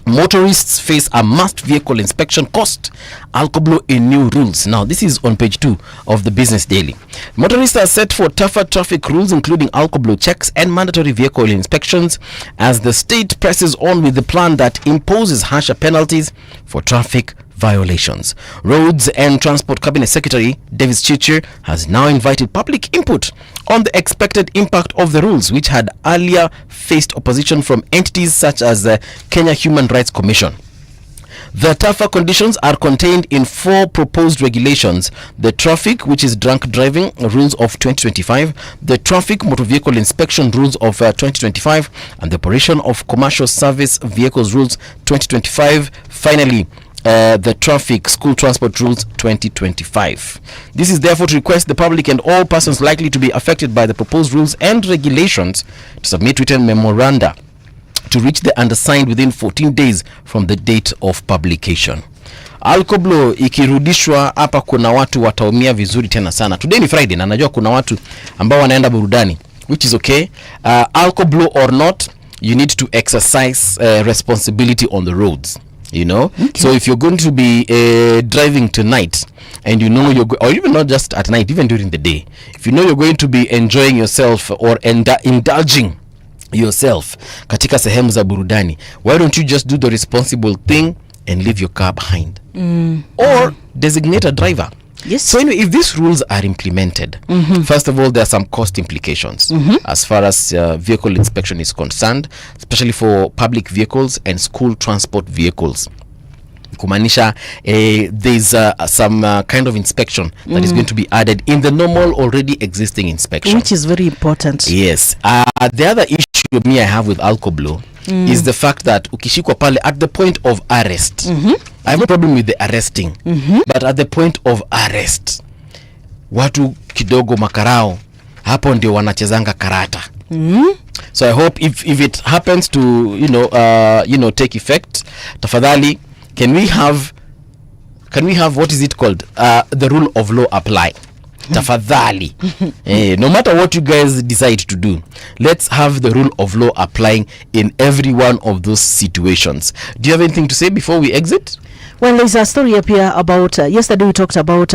Motorists face a must vehicle inspection cost. Alcoblo in new rules. Now, this is on page 2 of the Business Daily. Motorists are set for tougher traffic rules, including Alcoblo checks and mandatory vehicle inspections, as the state presses on with the plan that imposes harsher penalties for traffic violations. Roads and Transport Cabinet Secretary Davis Chichir has now invited public input on the expected impact of the rules, which had earlier faced opposition from entities such as the Kenya Human Rights Commission. The tougher conditions are contained in 4 proposed regulations: the traffic, which is drunk driving rules of 2025, the traffic motor vehicle inspection rules of 2025, and the operation of commercial service vehicles rules 2025. Finally, the traffic school transport rules 2025. This is therefore to request the public and all persons likely to be affected by the proposed rules and regulations to submit written memoranda to reach the undersigned within 14 days from the date of publication. Alcoblo ikirudishwa hapa, kuna watu wataumia vizuri tena sana. Today ni Friday na najua kuna watu ambao wanaenda burudani, which is okay. Alcoblo or not, you need to exercise responsibility on the roads. You know, so if you're going to be driving tonight and you know or even not just at night, even during the day, if you know you're going to be enjoying yourself or indulging yourself katika sehemu za burudani, why don't you just do the responsible thing and leave your car behind or designate a driver? Yes. So anyway, if these rules are implemented, first of all, there are some cost implications as far as vehicle inspection is concerned, especially for public vehicles and school transport vehicles. Kumaanisha there's some kind of inspection that is going to be added in the normal already existing inspection, which is very important. Yes. The other issue I have with Alcoblo is the fact that ukishikwa pale at the point of arrest, I have a problem with the arresting. But at the point of arrest, watu kidogo makarao, hapo ndio wanachezanga karata. So I hope if it happens to take effect, tafadhali, can we have what is it called, the rule of law apply? Tafadhali. No matter what you guys decide to do, let's have the rule of law applying in every one of those situations. Do you have anything to say before we exit? Well, there's a story up here about yesterday we talked about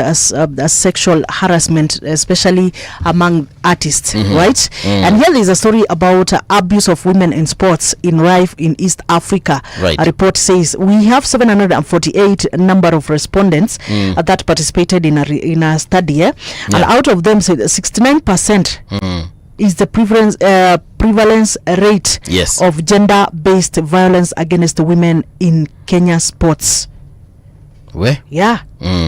sexual harassment, especially among artists, right? And here there's a story about abuse of women in sports in rife in East Africa. Right. A report says we have 748 number of respondents that participated in a study, and out of them, 69% is the prevalence rate of gender-based violence against women in Kenya sports. Where? Yeah.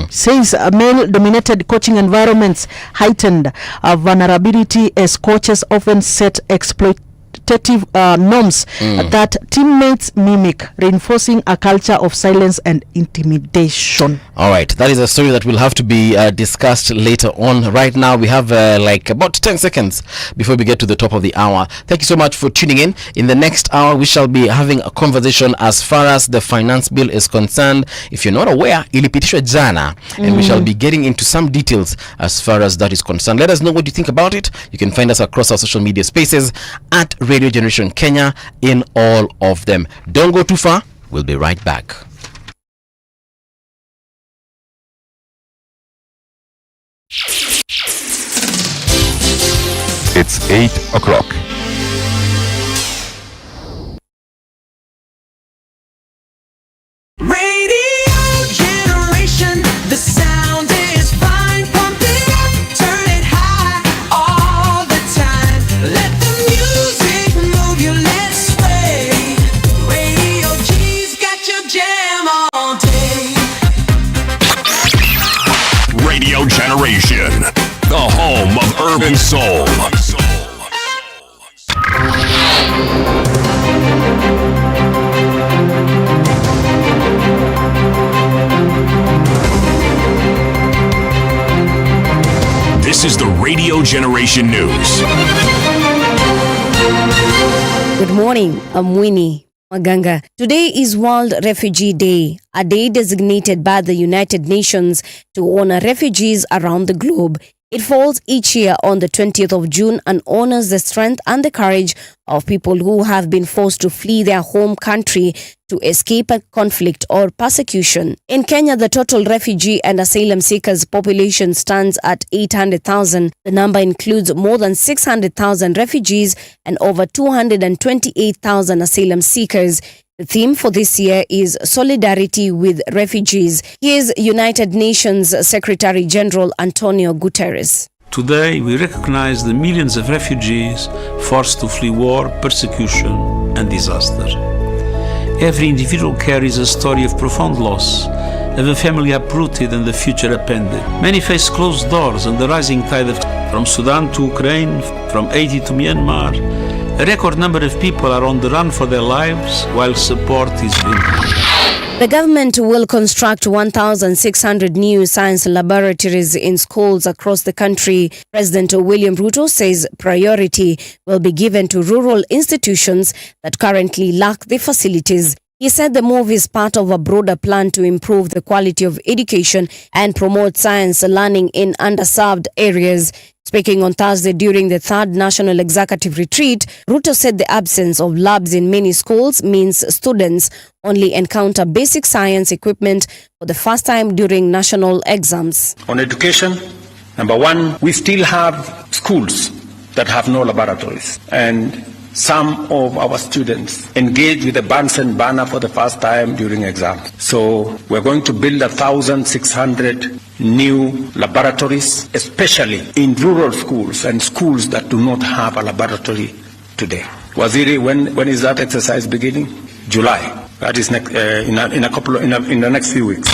Says male-dominated coaching environments heightened vulnerability as coaches often set exploitative norms that teammates mimic, reinforcing a culture of silence and intimidation. All right, that is a story that will have to be discussed later on. Right now, we have like about 10 seconds before we get to the top of the hour. Thank you so much for tuning in. In the next hour, we shall be having a conversation as far as the finance bill is concerned. If you're not aware, ilipitishwa jana, and we shall be getting into some details as far as that is concerned. Let us know what you think about it. You can find us across our social media spaces at Radio Generation Kenya in all of them. Don't go too far. We'll be right back. It's 8 o'clock. Radio Generation, the sound is fine. Pump it up, turn it high all the time. Let the music move you, let's sway. Radio G's got your jam all day. Radio Generation, the home of urban soul. This is the Radio Generation News. Good morning, I'm Winnie Maganga. Today is World Refugee Day, a day designated by the United Nations to honor refugees around the globe. It falls each year on the 20th of June and honors the strength and the courage of people who have been forced to flee their home country to escape a conflict or persecution. In Kenya, the total refugee and asylum seekers population stands at 800,000. The number includes more than 600,000 refugees and over 228,000 asylum seekers. The theme for this year is Solidarity with Refugees. Here's United Nations Secretary General Antonio Guterres. Today, we recognize the millions of refugees forced to flee war, persecution, and disaster. Every individual carries a story of profound loss, of a family uprooted and the future upended. Many face closed doors and the rising tide of from Sudan to Ukraine, from Haiti to Myanmar. A record number of people are on the run for their lives while support is limited. The government will construct 1,600 new science laboratories in schools across the country. President William Ruto says priority will be given to rural institutions that currently lack the facilities. He said the move is part of a broader plan to improve the quality of education and promote science learning in underserved areas. Speaking on Thursday during the third National Executive Retreat, Ruto said the absence of labs in many schools means students only encounter basic science equipment for the first time during national exams. On education, number one, we still have schools that have no laboratories, and some of our students engage with the Bunsen burner for the first time during exams. So we're going to build 1,600 new laboratories, especially in rural schools and schools that do not have a laboratory today. Waziri, when is that exercise beginning? July. That is in the next few weeks.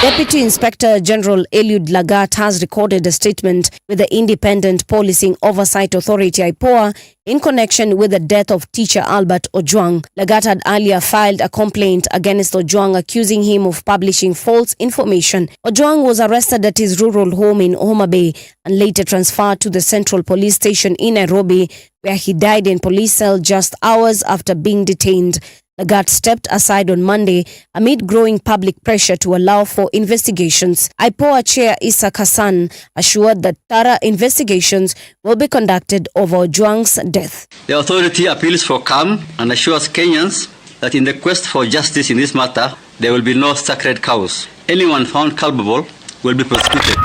Deputy Inspector General Eliud Lagat has recorded a statement with the Independent Policing Oversight Authority IPOA in connection with the death of teacher Albert Ojwang. Lagat had earlier filed a complaint against Ojwang accusing him of publishing false information. Ojwang was arrested at his rural home in Homa Bay and later transferred to the Central Police Station in Nairobi, where he died in police cell just hours after being detained. Lagat stepped aside on Monday amid growing public pressure to allow for investigations. IPOA Chair Isaac Hassan assured that thorough investigations will be conducted over Ojwang's death. The authority appeals for calm and assures Kenyans that in the quest for justice in this matter, there will be no sacred cows. Anyone found culpable will be prosecuted.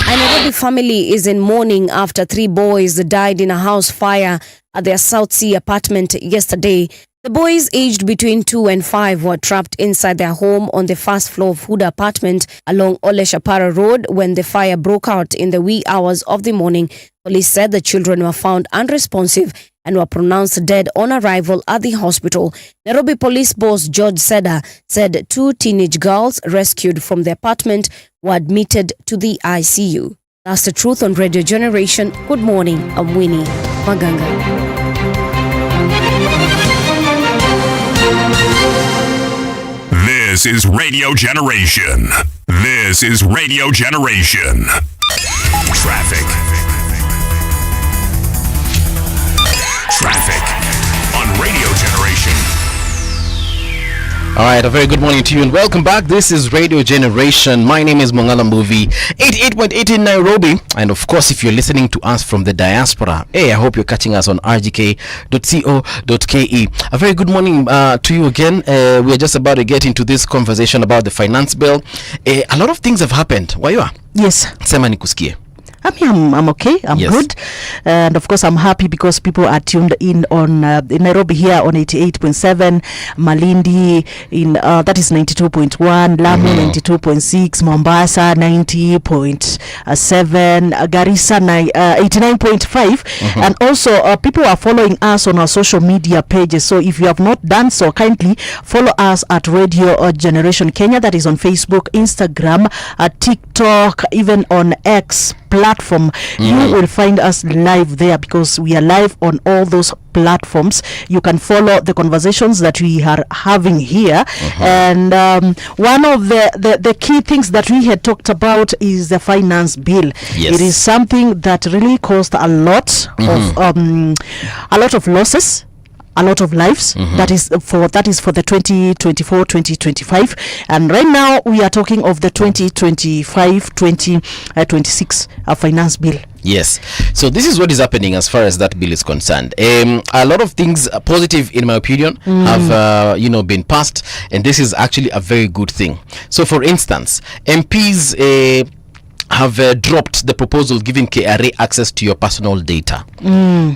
A Nairobi family is in mourning after 3 boys died in a house fire at their South Sea apartment yesterday. The boys, aged between 2 and 5, were trapped inside their home on the first floor of Huda apartment along Ole Shapara Road when the fire broke out in the wee hours of the morning. Police said the children were found unresponsive and were pronounced dead on arrival at the hospital. Nairobi Police Boss George Seda said 2 teenage girls rescued from the apartment were admitted to the ICU. That's the truth on Radio Generation. Good morning, I'm Winnie Maganga. This is Radio Generation. This is Radio Generation. Traffic. Traffic on Radio Generation. All right, a very good morning to you and welcome back. This is Radio Generation. My name is Mungala Mbuvi, 88.8 in Nairobi. And of course, if you're listening to us from the diaspora, hey, I hope you're catching us on rgk.co.ke. A very good morning to you again. We are just about to get into this conversation about the finance bill. A lot of things have happened. Wayua? Yes. Sema nikusikie. I'm okay. I'm good. And of course, I'm happy because people are tuned in on in Nairobi here on 88.7, Malindi in that is 92.1, Lamu 92.6, Mombasa 90.7, Garissa 89.5. And also people are following us on our social media pages. So if you have not done so, kindly follow us at Radio Generation Kenya. That is on Facebook, Instagram, TikTok, even on X platform. You will find us live there because we are live on all those platforms. You can follow the conversations that we are having here. And one of the key things that we had talked about is the finance bill. It is something that really caused a lot of losses, a lot of lives. That is for the 2024-2025, and right now we are talking of the 2025-2026 finance bill. Yes. So this is what is happening as far as that bill is concerned. A lot of things positive, in my opinion, have been passed, and this is actually a very good thing. So, for instance, MPs have dropped the proposal giving KRA access to your personal data,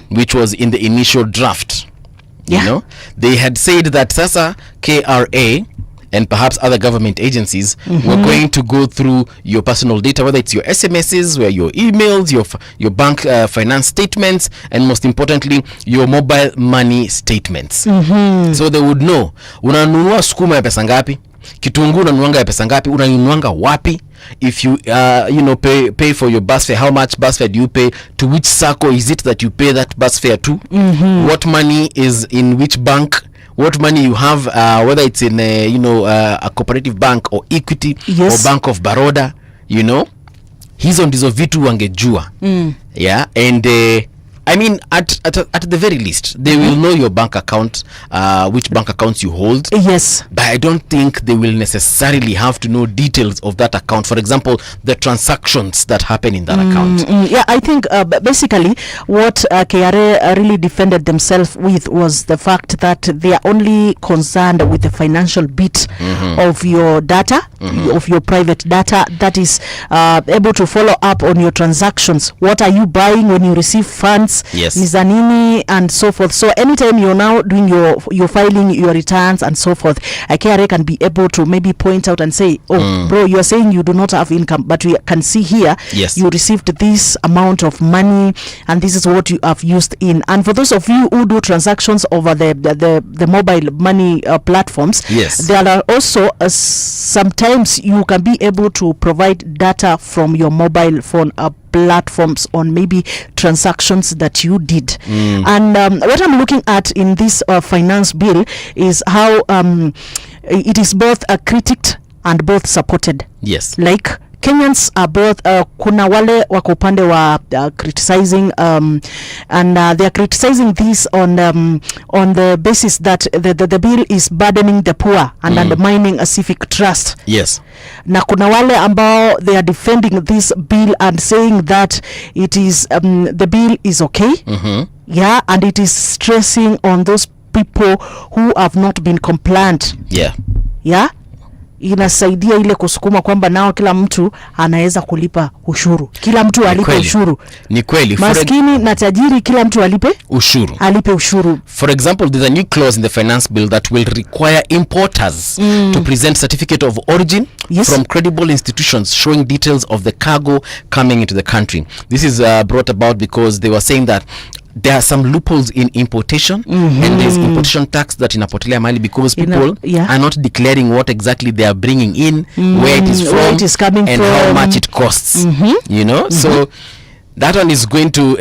which was in the initial draft. You know, they had said that Sasa KRA and perhaps other government agencies were going to go through your personal data, whether it's your SMSs, where your emails, your bank finance statements, and most importantly, your mobile money statements. So they would know unanunua sukuma ya pesa ngapi, kitunguu unanuanga ya pesa ngapi, unanuanga wapi. If you pay for your bus fare, how much bus fare do you pay, to which sacco is it that you pay that bus fare to, what money is in which bank, what money you have, whether it's in a cooperative bank or Equity or Bank of Baroda, hizo ndizo vitu wangejua. And I mean, at the very least, they will know your bank account, which bank accounts you hold. Yes. But I don't think they will necessarily have to know details of that account. For example, the transactions that happen in that account. I think basically what KRA really defended themselves with was the fact that they are only concerned with the financial bit of your data, of your private data, that is able to follow up on your transactions. What are you buying when you receive funds? Mizanini and so forth. So anytime you're now doing your filing your returns and so forth, KRA can be able to maybe point out and say, bro, you are saying you do not have income, but we can see here you received this amount of money and this is what you have used in. And for those of you who do transactions over the mobile money platforms, there are also sometimes you can be able to provide data from your mobile phone platforms on maybe transactions that you did. And what I'm looking at in this finance bill is how it is both critiqued and both supported. Yes. Like Kenyans are both kuna wale wako upande wa criticizing and they are criticizing this on the basis that the bill is burdening the poor and undermining a civic trust. Yes. Na kuna wale ambao they are defending this bill and saying that it is the bill is okay. Yeah, and it is stressing on those people who have not been compliant. Yeah, inasaidia ile kusukuma kwamba nao kila mtu anaweza kulipa ushuru. Kila mtu alipe ushuru. Ni kweli. Maskini na tajiri kila mtu alipe ushuru. For example, there's a new clause in the finance bill that will require importers to present certificate of origin from credible institutions showing details of the cargo coming into the country. This is brought about because they were saying that there are some loopholes in importation and there's importation tax that inapotelea mali because people are not declaring what exactly they are bringing in, where it is from, where it is coming and from, how much it costs. You know, so that one is going to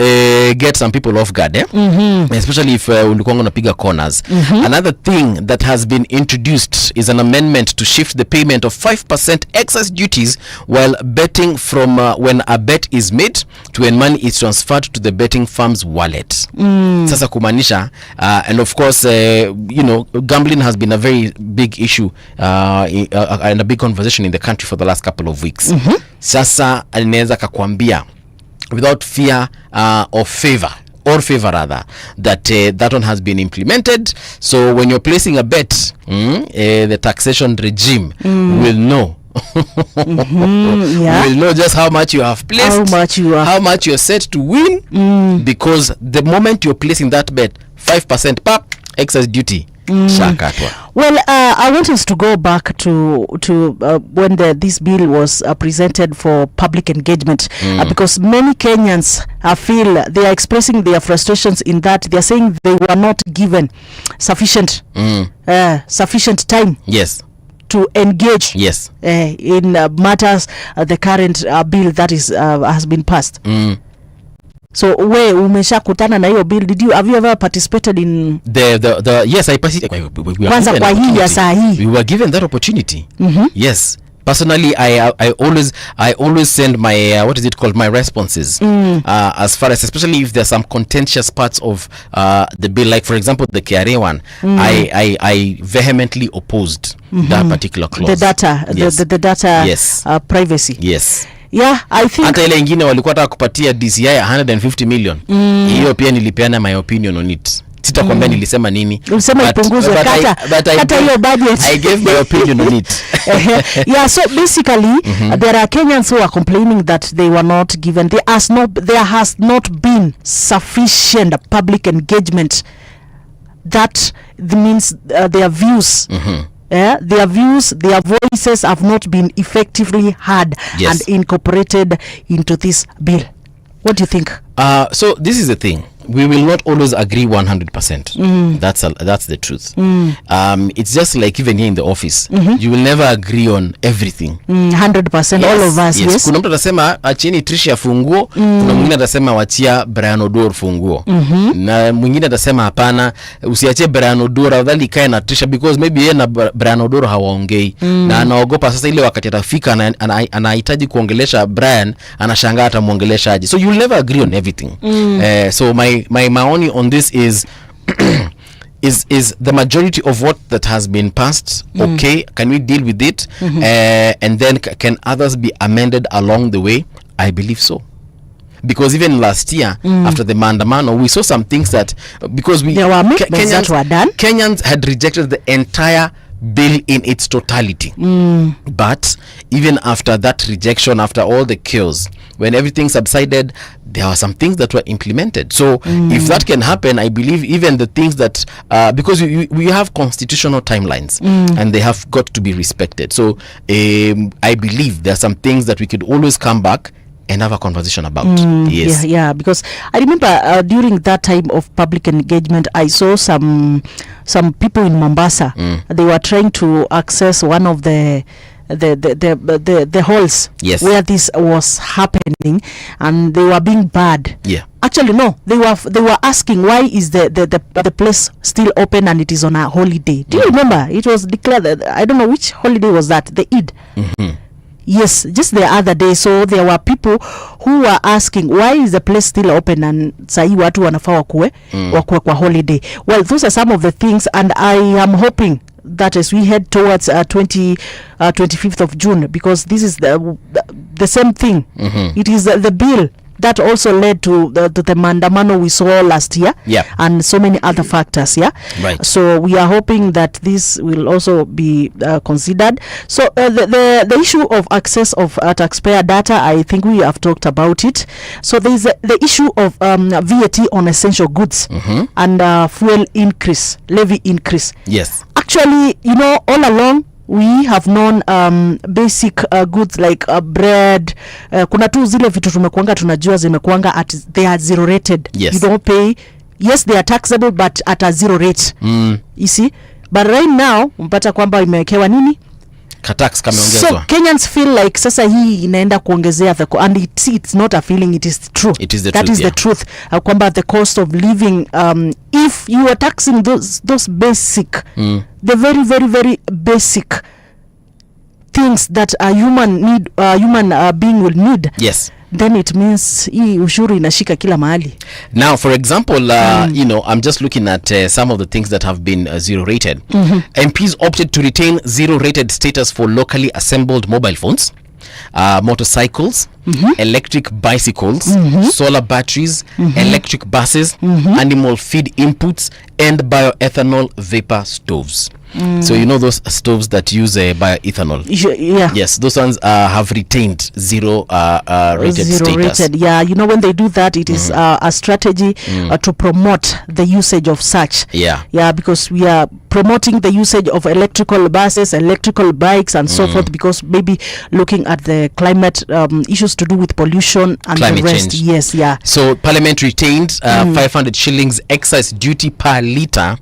get some people off guard, especially if ulikuwa unapiga corners. Another thing that has been introduced is an amendment to shift the payment of 5% excess duties while betting from when a bet is made to when money is transferred to the betting firm's wallet. Sasa kumaanisha and of course you know, gambling has been a very big issue and a big conversation in the country for the last couple of weeks. Sasa inaweza kakwambia without fear or favor rather that that one has been implemented. So when you're placing a bet, the taxation regime will know will know just how much you have placed, how much you're set to win, because the moment you're placing that bet, 5% pap excess duty. Well, I want us to go back to when this bill was presented for public engagement, because many Kenyans feel they are expressing their frustrations in that they are saying they were not given sufficient time to engage in matters the current bill that is has been passed. So we umesha kutana na hiyo bill? Have you ever participated in the yes, I participated. Kwanza kwa hii ya saa hii we were given that opportunity. Yes, personally I always send my what is it called, my responses as far as, especially if there's some contentious parts of the bill, like for example the KRA one. I vehemently opposed that particular clause, the data the data privacy. Yeah, I think hata ile ingine walikuwa hata kupatia DCI 150 million. Hiyo pia nilipeana my opinion on it. Sitakwambia nilisema nini. Ulisema ipunguzwe, kata hiyo budget. I gave my opinion on it. Yeah, so basically there are Kenyans who are complaining that they were not given, there has not been sufficient public engagement. That means their views their voices have not been effectively heard and incorporated into this bill. What do you think? So this is the thing. We will not always agree 100%. That's the truth. It's just like even here in the office, you will never agree on everything 100%. All of us. Yes. Kuna mtu atasema acheni Triciah funguo, kuna mwingine atasema wachia Brian Odor funguo, na mwingine atasema hapana, usiache Brian Odor, afadhali kae na Triciah because maybe yeye na Brian Odor hawaongei na anaogopa sasa ile wakati atafika anahitaji kuongelesha Brian, anashangaa atamuongeleshaje. So you will never agree on everything. So my maoni on this is is the majority of what that has been passed okay? Can we deal with it? And then can others be amended along the way? I believe so, because even last year after the maandamano we saw some things that because there were that were done. Kenyans had rejected the entire bill in its totality, but even after that rejection, after all the chaos, when everything subsided, there were some things that were implemented. So if that can happen, I believe even the things that because we have constitutional timelines and they have got to be respected. So I believe there are some things that we could always come back and have a conversation about. Yeah, because I remember during that time of public engagement, I saw some people in Mombasa. They were trying to access one of the the halls where this was happening, and they were being barred. Actually, no, they were asking why is the place still open and it is on a holiday. Do you remember? It was declared that, I don't know which holiday was that, the Eid. Yes, just the other day. So there were people who were asking why is the place still open and sahi watu wanafaa wakue kwa holiday. Well, those are some of the things, and I am hoping that as we head towards 25th of June, because this is the same thing. It is the bill that also led to the mandamano we saw last year, and so many other factors. Right. So we are hoping that this will also be considered. So the issue of access of taxpayer data, I think we have talked about it. So there is the issue of VAT on essential goods and fuel increase, levy increase. Yes. Actually, you know, all along we have known basic goods like bread. Kuna tu zile vitu tumekuanga tunajua zimekuanga at they are zero rated. You don't pay. Yes, they are taxable but at a zero rate. You see? But right now mpata kwamba imewekewa nini? Katax kameongezwa. So Kenyans feel like sasa hii inaenda kuongezea and it's not a feeling, it is true. It is the that truth, is the truth. Kwamba the cost of living, if you are taxing those basic, the very very very basic things that a human being will need. Yes. Then it means hii ushuru inashika kila mahali. Now, for example, you know, I'm just looking at some of the things that have been zero rated. MPs opted to retain zero rated status for locally assembled mobile phones, motorcycles, electric bicycles, solar batteries, electric buses, animal feed inputs, and bioethanol vapor stoves. So you know those stoves that use bioethanol. Yes, those ones have retained zero rated status. Rated. Yeah, you know when they do that, it is a strategy to promote the usage of such. Yeah, because we are promoting the usage of electrical buses, electrical bikes, and so forth. Because maybe looking at the climate issues to do with pollution and climate the rest. change. Yes, yeah. So Parliament retained 500 shillings excise duty per litre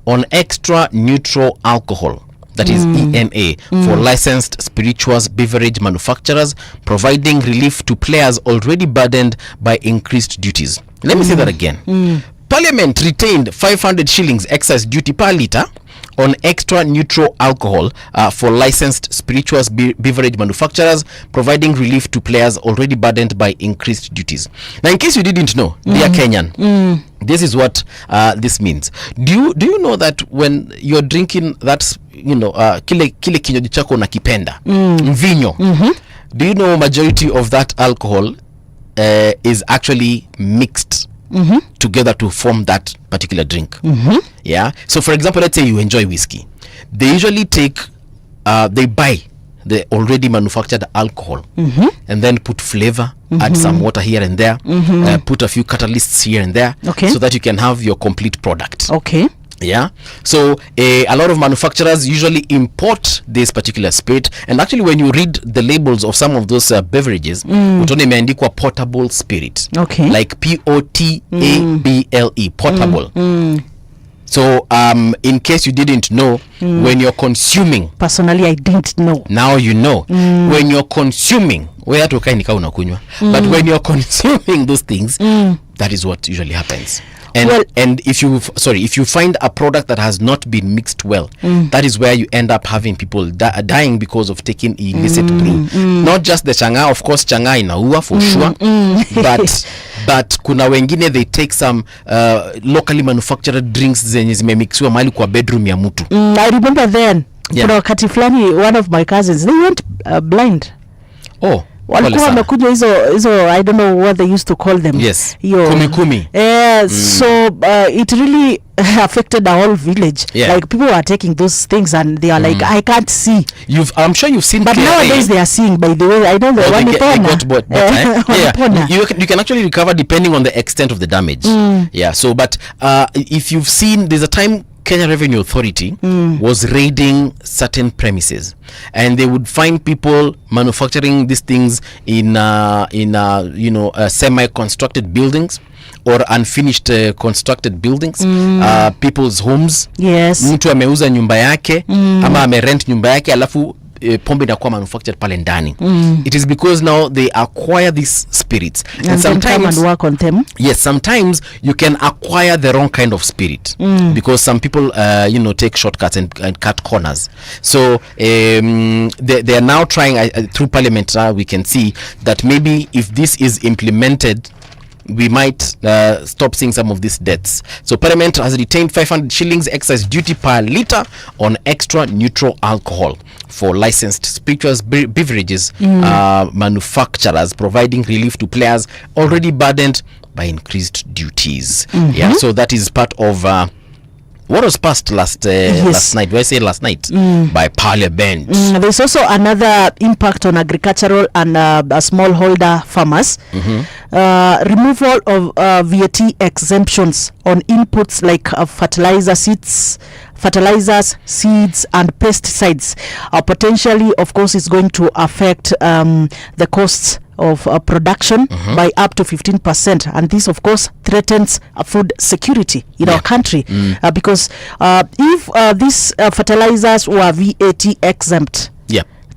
on extra neutral alcohol, that is ENA, for licensed spirituous beverage manufacturers, providing relief to players already burdened by increased duties. Let me say that again. Parliament retained 500 shillings excise duty per litre on extra neutral alcohol for licensed spirituous beverage manufacturers, providing relief to players already burdened by increased duties. Now, in case you didn't know, dear Kenyan, this is what this means. Do you know that when you're drinking that, you know, kile kinywaji chako unakipenda, mvinyo, do you know majority of that alcohol is actually mixed together to form that particular drink? Yeah. So for example, let's say you enjoy whiskey. They usually take they buy the already manufactured alcohol and then put flavor, add some water here and there, put a few catalysts here and there, so that you can have your complete product. Yeah. So a lot of manufacturers usually import this particular spirit, and actually when you read the labels of some of those beverages, utaona imeandikwa portable spirit, like POTABLE, portable. So in case you didn't know, when you're consuming, personally I didn't know, now you know. When you're consuming, where to kai nika unakunywa, but when you're consuming those things, that is what usually happens. And if you find a product that has not been mixed well, that is where you end up having people dying because of taking illicit brew. Not just the changa, of course changa inaua for sure, but kuna wengine they take some locally manufactured drinks zenye zimemixiwa mahali kwa bedroom ya mtu. I remember then, kuna wakati fulani one of my cousins, they went blind. Walikuwa wamekuja hizo I don't know what they used to call them. Yes. Kumi. So it really affected the whole village. Like people were taking those things and they are like, I can't see. I'm sure you've seen. But nowadays they are seeing, by the way. I know the one you can actually recover depending on the extent of the damage. Yeah. So, but if you've seen, there's a time Kenya Revenue Authority was raiding certain premises, and they would find people manufacturing these things in semi-constructed buildings or unfinished constructed buildings, people's homes. Yes. Mtu ameuza nyumba yake ama amerent nyumba yake alafu pombe inakuwa manufactured pale ndani. It is because now they acquire these spirits and sometimes come and work on them. Yes, sometimes you can acquire the wrong kind of spirit because some people take shortcuts and cut corners. So they are now trying through parliament. We can see that maybe if this is implemented, we might stop seeing some of these deaths. So Parliament has retained 500 shillings excise duty per litre on extra neutral alcohol for licensed spirituous beverages manufacturers, providing relief to players already burdened by increased duties. Yeah, so that is part of what was passed last night. Do I say last night? By Parliament. There's also another impact on agricultural and smallholder farmers. Removal of VAT exemptions on inputs like fertilizers, seeds, and pesticides. Potentially, of course, is going to affect the costs of production by up to 15%, and this of course threatens food security in our country because if these fertilizers were VAT exempt,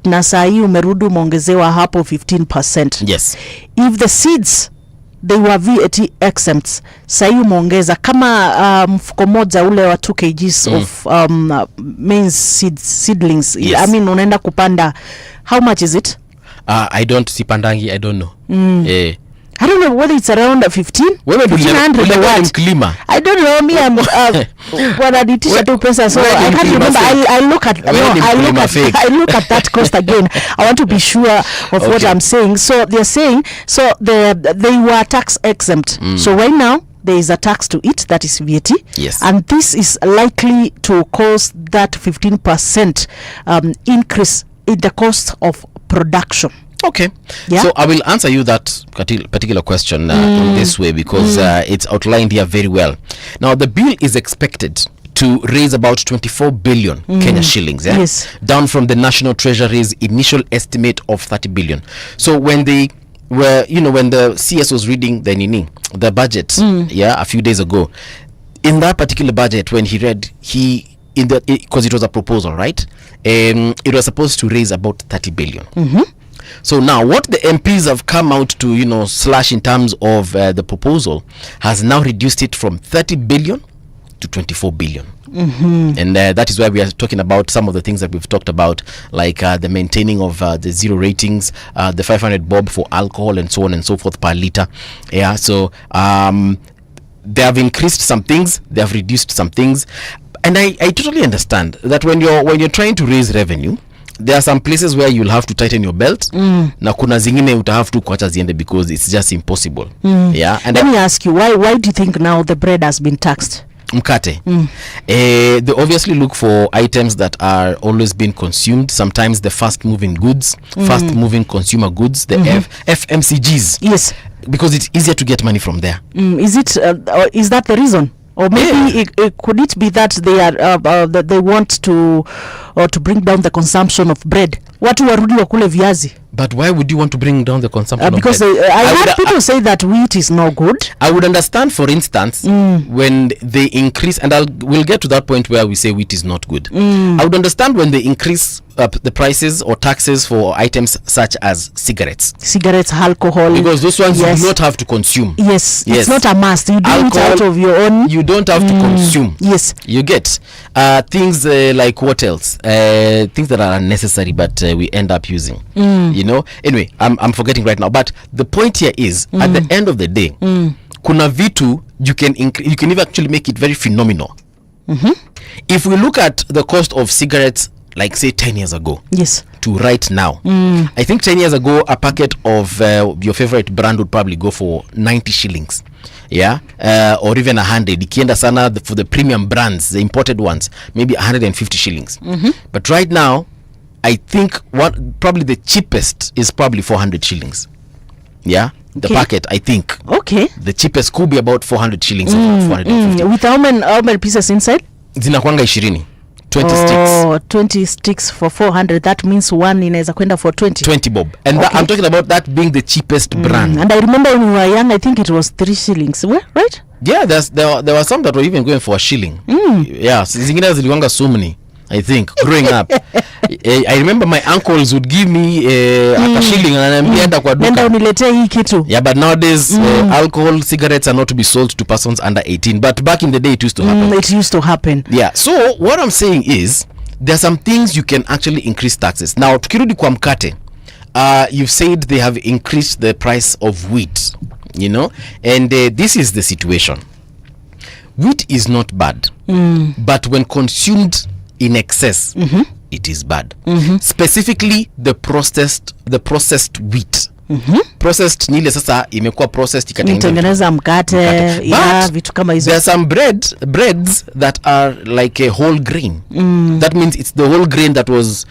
na sahi umerudu mongezewa hapo 15%. Yes. If the seeds they were VAT exempt, sahi umeongeza kama mfuko moja ule wa 2 kgs of maize seedlings. Yes. I mean unaenda kupanda, how much is it? I don't see pandangi. I don't know. I don't know whether it's around 15. 1500 or what. I don't know. Me, I'm wanaditisha tu pesa, so I can't remember. I look at that cost again. I want to be sure of what I'm saying. So they're saying they were tax exempt. So right now there is a tax to it, that is VAT. Yes. And this is likely to cause that 15% increase in the cost of production. Okay. Yeah? So I will answer you that particular question in this way because it's outlined here very well. Now the bill is expected to raise about 24 billion Kenya shillings, Yes. down from the National Treasury's initial estimate of 30 billion. So when they were, when the CS was reading the budget, a few days ago, in that particular budget, when he read, because it was a proposal, right? It was supposed to raise about 30 billion. So now what the MPs have come out to, slash in terms of the proposal has now reduced it from 30 billion to 24 billion. And that is why we are talking about some of the things that we've talked about, like the maintaining of the zero ratings, the 500 bob for alcohol and so on and so forth per litre. Yeah, so they have increased some things, they have reduced some things. And I totally understand that when you're trying to raise revenue, there are some places where you'll have to tighten your belt. Na kuna zingine uta have to kuacha ziende because it's just impossible. Yeah. And let me ask you, why do you think now the bread has been taxed? Mkate. They obviously look for items that are always being consumed. Sometimes the fast moving goods, fast moving consumer goods, the FMCGs. Yes. Because it's easier to get money from there. Is it? Is that the reason? Or maybe could it be that they are that they want to bring down the consumption of bread? Watu warudi wakule viazi. But why would you want to bring down the consumption because of bread? I heard people say that wheat is no good. I would understand, for instance, when they increase, and we'll get to that point where we say wheat is not good. I would understand when they increase the prices or taxes for items such as cigarettes, alcohol, because those ones you do not have to consume. Yes, it's not a must. You do it out of your own. You don't have to consume. Yes, you get things like what else? Things that are unnecessary, but we end up using. Anyway, I'm forgetting right now. But the point here is, at the end of the day, kuna vitu you can even actually make it very phenomenal. If we look at the cost of cigarettes, like say 10 years ago, yes, to right now, I think 10 years ago a packet of your favorite brand would probably go for 90 shillings, or even 100. Ikienda sana for the premium brands, the imported ones, maybe 150 shillings. But right now, I think probably the cheapest is probably 400 shillings. The packet, I think. Okay. The cheapest could be about 400 shillings. 450. With how many pieces inside? Zinakwanga 20. 20 sticks. 20 sticks for 400. That means one inaweza kwenda for 20 bob. And I'm talking about that being the cheapest brand. And I remember when we were young, I think it was 3 shillings. Right? Yeah, there were some that were even going for a shilling. Yeah, zingine ziliwanga so many, I think, growing up. I remember my uncles would give me a shilling and ananiambia enda kwa duka. Nenda uniletee hii kitu. Yeah, but nowadays alcohol, cigarettes are not to be sold to persons under 18. But back in the day it used to happen. It used to happen. Yeah. So what I'm saying is there are some things you can actually increase taxes. Now tukirudi kwa mkate, you've said they have increased the price of wheat, you know, and this is the situation. Wheat is not bad, but when consumed in excess, it is bad. Specifically the processed wheat. Processed ni ile sasa imekuwa processed ikatengeneza mkate, ya vitu kama hizo. There are some breads that are like a whole grain. That means it's the whole grain that was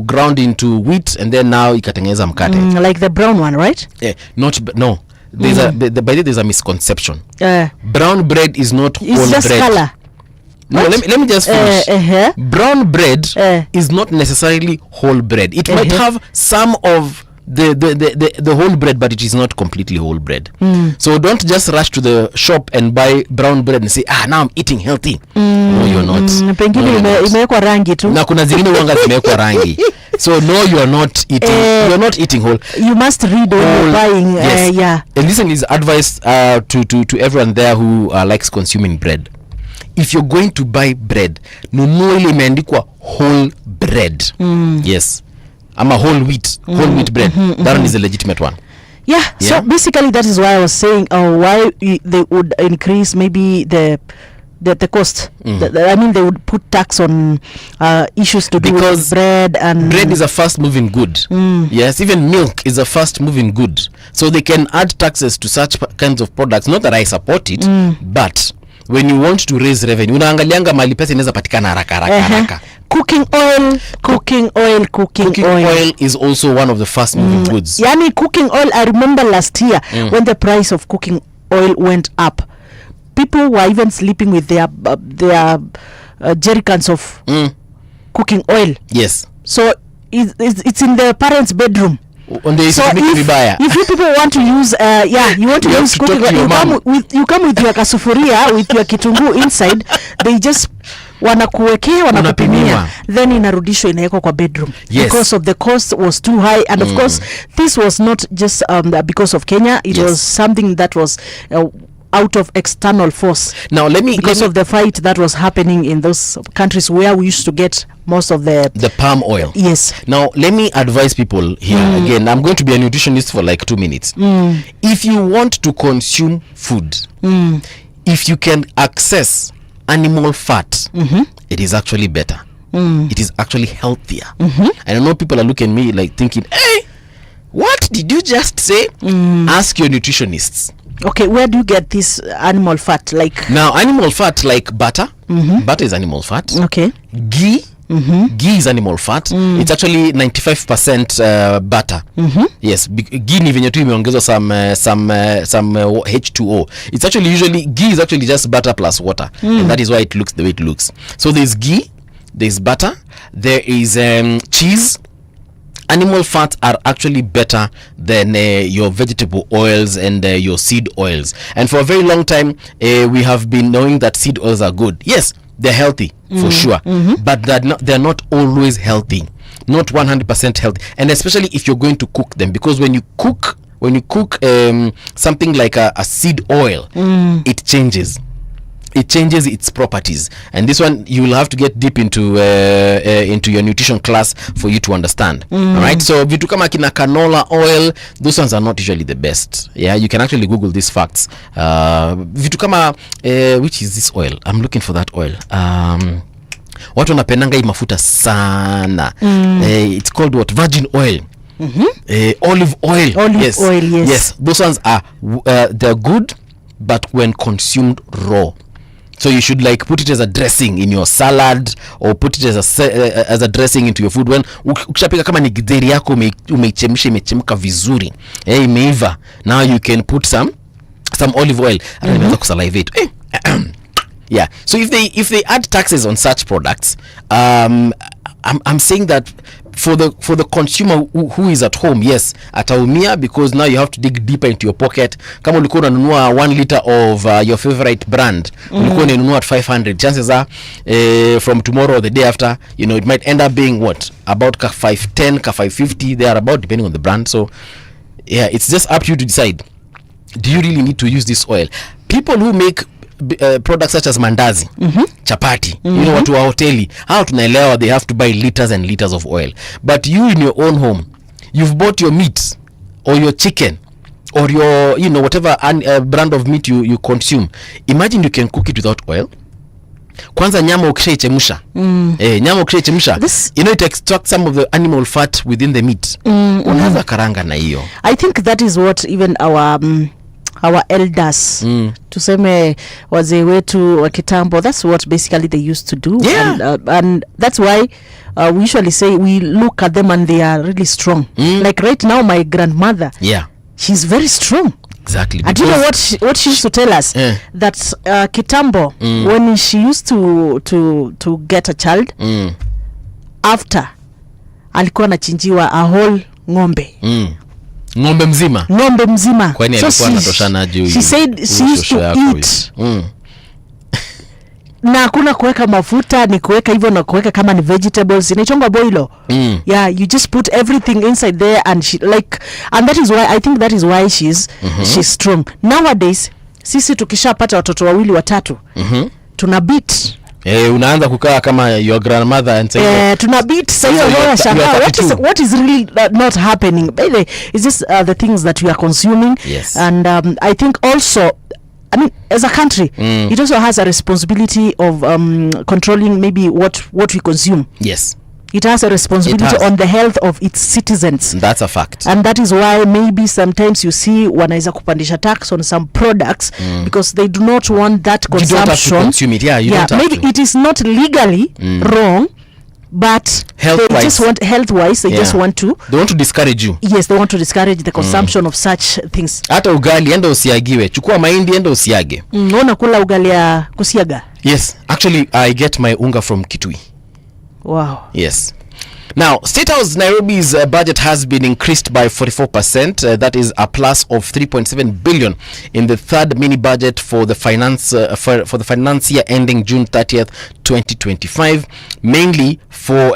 ground into wheat and then now ikatengeneza mkate. Like the brown one, right? Yeah, no. There's a misconception. Brown bread is not whole bread. It's just color. No, let me just finish. Brown bread is not necessarily whole bread. It might have some of the whole bread, but it is not completely whole bread. So don't just rush to the shop and buy brown bread and say, now I'm eating healthy. No, you're not. Pengine imewekwa rangi tu. Na kuna zingine wanga zimewekwa rangi. So no, you're not eating. You're not eating whole. You must read when you're buying. Yes. Yeah. And listen is advice to everyone there who likes consuming bread. If you're going to buy bread, nunua ile imeandikwa whole bread. Yes. I'm a whole wheat bread. That one is a legitimate one. Yeah. So basically that is why I was saying why they would increase maybe the cost. I mean they would put tax on issues to do with bread, and bread is a fast moving good. Yes, even milk is a fast moving good. So they can add taxes to such kinds of products. Not that I support it, but when you want to raise revenue, unaangalianga mali pesa inaweza patikana haraka. Cooking oil is also one of the fast moving goods. Yani cooking oil, I remember last year when the price of cooking oil went up, people were even sleeping with their jerrycans of cooking oil. Yes. So it's in the parents' bedroom. So if you people want to use you want to use cooking oil, you come with your kasufuria with your kitunguu inside, they just wanakupimia, then inarudishwa inawekwa kwa bedroom. Because of the cost was too high, and of course this was not just because of Kenya, it was something that was out of external force. Now because of the fight that was happening in those countries where we used to get most of the palm oil. Yes. Now let me advise people here again. I'm going to be a nutritionist for like 2 minutes. If you want to consume food, if you can access animal fat, it is actually better. It is actually healthier. I know people are looking at me like thinking, hey, what did you just say? Ask your nutritionists. Okay, where do you get this animal fat? Like now, animal fat like butter. Butter is animal fat. Okay. Ghee. Ghee is animal fat. It's actually 95% butter. Yes, ghee ni venye tu imeongezwa some H2O. It's actually ghee is actually just butter plus water, and that is why it looks the way it looks. So there's ghee, there's butter, there is cheese. Animal fats are actually better than your vegetable oils and your seed oils. And for a very long time, we have been knowing that seed oils are good. Yes, they're healthy for sure, but they're not always healthy, not 100% healthy. And especially if you're going to cook them, because when you cook something like a seed oil, it changes its properties, and this one you will have to get deep into your nutrition class for you to understand. All right, so vitu kama kina canola oil, those ones are not usually the best. Yeah, you can actually google these facts. Vitu kama which is this oil? I'm looking for that oil. Watu wanapendanga hii mafuta sana. It's called what? Virgin oil. Olive oil. Yes, those ones are they're good, but when consumed raw. So you should like put it as a dressing in your salad, or put it as a dressing into your food. When ukishapika kama ni githeri yako umeichemsha imechemka vizuri, imeiva, now you can put some olive oil. Anaanza kusalivate. Yeah. So if they add taxes on such products, I'm saying that for the consumer who is at home, yes, ataumia because now you have to dig deeper into your pocket. Kama ulikuwa unanunua 1 liter of your favorite brand, ulikuwa unanunua at 500, chances are from tomorrow or the day after, you know, it might end up being what, about 510, 550, they are about, depending on the brand. So yeah, it's just up to you to decide, do you really need to use this oil? People who make products such as mandazi, chapati, you know, watu wa hoteli, how tunaelewa they have to buy liters and liters of oil. But you in your own home, you've bought your meat or your chicken or your, you know, whatever brand of meat you consume. Imagine you can cook it without oil. Kwanza nyama ukishaichemsha, nyama ukishaichemsha, you know, it extracts some of the animal fat within the meat. Unaweza karanga na hiyo. I think that is what even our elders, tuseme wazee wetu wa kitambo, that's what basically they used to do. And that's why we usually say we look at them and they are really strong. Like right now, my grandmother, she's very strong. Exactly. And you know what she used to tell us? That kitambo, when she used to get a child, after alikuwa anachinjiwa a whole ng'ombe. Ng'ombe mzima. Kwani alikuwa anatoshana juu. She said she used to eat. Na kuna kuweka mafuta, ni kuweka hivyo na kuweka kama ni vegetables, inachonga boilo. Yeah, you just put everything inside there and she like, and that is why I think that is why she's strong. Nowadays sisi tukishapata watoto wawili watatu, tuna beat. Unaanza kukaa kama your grandmother and say tuna beat. So what is really not happening? By the way, it's just the things that we are consuming. Yes. And I think also, I mean, as a country, it also has a responsibility of controlling maybe what we consume. Yes. It has a responsibility on the health of its citizens. That's a fact. And that is why maybe sometimes you see wanaweza kupandisha tax on some products because they do not want that consumption. You don't have to consume it. You don't have maybe to. It is not legally wrong, but they just want health-wise, they just want to. They want to discourage you. Yes, they want to discourage the consumption of such things. Hata ugali enda usiagiwe. Chukua mahindi enda usiage. Unaona kula ugali ya kusiaga? Yes, actually I get my unga from Kitui. Wow. Yes. Now, State House Nairobi's budget has been increased by 44%. That is a plus of 3.7 billion in the third mini budget for the finance for the finance year ending June 30th, 2025, mainly for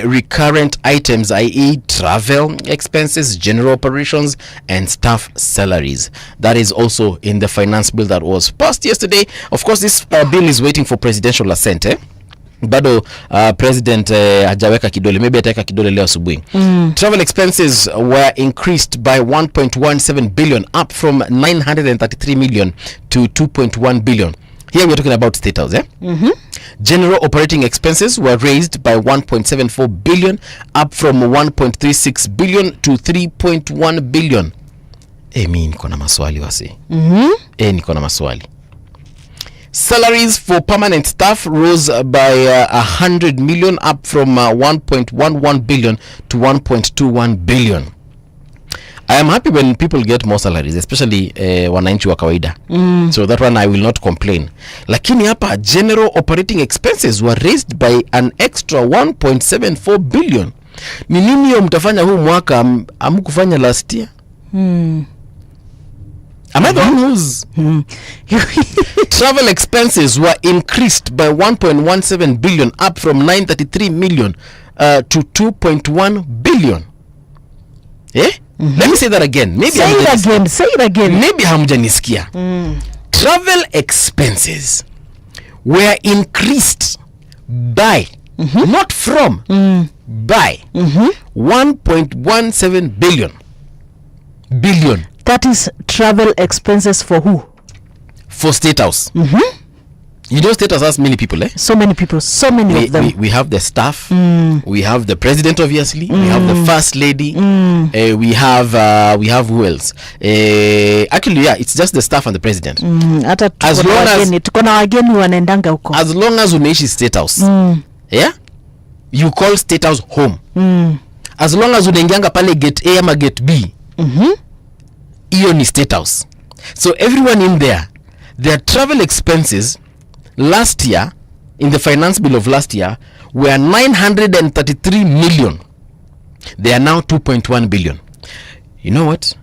recurrent items, i.e. travel expenses, general operations, and staff salaries. That is also in the finance bill that was passed yesterday. Of course, this bill is waiting for presidential assent. Bado president hajaweka kidole, maybe ataweka kidole leo asubuhi. Travel expenses were increased by 1.17 billion, up from 933 million to 2.1 billion. Here we're talking about State House. General operating expenses were raised by 1.74 billion, up from 1.36 billion to 3.1 billion. Mi niko na maswali wasi. Niko na maswali. Salaries for permanent staff rose by 100 million, up from 1.11 billion to 1.21 billion. I am happy when people get more salaries, especially wananchi wa kawaida. So that one I will not complain. Lakini hapa general operating expenses were raised by an extra 1.74 billion. Ni nini hiyo mtafanya huu mwaka amkufanya last year? Am I the one who's travel expenses were increased by 1.17 billion, up from 933 million to 2.1 billion. Let me say that again. Maybe say it again. Maybe hamjanisikia. Travel expenses were increased by, not from, by 1.17 billion. That is travel expenses for who? For State House. You know, State House has many people, So many people, so many of them. We have the staff. We have the president, obviously. We have the first lady. We have who else? Actually, yeah, it's just the staff and the president. As long as unaishi State House, yeah, you call State House home. As long as unaingianga pale gate A ama gate B, hiyo ni State House. So everyone in there, their travel expenses last year, in the finance bill of last year, were 933 million. They are now 2.1 billion. You know what?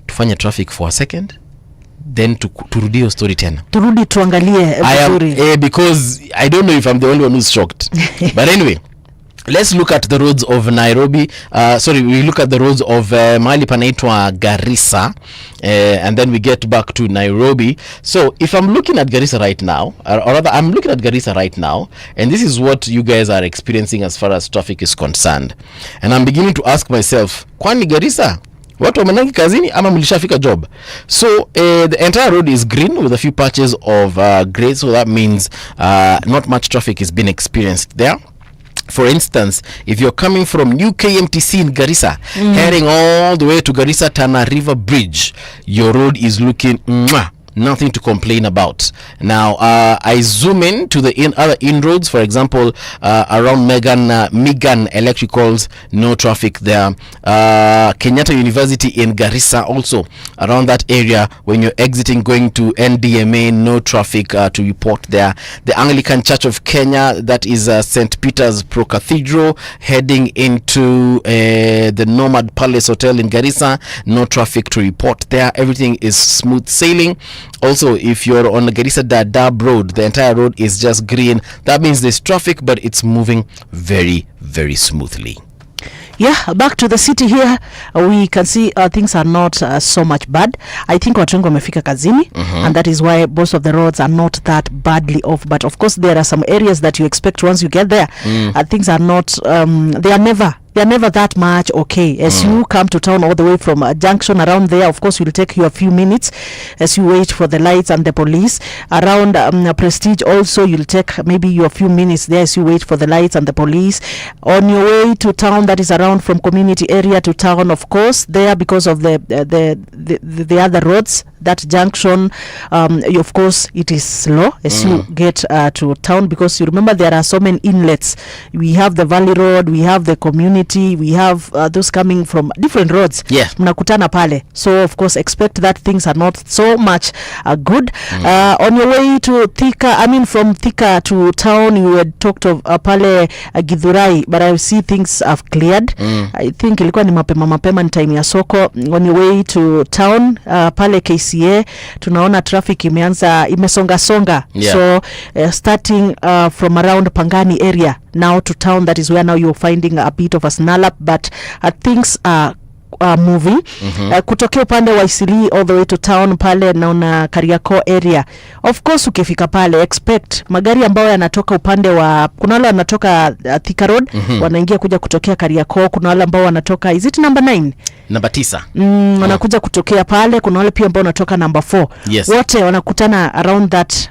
Tufanye traffic for a second, then turudi hiyo story tena. Turudi tuangalie vizuri. Because I don't know if I'm the only one who's shocked. But anyway, let's look at the roads of Nairobi. We look at the roads of mahali panaitwa Garissa, and then we get back to Nairobi. So if I'm looking at Garissa right now, or rather I'm looking at Garissa right now, and this is what you guys are experiencing as far as traffic is concerned, and I'm beginning to ask myself, kwani Garissa watu wamenangi kazini ama mlishafika job? So the entire road is green with a few patches of gray, so that means not much traffic is being experienced there. For instance, if you're coming from New KMTC in Garissa, heading all the way to Garissa Tana River Bridge, your road is looking nothing to complain about. Now I zoom in to the other inroads, for example around Migan Electricals, no traffic there. Kenyatta University in Garissa, also around that area, when you're exiting going to NDMA, no traffic to report there. The Anglican Church of Kenya, that is St. Peter's Pro Cathedral, heading into the Nomad Palace Hotel in Garissa, no traffic to report there. Everything is smooth sailing. Also, if you're on the Garissa Dadaab Road, the entire road is just green. That means there's traffic, but it's moving very, very smoothly. Yeah, back to the city here, we can see things are not so much bad. I think watu wengi wamefika kazini, and that is why most of the roads are not that badly off. But of course, there are some areas that you expect once you get there, things are not, they're never that much okay. As you come to town all the way from a junction around there, of course, will take you a few minutes as you wait for the lights and the police. Around Prestige also, you'll take maybe you a few minutes there as you wait for the lights and the police. On your way to town, that is around from community area to town, of course, there because of the other roads, that junction, of course, it is slow as you get to town, because you remember there are so many inlets. We have the Valley Road, we have the community, we have those coming from different roads. Mnakutana pale. So of course expect that things are not so much good. On your way to Thika, from Thika to town, you had talked of pale Githurai, but I see things have cleared. I think ilikuwa ni mapema ni time ya soko. On your way to town, pale KCA, tunaona traffic imesonga. So starting from around Pangani area now to town, that is where now you're finding a bit of a snarl up, but things are moving. Kutokea upande wa Isili all the way to town pale naona Kariakoo area. Of course ukifika pale expect magari ambayo yanatoka upande wa, kuna wale wanatoka Thika Road wanaingia kuja kutokea Kariakoo, kuna wale ambao wanatoka, is it number 9? Namba 9. Wanakuja kutokea pale, kuna wale pia ambao wanatoka number 4. Wote wanakutana around that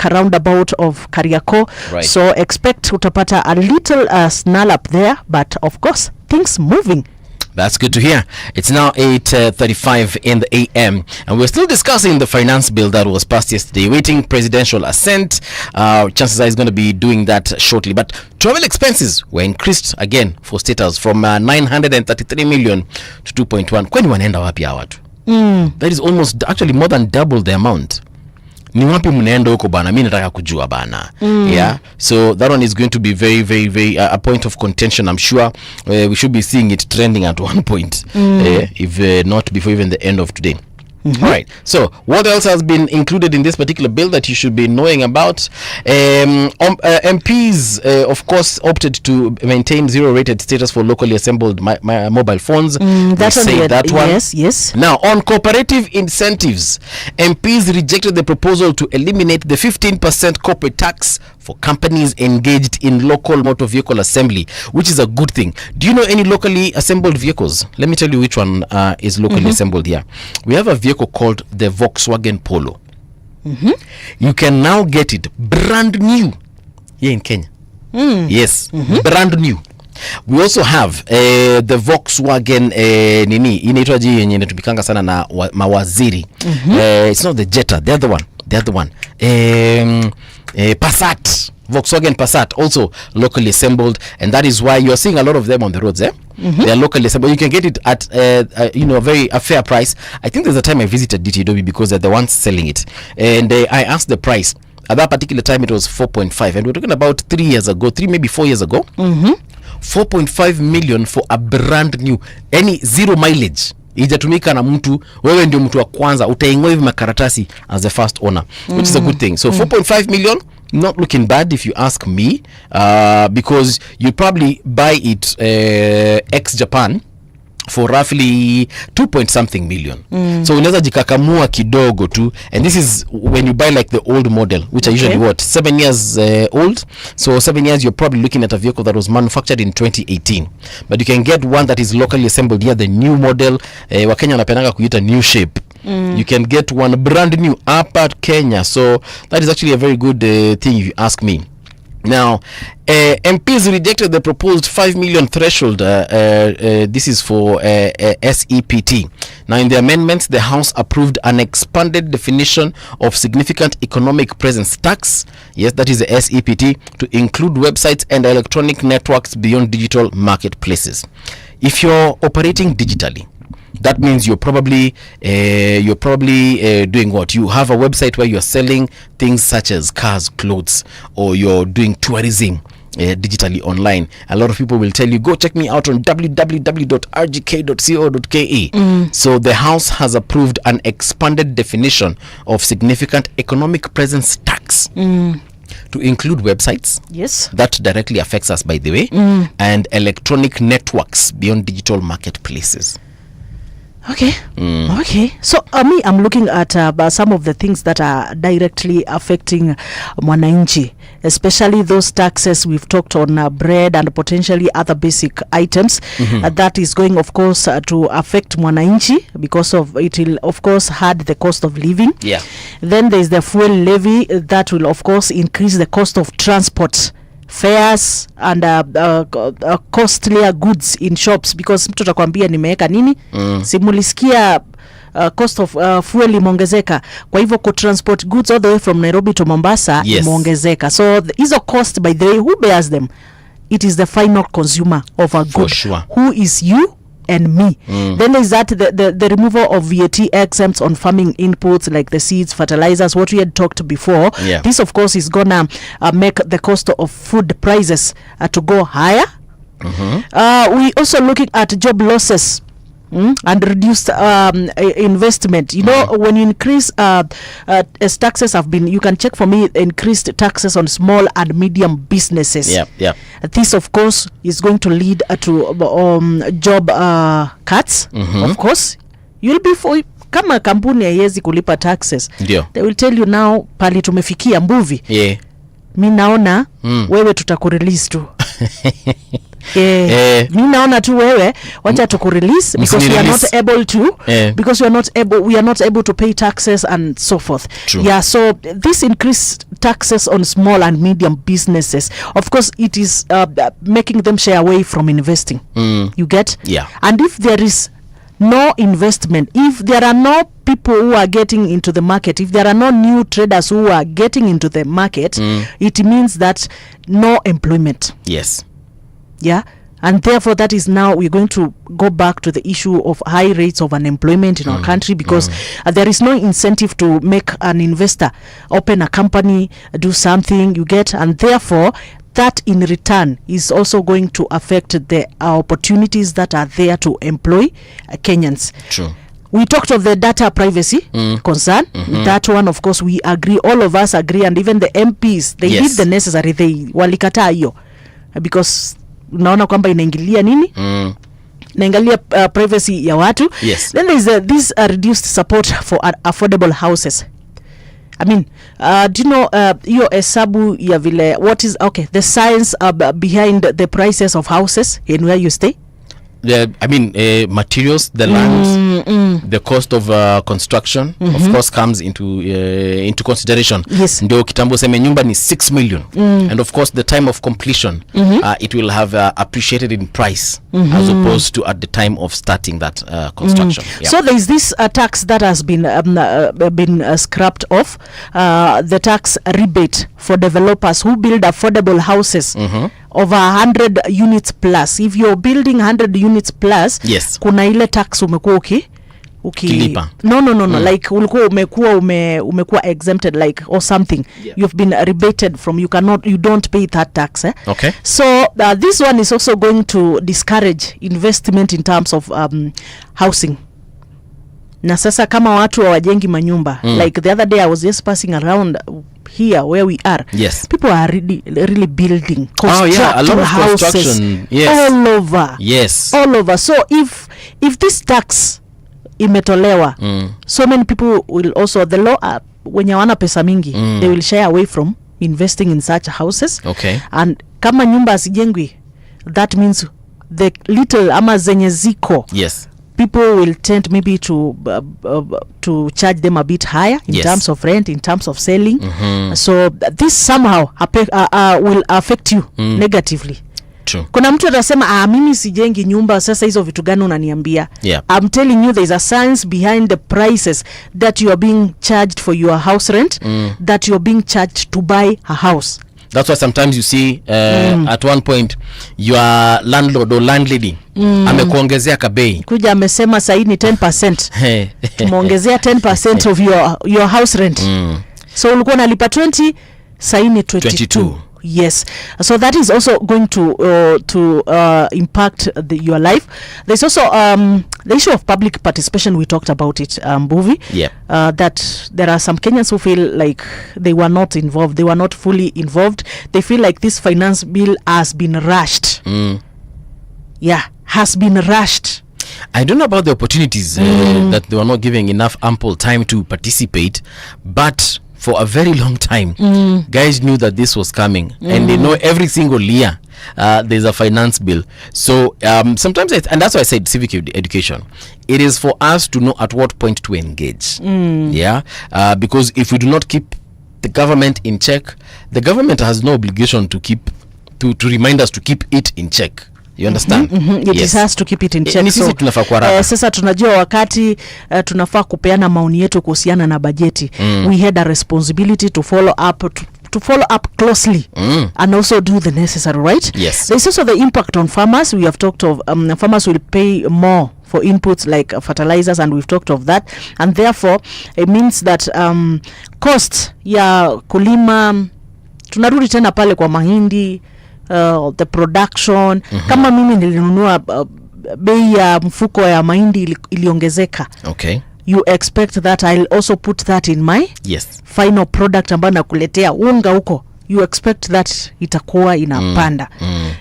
roundabout of Kariakoo. So expect utapata a little snarl up there, but of course things moving. That's good to hear. It's now 8:35 in the AM, and we're still discussing the finance bill that was passed yesterday, waiting presidential assent. Chances are he's going to be doing that shortly. But travel expenses were increased again for status from 933 million to 2.1. Kwani wanaenda wapi hawa watu? That is almost actually more than double the amount. Ni wapi mnaenda huko bana? Mimi nataka kujua bana. Yeah, so that one is going to be very, very, very a point of contention. I'm sure we should be seeing it trending at one point, if not before even the end of today. All right, so what else has been included in this particular bill that you should be knowing about? MPs of course opted to maintain zero rated status for locally assembled mobile phones. That one. Yes. Now on cooperative incentives, MPs rejected the proposal to eliminate the 15% corporate tax for companies engaged in local motor vehicle assembly, which is a good thing. Do you know any locally assembled vehicles? Let me tell you which one is locally assembled here. We have a vehicle called the Volkswagen Polo. You can now get it brand new here in Kenya. Yes, brand new. We also have the Volkswagen inaitwa ji yenye inatumikanga sana na mawaziri. It's not the Jetta, the other one. Passat, Volkswagen Passat, also locally assembled, and that is why you are seeing a lot of them on the roads. They are locally assembled. You can get it at a fair price. I think there's a time I visited DTW because they're the ones selling it, and I asked the price. At that particular time it was 4.5, and we're talking about 3 years ago, maybe 4 years ago. 4.5 million for a brand new, any zero mileage, ijatumika na mtu, wewe ndio mtu wa kwanza utaing'oa hivi makaratasi as the first owner, which is a good thing. So 4.5 million, not looking bad if you ask me, because you probably buy it ex Japan for roughly 2.something million. So unaweza jikakamua kidogo tu, and this is when you buy like the old model, which are usually what, 7 years old. So 7 years, you're probably looking at a vehicle that was manufactured in 2018, but you can get one that is locally assembled here, the new model. Wakenya wanapendanga kuita new shape. You can get one brand new upper Kenya. So that is actually a very good thing if you ask me. Now, MPs rejected the proposed 5 million threshold. This is for SEPT. Now, in the amendments, the House approved an expanded definition of significant economic presence tax. Yes, that is the SEPT, to include websites and electronic networks beyond digital marketplaces. If you're operating digitally, that means you're probably doing what? You have a website where you're selling things such as cars, clothes, or you're doing tourism digitally online. A lot of people will tell you, go check me out on www.rgk.co.ke. So the House has approved an expanded definition of significant economic presence tax to include websites, yes, that directly affects us, by the way, and electronic networks beyond digital marketplaces. Okay. Okay. So me, I'm looking at some of the things that are directly affecting mwananchi, especially those taxes we've talked on, bread and potentially other basic items. That is going, of course, to affect mwananchi because of it will, of course, add the cost of living. Yeah. Then there is the fuel levy that will, of course, increase the cost of transport, fares and costlier goods in shops, because mtu atakwambia nimeweka nini, simulisikia cost of fuel imeongezeka, kwa hivyo ku transport goods all the way from Nairobi to Mombasa imeongezeka. So hizo cost, by the way, who bears them? It is the final consumer of a good, sure. Who is you and me. Then there's that the removal of VAT exempts on farming inputs like the seeds, fertilizers, what we had talked before. This, of course, is gonna make the cost of food prices to go higher. We also looking at job losses and reduced investment. You know, when you increase as taxes have been, you can check for me, increased taxes on small and medium businesses. This, of course, is going to lead to job cuts. Of course, you'll be for kama kampuni haiwezi kulipa taxes, they will tell you now, pali tumefikia Mbuvi, mi naona wewe tutakurelease tu. Mi naona tu wewe wacha tukurelease because we are not able to, because we are not able to pay taxes and so forth. True. So this increased taxes on small and medium businesses, of course, it is making them shy away from investing. You get? And if there is no investment, if there are no people who are getting into the market, if there are no new traders who are getting into the market, it means that no employment. Yes. And therefore that is now we're going to go back to the issue of high rates of unemployment in our country, because there is no incentive to make an investor open a company, do something, you get, and therefore that in return is also going to affect the opportunities that are there to employ Kenyans. True. We talked of the data privacy concern. That one, of course, we agree, all of us agree, and even the MPs, they did the necessary, they walikataa hiyo because unaona kwamba inaingilia nini, inaingilia privacy ya watu. Then there is this reduced support for affordable houses. I mean, do you know hiyo hesabu ya vile, what is the science behind the prices of houses in where you stay? Materials, the land, the cost of construction, of course, comes into consideration. Ndio kitambo seme nyumba ni 6 million, and of course the time of completion, it will have appreciated in price as opposed to at the time of starting that construction. So there is this tax that has been scrapped off, the tax rebate for developers who build affordable houses over 100 units plus. If you're building 100 units plus, kuna ile tax umekuwa Kilipa. No, like ulikuwa umekuwa exempted like or something. You've been rebated from, you don't pay that tax. Okay. So this one is also going to discourage investment in terms of housing. Na sasa kama watu hawajengi manyumba, like the other day I was just passing around here where we are. Yes. People are really building, constructing a lot of houses construction. Yes. All over. Yes. All over. So if this tax imetolewa, so many people will also, the law, wenye wana pesa mingi, they will shy away from investing in such houses. Okay. And kama nyumba asijengwi, that means the little ama zenye ziko. Yes. People will tend maybe to charge them a bit higher in terms of rent, in terms of selling. So this somehow will affect you negatively. True. Kuna mtu atasema mimi sijengi nyumba, sasa hizo vitu gani unaniambia? Yeah. I'm telling you there's a science behind the prices that you are being charged for your house rent, that you are being charged to buy a house. That's why sometimes you see at one point your landlord or landlady amekuongezea kabei. Kuja amesema sahi ni 10%. Tumeongezea 10% of your house rent. So ulikuwa unalipa 20, sahi ni 22. Yes. So that is also going to impact your life. There's also the issue of public participation. We talked about it, Mbuvi. Yeah. That there are some Kenyans who feel like they were not involved. They were not fully involved. They feel like this finance bill has been rushed. Yeah, has been rushed. I don't know about the opportunities that they were not giving enough ample time to participate, but for a very long time, guys knew that this was coming, and they know every single year there's a finance bill. So sometimes, and that's why I said civic education. It is for us to know at what point to engage. Yeah, because if we do not keep the government in check, the government has no obligation to keep to remind us to keep it in check. You understand? It has to keep it in check. So, sasa tunajua wakati tunafaa kupeana maoni yetu kuhusiana na bajeti. We had a responsibility to follow up closely and also do the necessary, right? Yes. There's also the impact on farmers. We have talked of farmers will pay more for inputs like fertilizers, and we've talked of that, and therefore it means that cost ya kulima, tunarudi tena pale kwa mahindi, the production. Kama mimi nilinunua bei ya mfuko ya mahindi iliongezeka. Okay. You expect that I'll also put that in my final product ambayo nakuletea unga huko. You expect that itakuwa inapanda.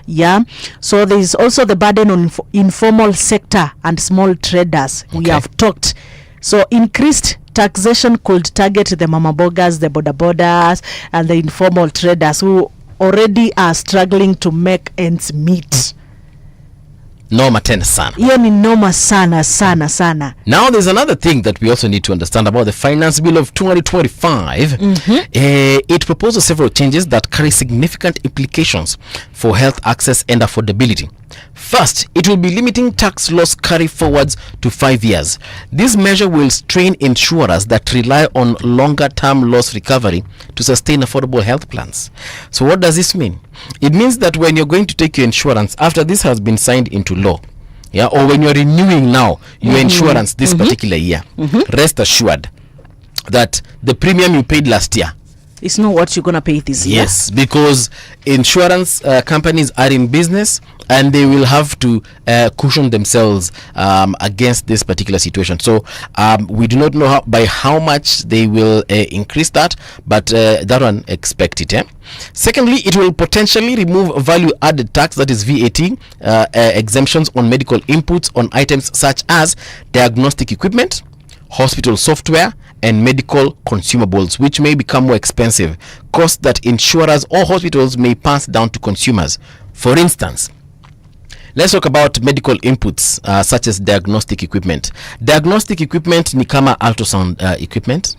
Yeah. So there is also the burden on informal sector and small traders. Okay. We have talked. So increased taxation could target the mama bogas, the bodabodas, and the informal traders who already are struggling to make ends meet. Noma tena sana. Hiyo ni noma sana. Now there's another thing that we also need to understand about the finance bill of 2025. It proposes several changes that carry significant implications for health access and affordability. First, it will be limiting tax loss carry forwards to 5 years. This measure will strain insurers that rely on longer term loss recovery to sustain affordable health plans. So what does this mean? It means that when you're going to take your insurance after this has been signed into law, yeah, or when you're renewing now your insurance this particular year, rest assured that the premium you paid last year, it's not what you're gonna pay this year. Yes, because insurance companies are in business and they will have to cushion themselves against this particular situation. So we do not know by how much they will increase that, but that one, expect it. Secondly, it will potentially remove value added tax, that is VAT, exemptions on medical inputs on items such as diagnostic equipment, hospital software, and medical consumables, which may become more expensive, costs that insurers or hospitals may pass down to consumers. For instance, let's talk about medical inputs such as diagnostic equipment. Diagnostic equipment ni kama ultrasound equipment,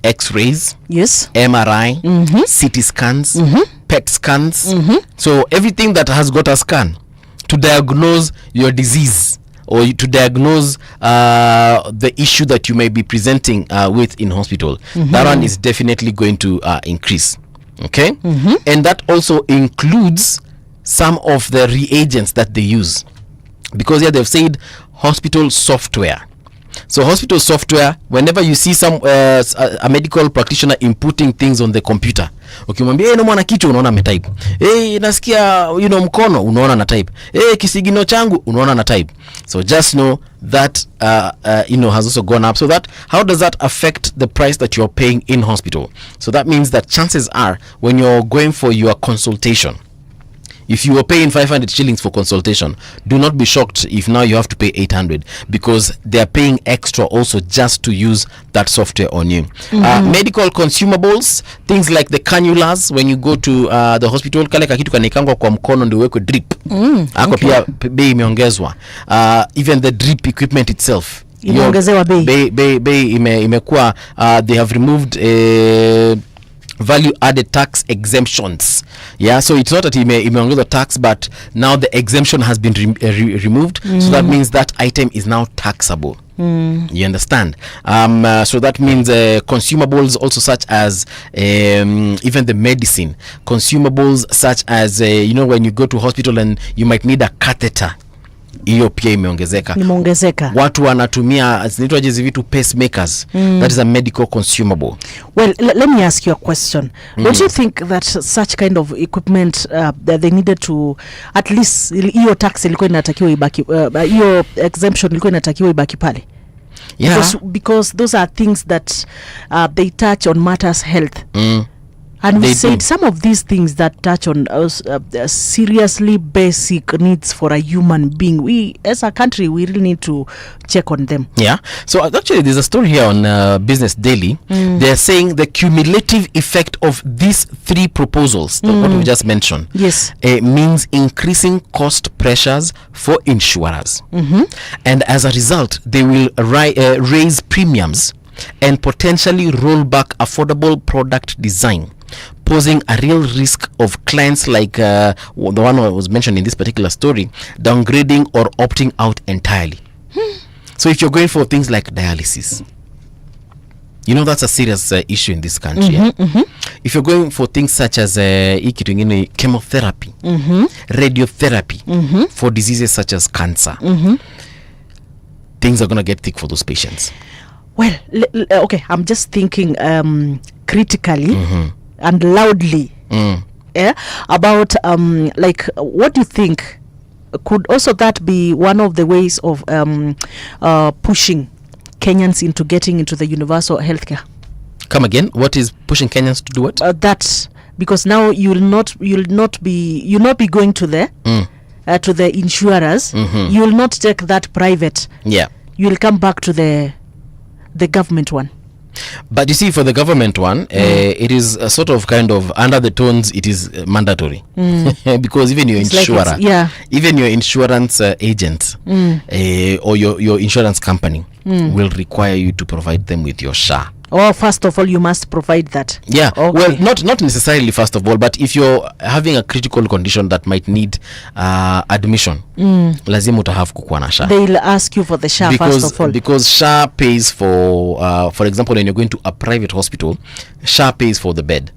X-rays, yes, MRI, CT scans, PET scans. So everything that has got a scan to diagnose your disease or to diagnose the issue that you may be presenting with in hospital. That one is definitely going to increase. Okay? And that also includes some of the reagents that they use. Because here they've said hospital software. So hospital software, whenever you see some a medical practitioner inputting things on the computer, ukimwambia no mwana kichwa unaona ametype, nasikia mkono unaona na type, kisigino changu unaona na type. So just know that has also gone up. So that how does that affect the price that you're paying in hospital? So that means that chances are when you're going for your consultation, if you were paying 500 shillings for consultation, do not be shocked if now you have to pay 800, because they are paying extra also just to use that software on you. Medical consumables, things like the cannulas when you go to the hospital, kale kakitu kanikangwa kwa mkono ndio wekwe drip. Ako pia bei imeongezwa. Even the drip equipment itself imeongezewa bei imekuwa they have removed value added tax exemptions. So it's not that imeongezwa tax, but now the exemption has been removed. So that means that item is now taxable. You understand? So that means consumables also such as even the medicine consumables such as when you go to hospital and you might need a catheter, hiyo pia imeongezeka. Watu wanatumia zinaitwa hizi vitu pacemakers. That is a medical consumable. Well, let me ask you a question. Don't you think that such kind of equipment that they needed to at least hiyo tax ilikuwa inatakiwa ibaki, hiyo exemption ilikuwa inatakiwa ibaki pale? Because those are things that they touch on matters health. And we said some of these things that touch on seriously basic needs for a human being. We, as a country, we really need to check on them. So actually, there's a story here on Business Daily. They're saying the cumulative effect of these three proposals, what we just mentioned, means increasing cost pressures for insurers. And as a result, they will raise premiums and potentially roll back affordable product design, posing a real risk of clients like the one that was mentioned in this particular story, downgrading or opting out entirely. So if you're going for things like dialysis, that's a serious issue in this country. If you're going for things such as chemotherapy, radiotherapy, for diseases such as cancer, things are going to get thick for those patients. Well, okay, I'm just thinking critically and loudly about what do you think? Could also that be one of the ways of pushing Kenyans into getting into the universal healthcare? Come again? What is pushing Kenyans to do what? That because now you'll not be going to the insurers. You will not take that private. You will come back to the government one. But you see, for the government one, it is a sort of kind of under the tones, it is mandatory. Because even your insurer, even your insurance agent or your insurance company will require you to provide them with your SHA. First of all, you must provide that. Well, not necessarily first of all, but if you're having a critical condition that might need admission, lazima utahave kukuwa na SHA. They'll ask you for the SHA first of all. Because SHA pays for example, when you're going to a private hospital, SHA pays for the bed.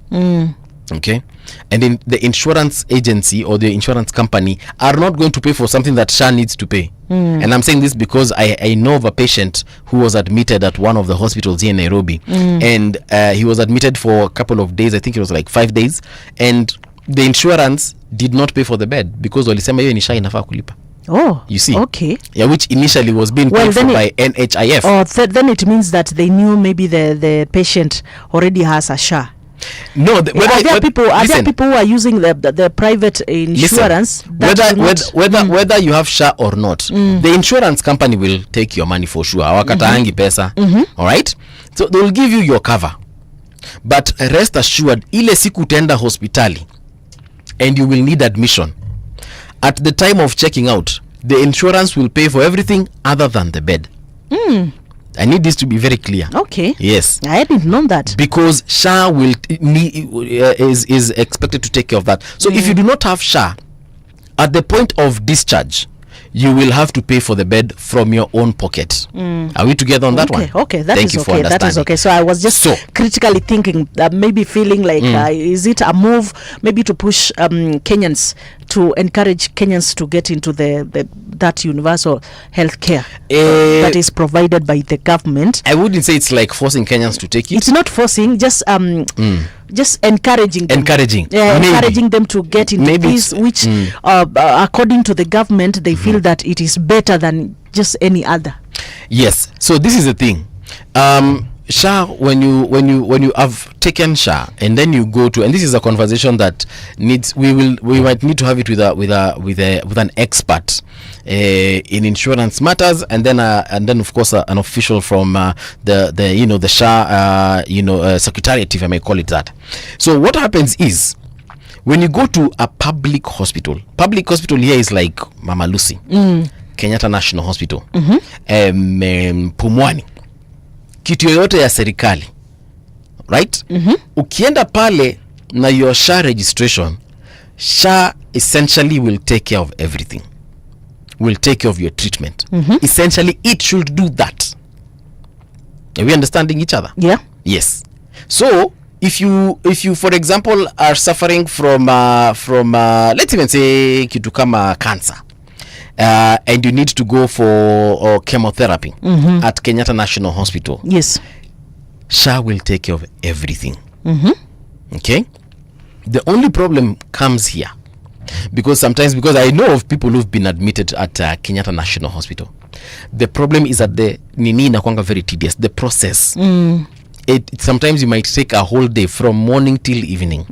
Okay, and then the insurance agency or the insurance company are not going to pay for something that SHA needs to pay. And I'm saying this because I know of a patient who was admitted at one of the hospitals here in Nairobi, and he was admitted for a couple of days. I think it was like 5 days, and the insurance did not pay for the bed because walisema hiyo ni SHA inafaa kulipa. You see, which initially was being paid for by NHIF. Then it means that they knew maybe the patient already has a SHA. No, are there people who are using the private insurance? Listen, whether you have SHA or not, the insurance company will take your money for sure. Hawakataangi pesa. All right, so they will give you your cover, but rest assured, ile siku utaenda hospitali and you will need admission, at the time of checking out, the insurance will pay for everything other than the bed. I need this to be very clear. Okay. Yes. I didn't know that. Because SHA is expected to take care of that. So if you do not have SHA, at the point of discharge, you will have to pay for the bed from your own pocket. Are we together on that one? Okay, that Thank is you okay. for understanding. That is okay. So I was just critically thinking that maybe feeling like is it a move maybe to push Kenyans, to encourage Kenyans to get into that universal health care that is provided by the government. I wouldn't say it's like forcing Kenyans to take it. It's not forcing, just encouraging them. Encouraging them to get into maybe this, which according to the government they feel that it is better than just any other. Yes. So this is the thing. SHA, when you have taken SHA and then you go to, and this is a conversation that we might need to have it with an expert in insurance matters, and then of course an official from the SHA secretariat, if I may call it that. So what happens is, when you go to a public hospital here is like Mama Lucy, Kenyatta National Hospital, Pumwani, kitu yoyote ya serikali, right? Ukienda pale na your SHA registration, SHA essentially will take care of everything, will take care of your treatment. Essentially it should do that. Are we understanding each other? Yeah. Yes. So if you for example are suffering from let's even say kitu kama cancer, and you need to go for chemotherapy at Kenyatta National Hospital. Yes. SHA will take care of everything. Okay? The only problem comes here, because I know of people who've been admitted at Kenyatta National Hospital. The problem is that the nini inakuanga very tedious, the process. It sometimes you might take a whole day from morning till evening.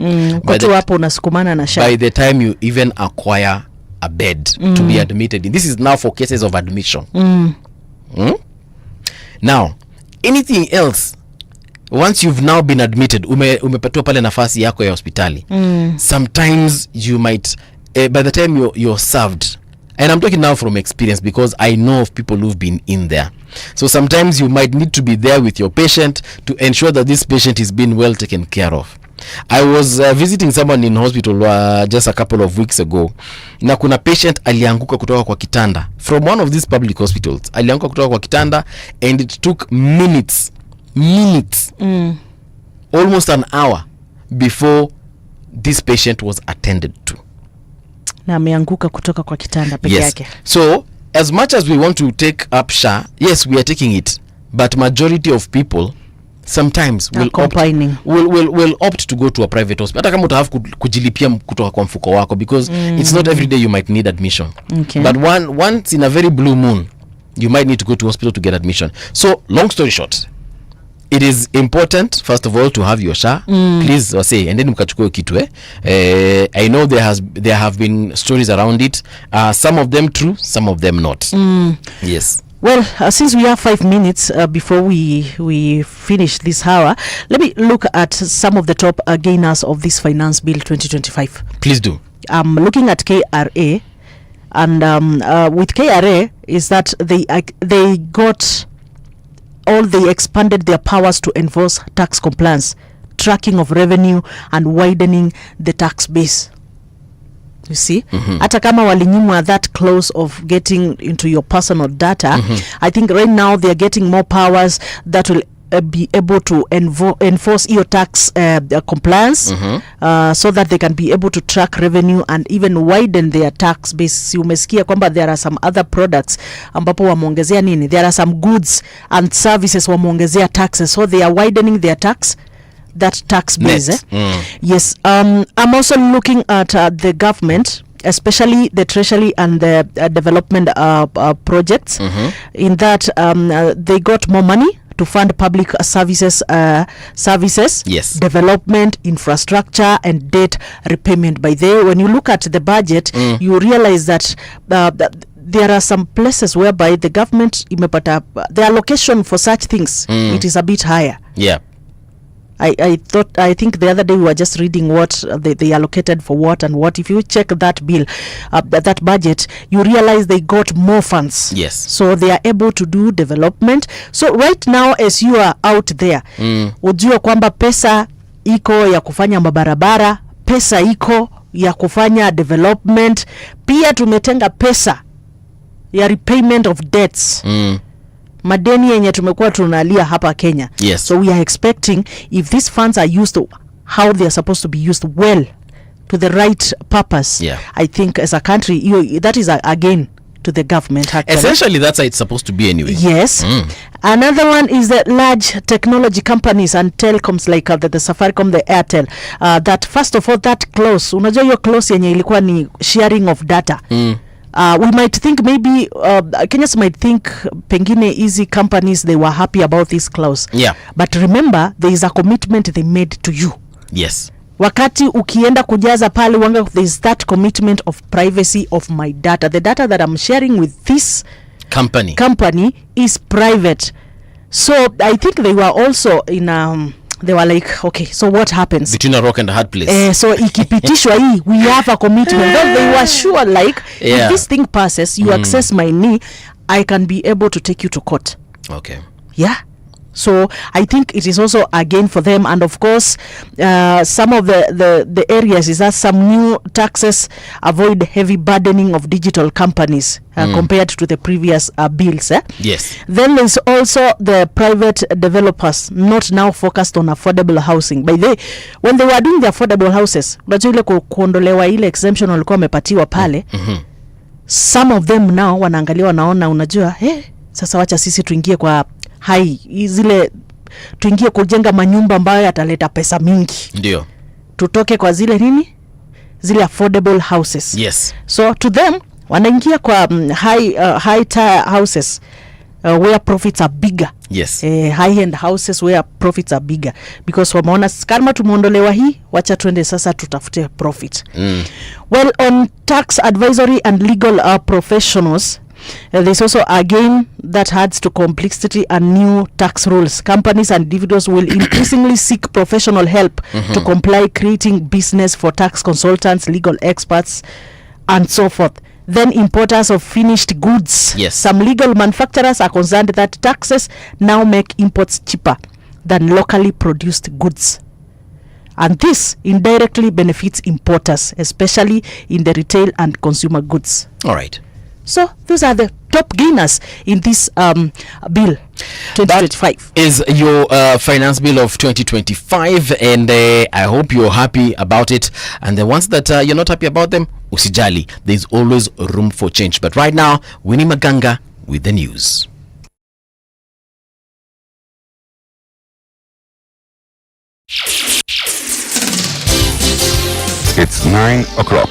By the time you even acquire a bed to be admitted in. This is now for cases of admission. Now, anything else, once you've now been admitted, umepatiwa pale nafasi yako ya hospitali, sometimes you might, by the time you're served, and I'm talking now from experience because I know of people who've been in there. So sometimes you might need to be there with your patient to ensure that this patient is being well taken care of. I was visiting someone in hospital just a couple of weeks ago, na kuna patient alianguka kutoka kwa kitanda from one of these public hospitals. Alianguka kutoka kwa kitanda and it took minutes, almost an hour before this patient was attended to. Na ameanguka kutoka kwa kitanda peke yake. So as much as we want to take up SHA, yes, we are taking it, but majority of people sometimes will opt to go to a private hospital. Hata kama utahave kujilipia kutoka kwa mfuko wako, because it's not every day you might need admission. Okay. But once in a very blue moon, you might need to go to hospital to get admission. So long story short, it is important first of all to have your SHA. Please say, and then mkachukue kitu I know there have been stories around it, some of them true, some of them not. Yes. Well, since we have 5 minutes before we finish this hour, let me look at some of the top gainers of this Finance Bill 2025. Please do. I'm looking at KRA, and with KRA is that they expanded their powers to enforce tax compliance, tracking of revenue, and widening the tax base. You see, hata kama walinyimwa that clause of getting into your personal data, I think right now they are getting more powers that will be able to enforce your tax compliance, so that they can be able to track revenue and even widen their tax base. Umesikia kwamba there are some other products ambapo wameongezea nini, there are some goods and services wameongezea taxes, so they are widening their tax base. Yes. I'm also looking at the government, especially the treasury and the development projects, in that they got more money to fund public services, yes, development, infrastructure, and debt repayment. By there, when you look at the budget, you realize that there are some places whereby the government imepata the allocation for such things, it is a bit higher. Yeah. I think the other day we were just reading what they allocated for what and what. If you check that bill, that budget, you realize they got more funds. Yes. So they are able to do development. So right now, as you are out there, ujue kwamba pesa iko ya kufanya mabarabara, pesa iko ya kufanya development. Pia tumetenga pesa ya repayment of debts. Madeni yenye tumekuwa tunalia hapa Kenya. Yes. So we are expecting, if these funds are used to how they are supposed to be used well, to the right purpose, I think as a country, that is again to the government. Actually. Essentially, that's how it's supposed to be anyway. Yes. Another one is the large technology companies and telecoms like the Safaricom, the Airtel. That first of all, that clause, unajua hiyo clause yenye ilikuwa ni sharing of data. We might think maybe Kenyans might think pengine easy companies, they were happy about this clause. Yeah. But remember, there is a commitment they made to you. Yes. Wakati ukienda kujaza pale wanga, there is that commitment of privacy of my data. The data that I'm sharing with this company is private. So I think they were also in they were like, okay, so what happens? Between a rock and a hard place. So ikipitishwa hii, we have a commitment. They were sure like, if this thing passes, you access my knee, I can be able to take you to court. Okay. Yeah. So I think it is also again for them, and of course some of the areas is that some new taxes avoid heavy burdening of digital companies compared to the previous bills. Yes. Then there's also the private developers not now focused on affordable housing. By the when they were doing the affordable houses, unajua ile kuondolewa ile exemption walikuwa wamepatiwa pale, some of them now wanaangalia wanaona, unajua sasa wacha sisi tuingie kwa zile tuingie kujenga manyumba ambayo yataleta pesa mingi. Ndio. Tutoke kwa zile affordable houses. Yes. So to them wanaingia kwa high tier houses where profits are bigger. Yes. High end houses where profits are bigger, because wameona kama tumeondolewa hii, wacha twende sasa tutafute profit. Well, on tax advisory and legal professionals, there's also again that adds to complexity and new tax rules. Companies and individuals will increasingly seek professional help to comply, creating business for tax consultants, legal experts, and so forth. Then importers of finished goods. Yes. Some legal manufacturers are concerned that taxes now make imports cheaper than locally produced goods. And this indirectly benefits importers, especially in the retail and consumer goods. All right. So those are the top gainers in this bill 2025. That is your finance bill of 2025, and I hope you're happy about it. And the ones that you're not happy about them, usijali, there's always room for change. But right now, Winnie Maganga with the news. It's 9 o'clock.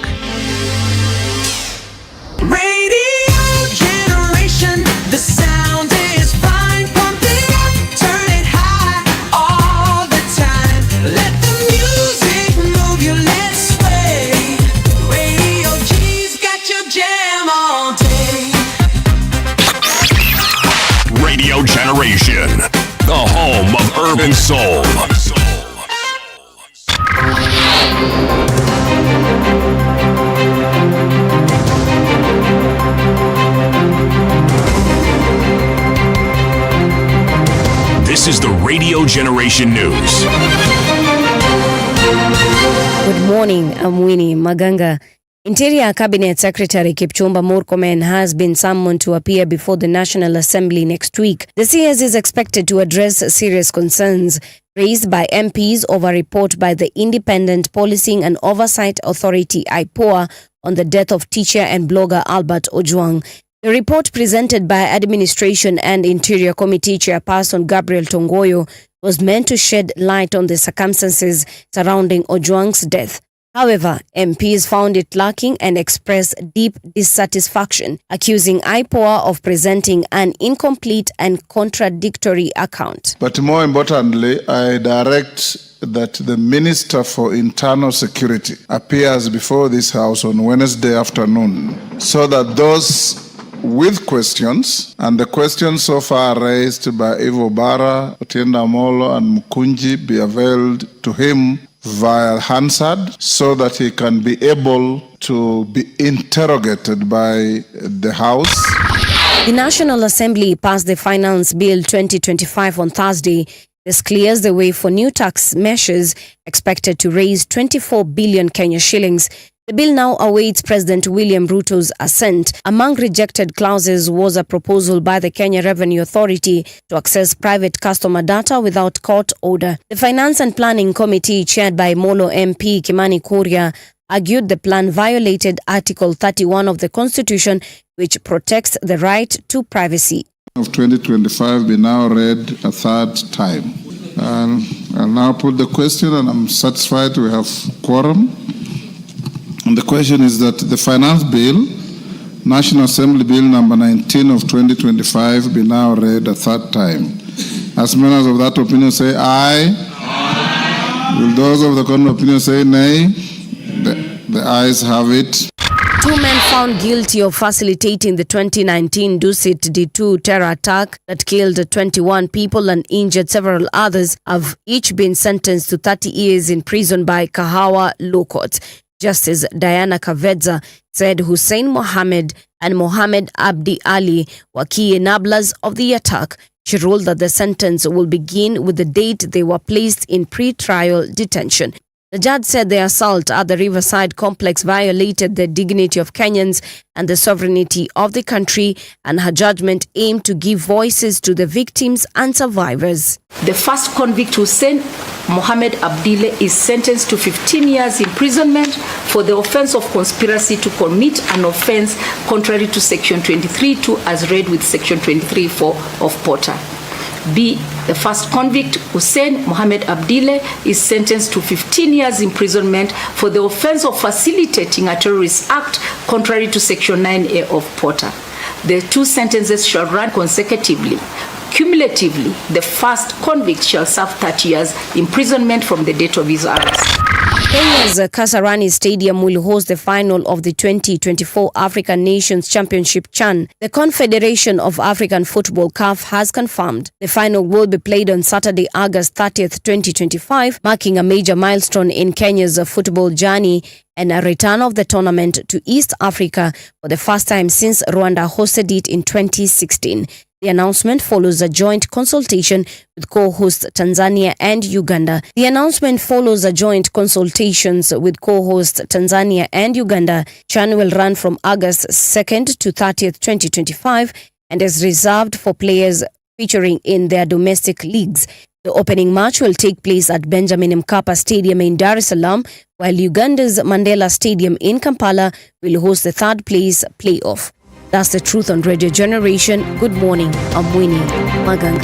The sound is fine, pump it up, turn it high, all the time. Let the music move you, let's sway. Radio G's got your jam all day. Radio Generation, the home of urban soul. This is the Radio Generation News. Good morning, I'm Winnie Maganga. Interior Cabinet Secretary Kipchumba Murkomen has been summoned to appear before the National Assembly next week. The CS is expected to address serious concerns raised by MPs over a report by the Independent Policing and Oversight Authority (IPOA) on the death of teacher and blogger Albert Ojwang. The report presented by Administration and Interior Committee Chairperson Gabriel Tongoyo was meant to shed light on the circumstances surrounding Ojwang's death. However, MPs found it lacking and expressed deep dissatisfaction, accusing IPOA of presenting an incomplete and contradictory account. But more importantly, I direct that the Minister for Internal Security appears before this House on Wednesday afternoon, so that those with questions, and the questions so far raised by Ivo Bara, Otienda Molo, and Mukunji be availed to him via Hansard, so that he can be able to be interrogated by the House. The National Assembly passed the Finance Bill 2025 on Thursday. This clears the way for new tax measures expected to raise 24 billion Kenya shillings. The bill now awaits President William Ruto's assent. Among rejected clauses was a proposal by the Kenya Revenue Authority to access private customer data without court order. The Finance and Planning Committee, chaired by Molo MP Kimani Kuria, argued the plan violated Article 31 of the Constitution, which protects the right to privacy. Of 2025 be now read a third time. I'll now put the question, and I'm satisfied we have quorum. And the question is that the Finance Bill, National Assembly Bill number 19 of 2025, be now read a third time. As members of that opinion say aye. Aye. Will those of the contrary opinion say nay? The ayes have it. 2 men found guilty of facilitating the 2019 Dusit D2 terror attack that killed 21 people and injured several others have each been sentenced to 30 years in prison by Kahawa Law Court. Justice Diana Kavedza said Hussein Mohammed and Mohammed Abdi Ali were key enablers of the attack. She ruled that the sentence will begin with the date they were placed in pre-trial detention. The judge said the assault at the Riverside complex violated the dignity of Kenyans and the sovereignty of the country, and her judgment aimed to give voices to the victims and survivors. The first convict, Hussein Mohammed Abdile, is sentenced to 15 years imprisonment for the offense of conspiracy to commit an offense contrary to Section 23(2) as read with Section 23(4) of Porter. B. The first convict, Hussein Mohammed Abdile, is sentenced to 15 years imprisonment for the offense of facilitating a terrorist act contrary to Section 9A of Porter. The two sentences shall run consecutively. Cumulatively, the first convict shall serve 30 years imprisonment from the date of his arrest. Kenya's Kasarani Stadium will host the final of the 2024 African Nations Championship CHAN. The Confederation of African Football (CAF) has confirmed the final will be played on Saturday, August 30th, 2025, marking a major milestone in Kenya's football journey and a return of the tournament to East Africa for the first time since Rwanda hosted it in 2016. The announcement follows a joint consultation with co-hosts Tanzania and Uganda. The announcement follows a joint consultations with co-hosts Tanzania and Uganda. CHAN will run from August 2nd to 30th, 2025 and is reserved for players featuring in their domestic leagues. The opening match will take place at Benjamin Mkapa Stadium in Dar es Salaam, while Uganda's Mandela Stadium in Kampala will host the third place playoff. That's the truth on Radio Generation. Good morning. I'm Winnie Maganga.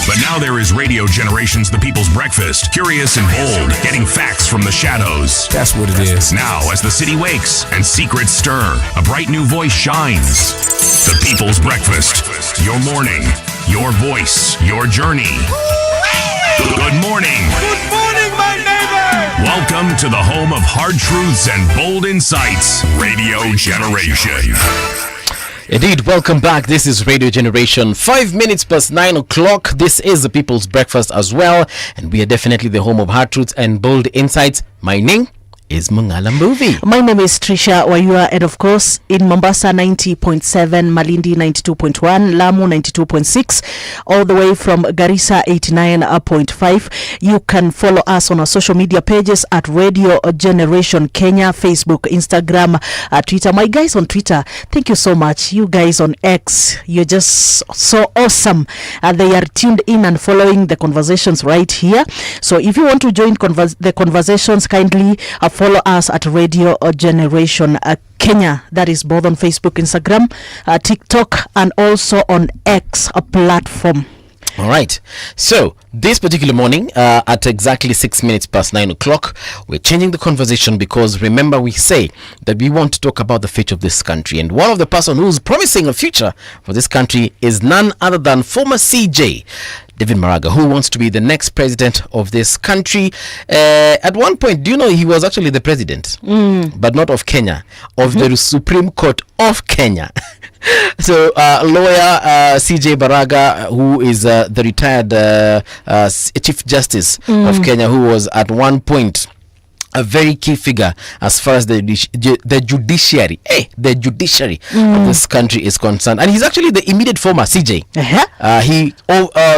But now there is Radio Generation's The People's Breakfast. Curious and bold, getting facts from the shadows. That's what it is. Now, as the city wakes and secrets stir, a bright new voice shines. The People's Breakfast. Your morning, your voice, your journey. Good morning. Good morning, my neighbor. Welcome to the home of hard truths and bold insights. Radio Generation. Indeed, welcome back. This is Radio Generation. 5 minutes past 9 o'clock. This is the People's Breakfast as well. And we are definitely the home of hard truths and bold insights. My name is Mungala Mbuvi. My name is Triciah, Wayua, and of course in Mombasa 90.7, Malindi 92.1, Lamu 92.6, all the way from Garissa 89.5. You can follow us on our social media pages at Radio Generation Kenya, Facebook, Instagram, Twitter. My guys on Twitter, thank you so much. You guys on X, you're just so awesome. They are tuned in and following the conversations right here. So if you want to join the conversations, kindly follow us at Radio Generation Kenya. That is both on Facebook, Instagram, TikTok, and also on X platform. All right. So this particular morning, at exactly 6 minutes past 9 o'clock, we're changing the conversation because remember we say that we want to talk about the future of this country. And one of the person who's promising a future for this country is none other than former CJ David Maraga, who wants to be the next president of this country. At one point, do you know he was actually the president, but not of Kenya, of the Supreme Court of Kenya. So lawyer CJ Baraga, who is the retired Chief Justice of Kenya, who was at one point a very key figure as far as the judiciary of this country is concerned, and he's actually the immediate former CJ. He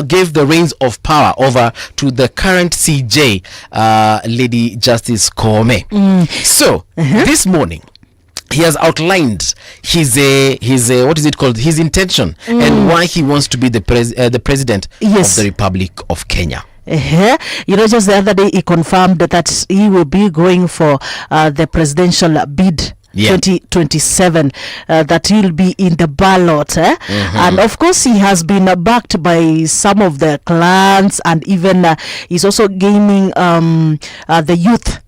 gave the reins of power over to the current CJ, Lady Justice Koome. So this morning he has outlined his what is it called, his intention and why he wants to be the president of the Republic of Kenya. You know, just the other day he confirmed that he will be going for the presidential bid 2027, that he'll be in the ballot, and of course he has been backed by some of the clans, and even he's also gaining the youth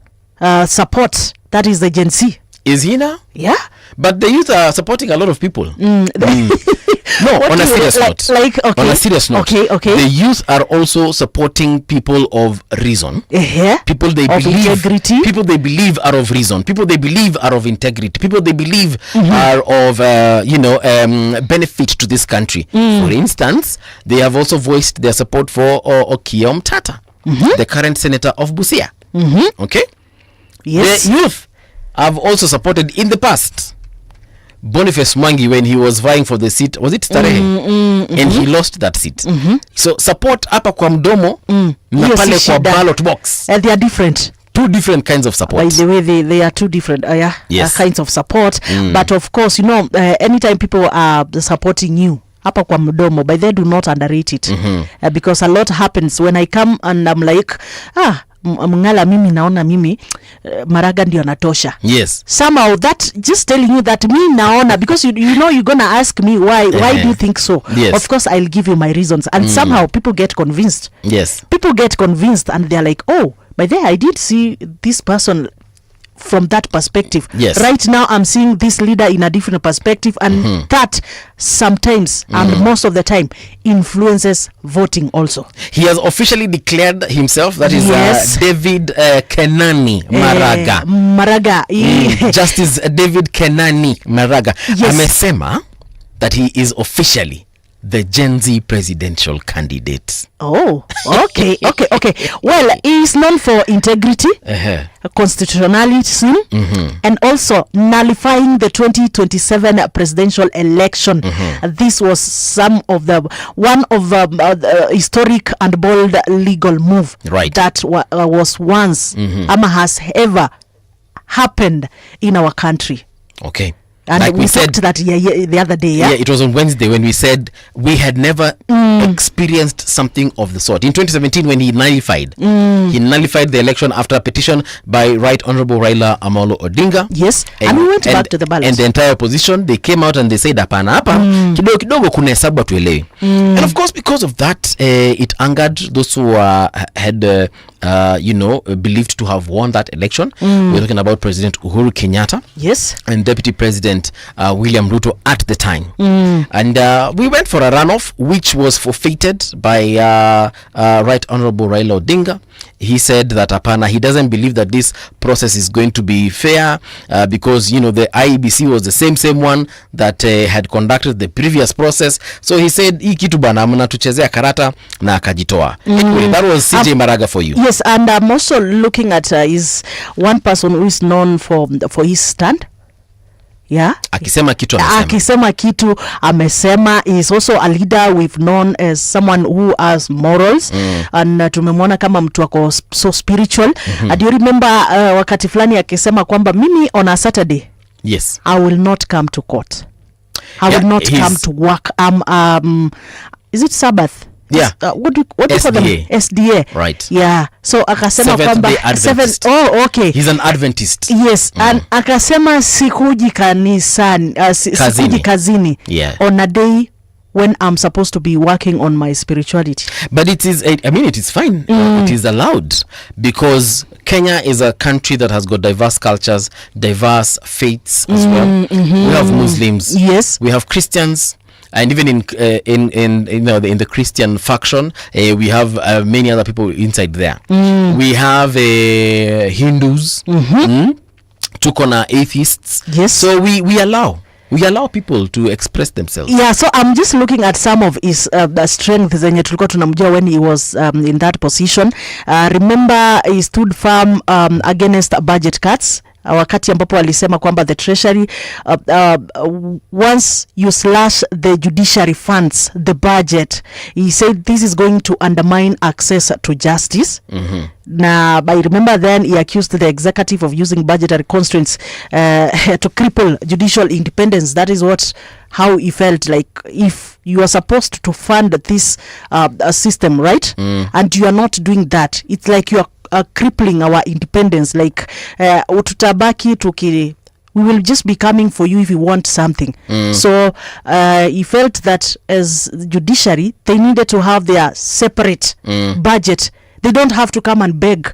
support, that is the Gen Z. Is he now? Yeah. But the youth are supporting a lot of people. No, on a serious note. On a serious note. The youth are also supporting people of reason. People they believe. Integrity. People they believe are of reason. People they believe are of integrity. People they believe are of benefit to this country. For instance, they have also voiced their support for Okiya Omtata, the current senator of Busia. Okay. Yes. The youth have also supported in the past Boniface Mwangi when he was vying for the seat, was it Starehe? And he lost that seat. So support hapa kwa mdomo na pale kwa ballot box. And they are different. Two different kinds of support. By the way, they are two different kinds of support. But of course, you know, anytime people are supporting you hapa kwa mdomo, by they do not underrate it. Because a lot happens when I come and I'm like, Mungala, mimi naona mimi Maraga ndio anatosha. Yes. Somehow that just telling you that me naona, because you know you're gonna ask me why do you think so? Yes. Of course I'll give you my reasons, and somehow people get convinced. Yes. People get convinced and they're like, oh, by the way, I did see this person from that perspective. Yes. Right now I'm seeing this leader in a different perspective, and that sometimes and most of the time influences voting also. He has officially declared himself, that is David Kenani Maraga. Justice David Kenani Maraga. Amesema that he is officially the Gen Z presidential candidate. Oh, okay. Well, he is known for integrity, constitutionalism, and also nullifying the 2027 presidential election. This was one of the historic and bold legal move that was once has ever happened in our country. Okay. And like we said that the other day. Yeah, it was on Wednesday when we said we had never experienced something of the sort. In 2017, when he nullified the election after a petition by Right Honorable Raila Amolo Odinga. Yes, and we went back to the ballot. And the entire opposition, they came out and they said, hapana hapa kidogo kuna hesabu tuelewe. And of course, because of that, it angered those who had believed to have won that election. We're talking about President Uhuru Kenyatta. Yes. And Deputy President William Ruto at the time. And we went for a runoff, which was forfeited by Right Honorable Raila Odinga. He said that apana, he doesn't believe that this process is going to be fair because, you know, the IEBC was the same one that had conducted the previous process. So he said, hii kitu bana mnatuchezea karata na akajitoa. Anyway, that was CJ Maraga for you. Yes, and I'm also looking at is one person who is known for his stand. Yeah, akisema kitu amesema. Is also a leader we've known as someone who has morals, and tumemwona kama mtu wako so spiritual. And you remember wakati fulani akisema kwamba mimi on a Saturday, yes, I will not come to court. I will not come to work. Is it Sabbath? Yeah. What do you call them? SDA. Right. Yeah. So akasema kwamba okay. He's an Adventist. Yes. And akasema sikuji kanisani, sikuji kazini. Yeah. On a day when I'm supposed to be working on my spirituality. But it is fine. It is allowed because Kenya is a country that has got diverse cultures, diverse faiths as well. We have Muslims. Yes. We have Christians. And even in the Christian faction, we have many other people inside there. We have Hindus, tukona atheists. Yes. So we allow. We allow people to express themselves. Yeah, so I'm just looking at some of his strengths zenye tulikuwa tunamjua when he was in that position. Remember, he stood firm against budget cuts. Wakati ambapo alisema kwamba the treasury once you slash the judiciary funds, the budget, he said this is going to undermine access to justice. Now, I remember then he accused the executive of using budgetary constraints to cripple judicial independence. That is how he felt like, if you are supposed to fund this system, right? And you are not doing that, it's like you are crippling our independence. Like tutabaki we will just be coming for you if you want something. So he felt that as judiciary, they needed to have their separate budget. They don't have to come and beg.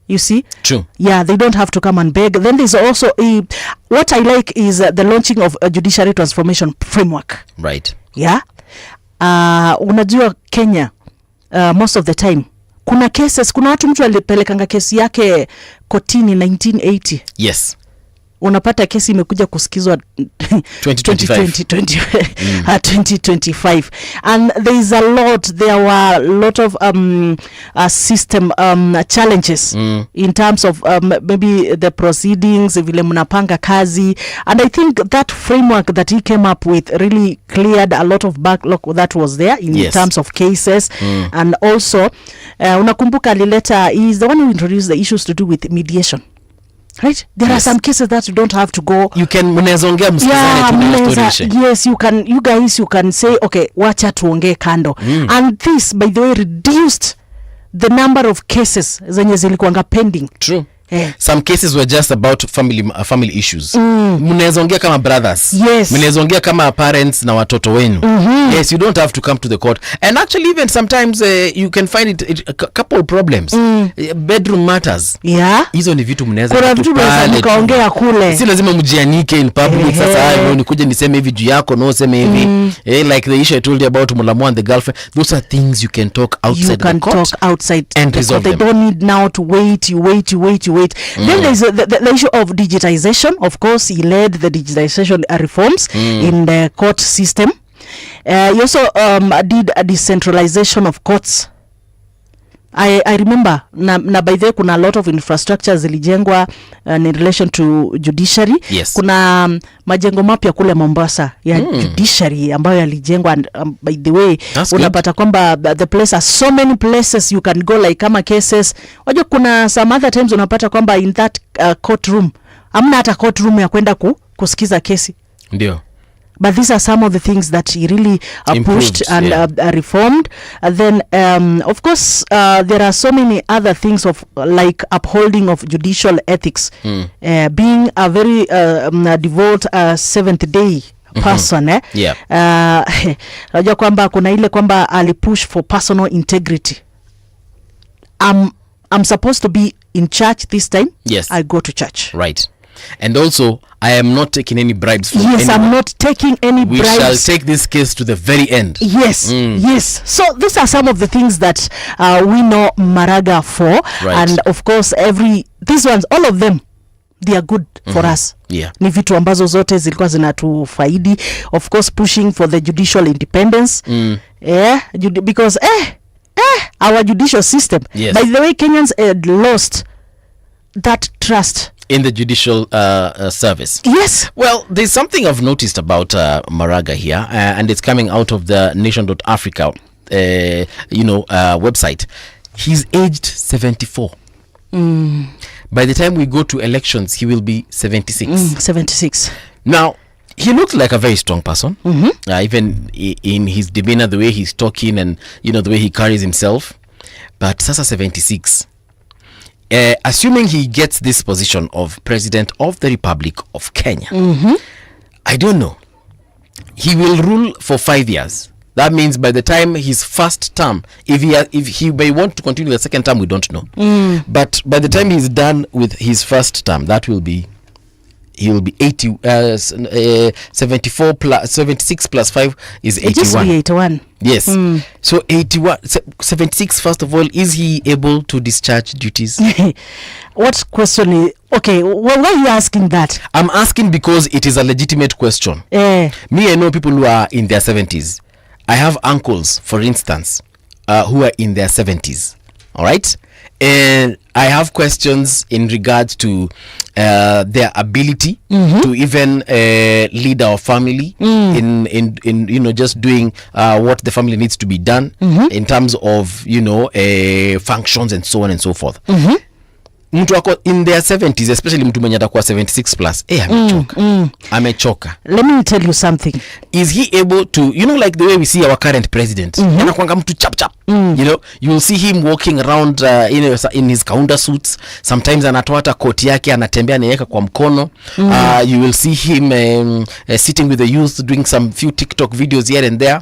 You see? True. Yeah, they don't have to come and beg. Then there's also what I like is the launching of a judiciary transformation framework. Right. Yeah. Unajua Kenya, most of the time kuna cases, kuna mtu alipelekanga kesi yake kotini 1980. Yes. Unapata kesi imekuja kusikizwa 2025 and there were a lot of system challenges in terms of maybe the proceedings, vile mnapanga kazi, and I think that framework that he came up with really cleared a lot of backlog that was there in terms of cases. And also unakumbuka alileta, he is the one who introduced the issues to do with mediation. Right, there are some cases that you don't have to go, you can mnezongea msikizane. Yes, you can say okay, wacha tuongee kando. And this, by the way, reduced the number of cases zenye zilikuanga pending. True. Some cases were just about family issues. Mnezongea kama brothers. Yes. Mnezongea kama parents na watoto wenu. Yes, you don't have to come to the court. And actually even sometimes you can find it a couple of problems. Bedroom matters. Yeah. Hizo ni vitu mnaweza mkaongea kule. Si lazima mjianike in public. Sasa nikuje niseme hivi juu yako, no seme hivi. Like the issue I told you about Mulamu and the girlfriend. Those are things you can talk outside the court. You can talk outside and resolve them. They don't need now to wait. Then there's the issue of digitization. Of course, he led the digitization reforms in the court system. He also did a decentralization of courts. I remember na by the way kuna a lot of infrastructure zilijengwa in relation to judiciary. Yes. Kuna majengo mapya kule Mombasa ya judiciary ambayo yalijengwa, by the way unapata kwamba the place are so many places you can go, like kama cases. Wajua kuna some other times unapata kwamba in that courtroom amna hata courtroom ya kwenda kusikiza kesi. Ndio. But these are some of the things that he really pushed and reformed. Then, of course, there are so many other things of like upholding of judicial ethics, being a very devout Seventh-day person. Najua kwamba kuna ile kwamba alipush for personal integrity. I'm supposed to be in church this time. Yes. I go to church. Right. And also, I am not taking any bribes from anyone. I'm not taking any bribes. We shall take this case to the very end. Yes, yes. So these are some of the things that we know Maraga for. Right. And of course, these ones, all of them, they are good for us. Yeah. Ni vitu ambazo zote zilikuwa zinatufaidi. Of course, pushing for the judicial independence. Because our judicial system. Yes. By the way, Kenyans had lost that trust in the judicial service. Yes. Well, there's something I've noticed about Maraga here, and it's coming out of the nation.africa website. He's aged 74. By the time we go to elections, he will be 76. 76. Now, he looks like a very strong person. Even in his demeanor, the way he's talking and, the way he carries himself. But Sasa 76. Assuming he gets this position of President of the Republic of Kenya, I don't know. He will rule for 5 years. That means by the time his first term, if he may want to continue the second term, we don't know. But by the time he's done with his first term, he will be 74 plus 76 plus 5 is 81. It used to be 81. Yes. So 76, first of all, is he able to discharge duties? What Okay, why are you asking that? I'm asking because it is a legitimate question. Me, I know people who are in their 70s. I have uncles, for instance, who are in their 70s. All right? And I have questions in regards to their ability to even lead our family in just doing what the family needs to be done in terms of functions and so on and so forth. Mtu wako in their 70s, especially mtu mwenye atakuwa 76 plus, amechoka. Let me tell you something. Is he able to, like the way we see our current president, anakuanga mtu chap. You will see him walking around in his counter suits. Sometimes anatoa hata koti yake anatembea anaweka kwa mkono. You will see him sitting with the youth doing some few TikTok videos here and there.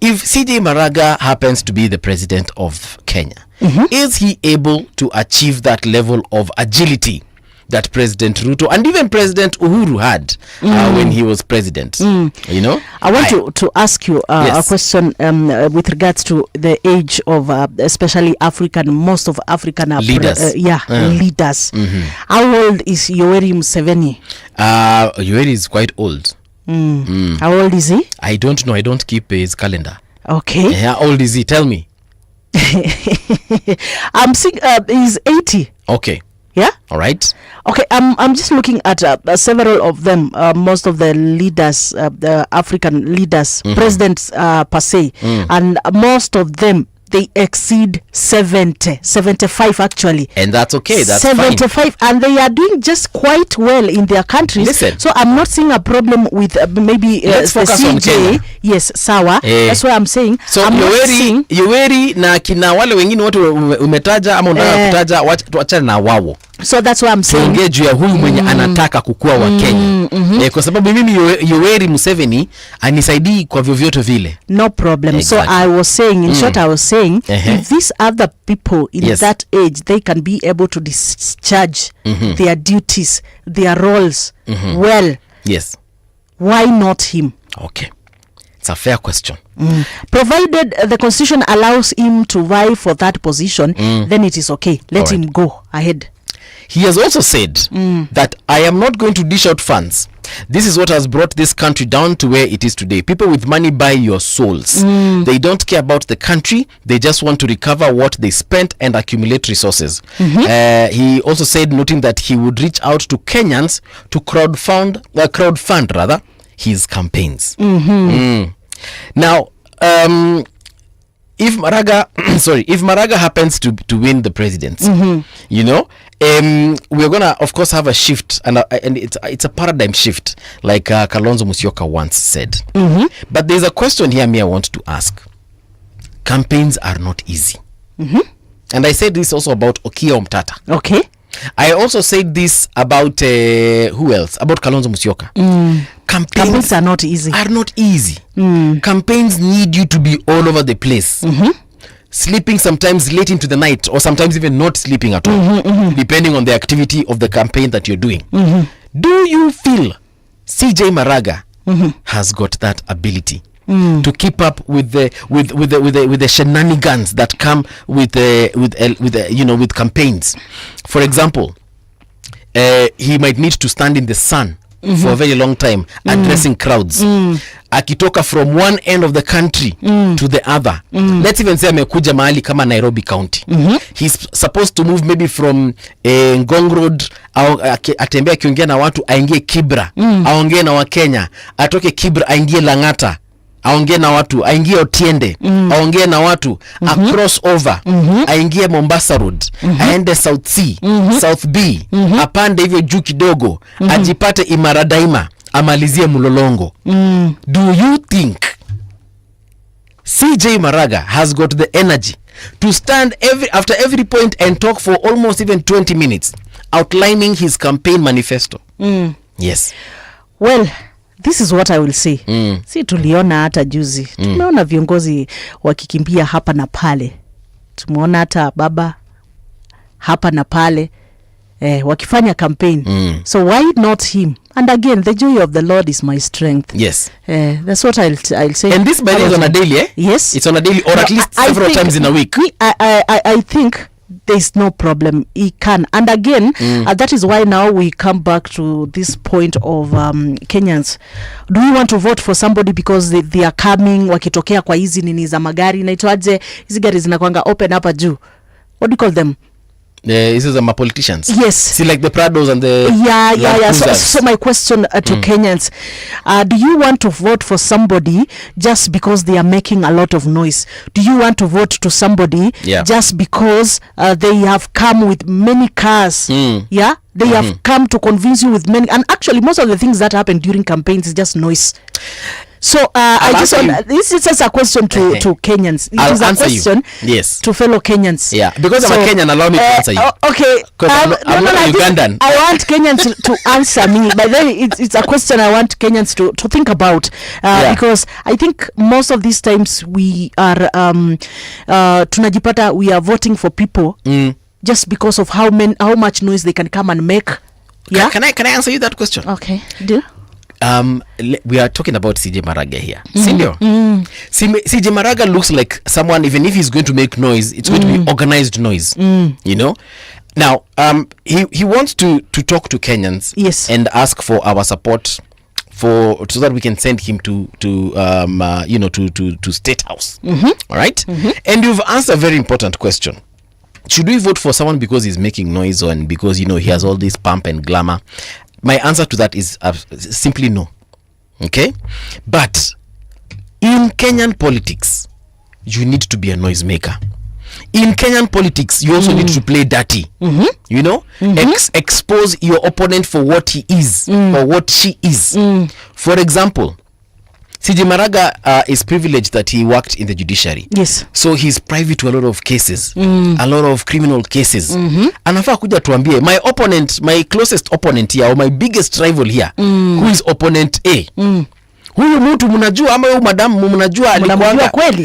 If CJ Maraga happens to be the president of Kenya, is he able to achieve that level of agility that President Ruto and even President Uhuru had when he was president? I want to ask you a question with regards to the age of especially most of African leaders. Leaders. How old is Yoweri Museveni? Yoweri is quite old. How old is he? I don't know. I don't keep his calendar. Okay. How old is he? Tell me. I'm seeing he's 80. Okay. Yeah. All right. Okay. I'm just looking at several of them. Most of the leaders, the African leaders, presidents per se, and most of them they exceed 75 actually. And that's okay. That's 75 fine. And they are doing just quite well in their countries. Listen. So I'm not seeing a problem with maybe let's focus on Kenya. Yes, sawa. That's what I'm saying. So I'm Yoweri na kina wale wengine wote umetaja ama unataka kutaja tuachane na wao. So that's what I'm saying. Tuongee juu ya huyu mwenye anataka kukua wa Kenya. Kwa sababu mimi Yoweri Museveni anisaidii kwa vyovyote vile. No problem. Exactly. So I was saying, in short, I was saying, if these other people in that age, they can be able to discharge their duties, their roles well. Yes. Why not him? Okay. It's a fair question. Provided the constitution allows him to vie for that position, then it is okay. Let him go ahead. He has also said that I am not going to dish out funds. This is what has brought this country down to where it is today. People with money buy your souls. They don't care about the country. They just want to recover what they spent and accumulate resources. He also said, noting that he would reach out to Kenyans to crowdfund his campaigns. Now, if Maraga happens to win the presidency, we're gonna of course have a shift, and it's a paradigm shift, like Kalonzo Musyoka once said. But there's a question here I want to ask. Campaigns are not easy, and I said this also about Okiya Omtata. Okay. I also said this about who else? About Kalonzo Musyoka. Campaigns are not easy. Campaigns need you to be all over the place. Sleeping sometimes late into the night, or sometimes even not sleeping at all, depending on the activity of the campaign that you're doing. Do you feel CJ Maraga has got that ability to keep up with the shenanigans that come with campaigns? For example, he might need to stand in the sun for a very long time addressing crowds. Akitoka from one end of the country to the other. Let's even say amekuja mahali kama Nairobi County. He's supposed to move maybe from Ngong Road, au atembea akiongea na watu aingie Kibra, aongee na Wakenya, atoke Kibra aingie Lang'ata, aongee na watu, aingie Otiende, aongee na watu, across over, aingie Mombasa Road, aende South C, South B, apande hivyo juu kidogo, ajipate Imara Daima, amalizie Mulolongo. Do you think CJ Maraga has got the energy to stand after every point and talk for almost even 20 minutes outlining his campaign manifesto? Yes. Well, this is what I will say. Si tuliona hata juzi. Tumeona viongozi wakikimbia hapa na pale. Tumeona hata baba hapa na pale wakifanya campaign. So why not him? And again, the joy of the Lord is my strength. Yes. That's what I'll say. And this by is on a daily, Yes. It's on a daily, or at least several times in a week. I think there's no problem. He can. And again, that is why now we come back to this point of Kenyans. Do we want to vote for somebody because they are coming, wakitokea kwa hizi nini za magari, naitwaje, hizi gari zinakuanga open hapa juu. What do you call them? This is my politicians. Yes. See, like the Prados and the yeah. So my question to Kenyans, do you want to vote for somebody just because they are making a lot of noise? Do you want to vote to somebody just because they have come with many cars? Yeah, they have come to convince you with many, and actually most of the things that happen during campaigns is just noise. So I just want, this is just a question to Kenyans. It is a question to fellow Kenyans. Yeah, because I'm a Kenyan, allow me to answer you. Okay. I'm not Ugandan. I want Kenyans to answer me, but then it's a question I want Kenyans to think about, because I think most of these times we are tunajipata we are voting for people just because of how much noise they can come and make. Yeah. Can I answer you that question? Okay. Do. We are talking about CJ Maraga here. CJ Maraga looks like someone, even if he's going to make noise, it's going to be organized noise. You know. Now, he wants to talk to Kenyans, and ask for our support so that we can send him to State House. All right. And you've asked a very important question. Should we vote for someone because he's making noise and because he has all this pump and glamour? My answer to that is simply no. Okay? But in Kenyan politics, you need to be a noisemaker. In Kenyan politics, you also need to play dirty. You know? Expose your opponent for what he is or what she is. For example, CJ Maraga is privileged that he worked in the judiciary. Yes. So he's privy to a lot of cases, a lot of criminal cases. Anafaa kuja tuambie, my closest opponent here, or my biggest rival here, who is opponent A. Huyu mtu mnajua ama huyu madamu mnajua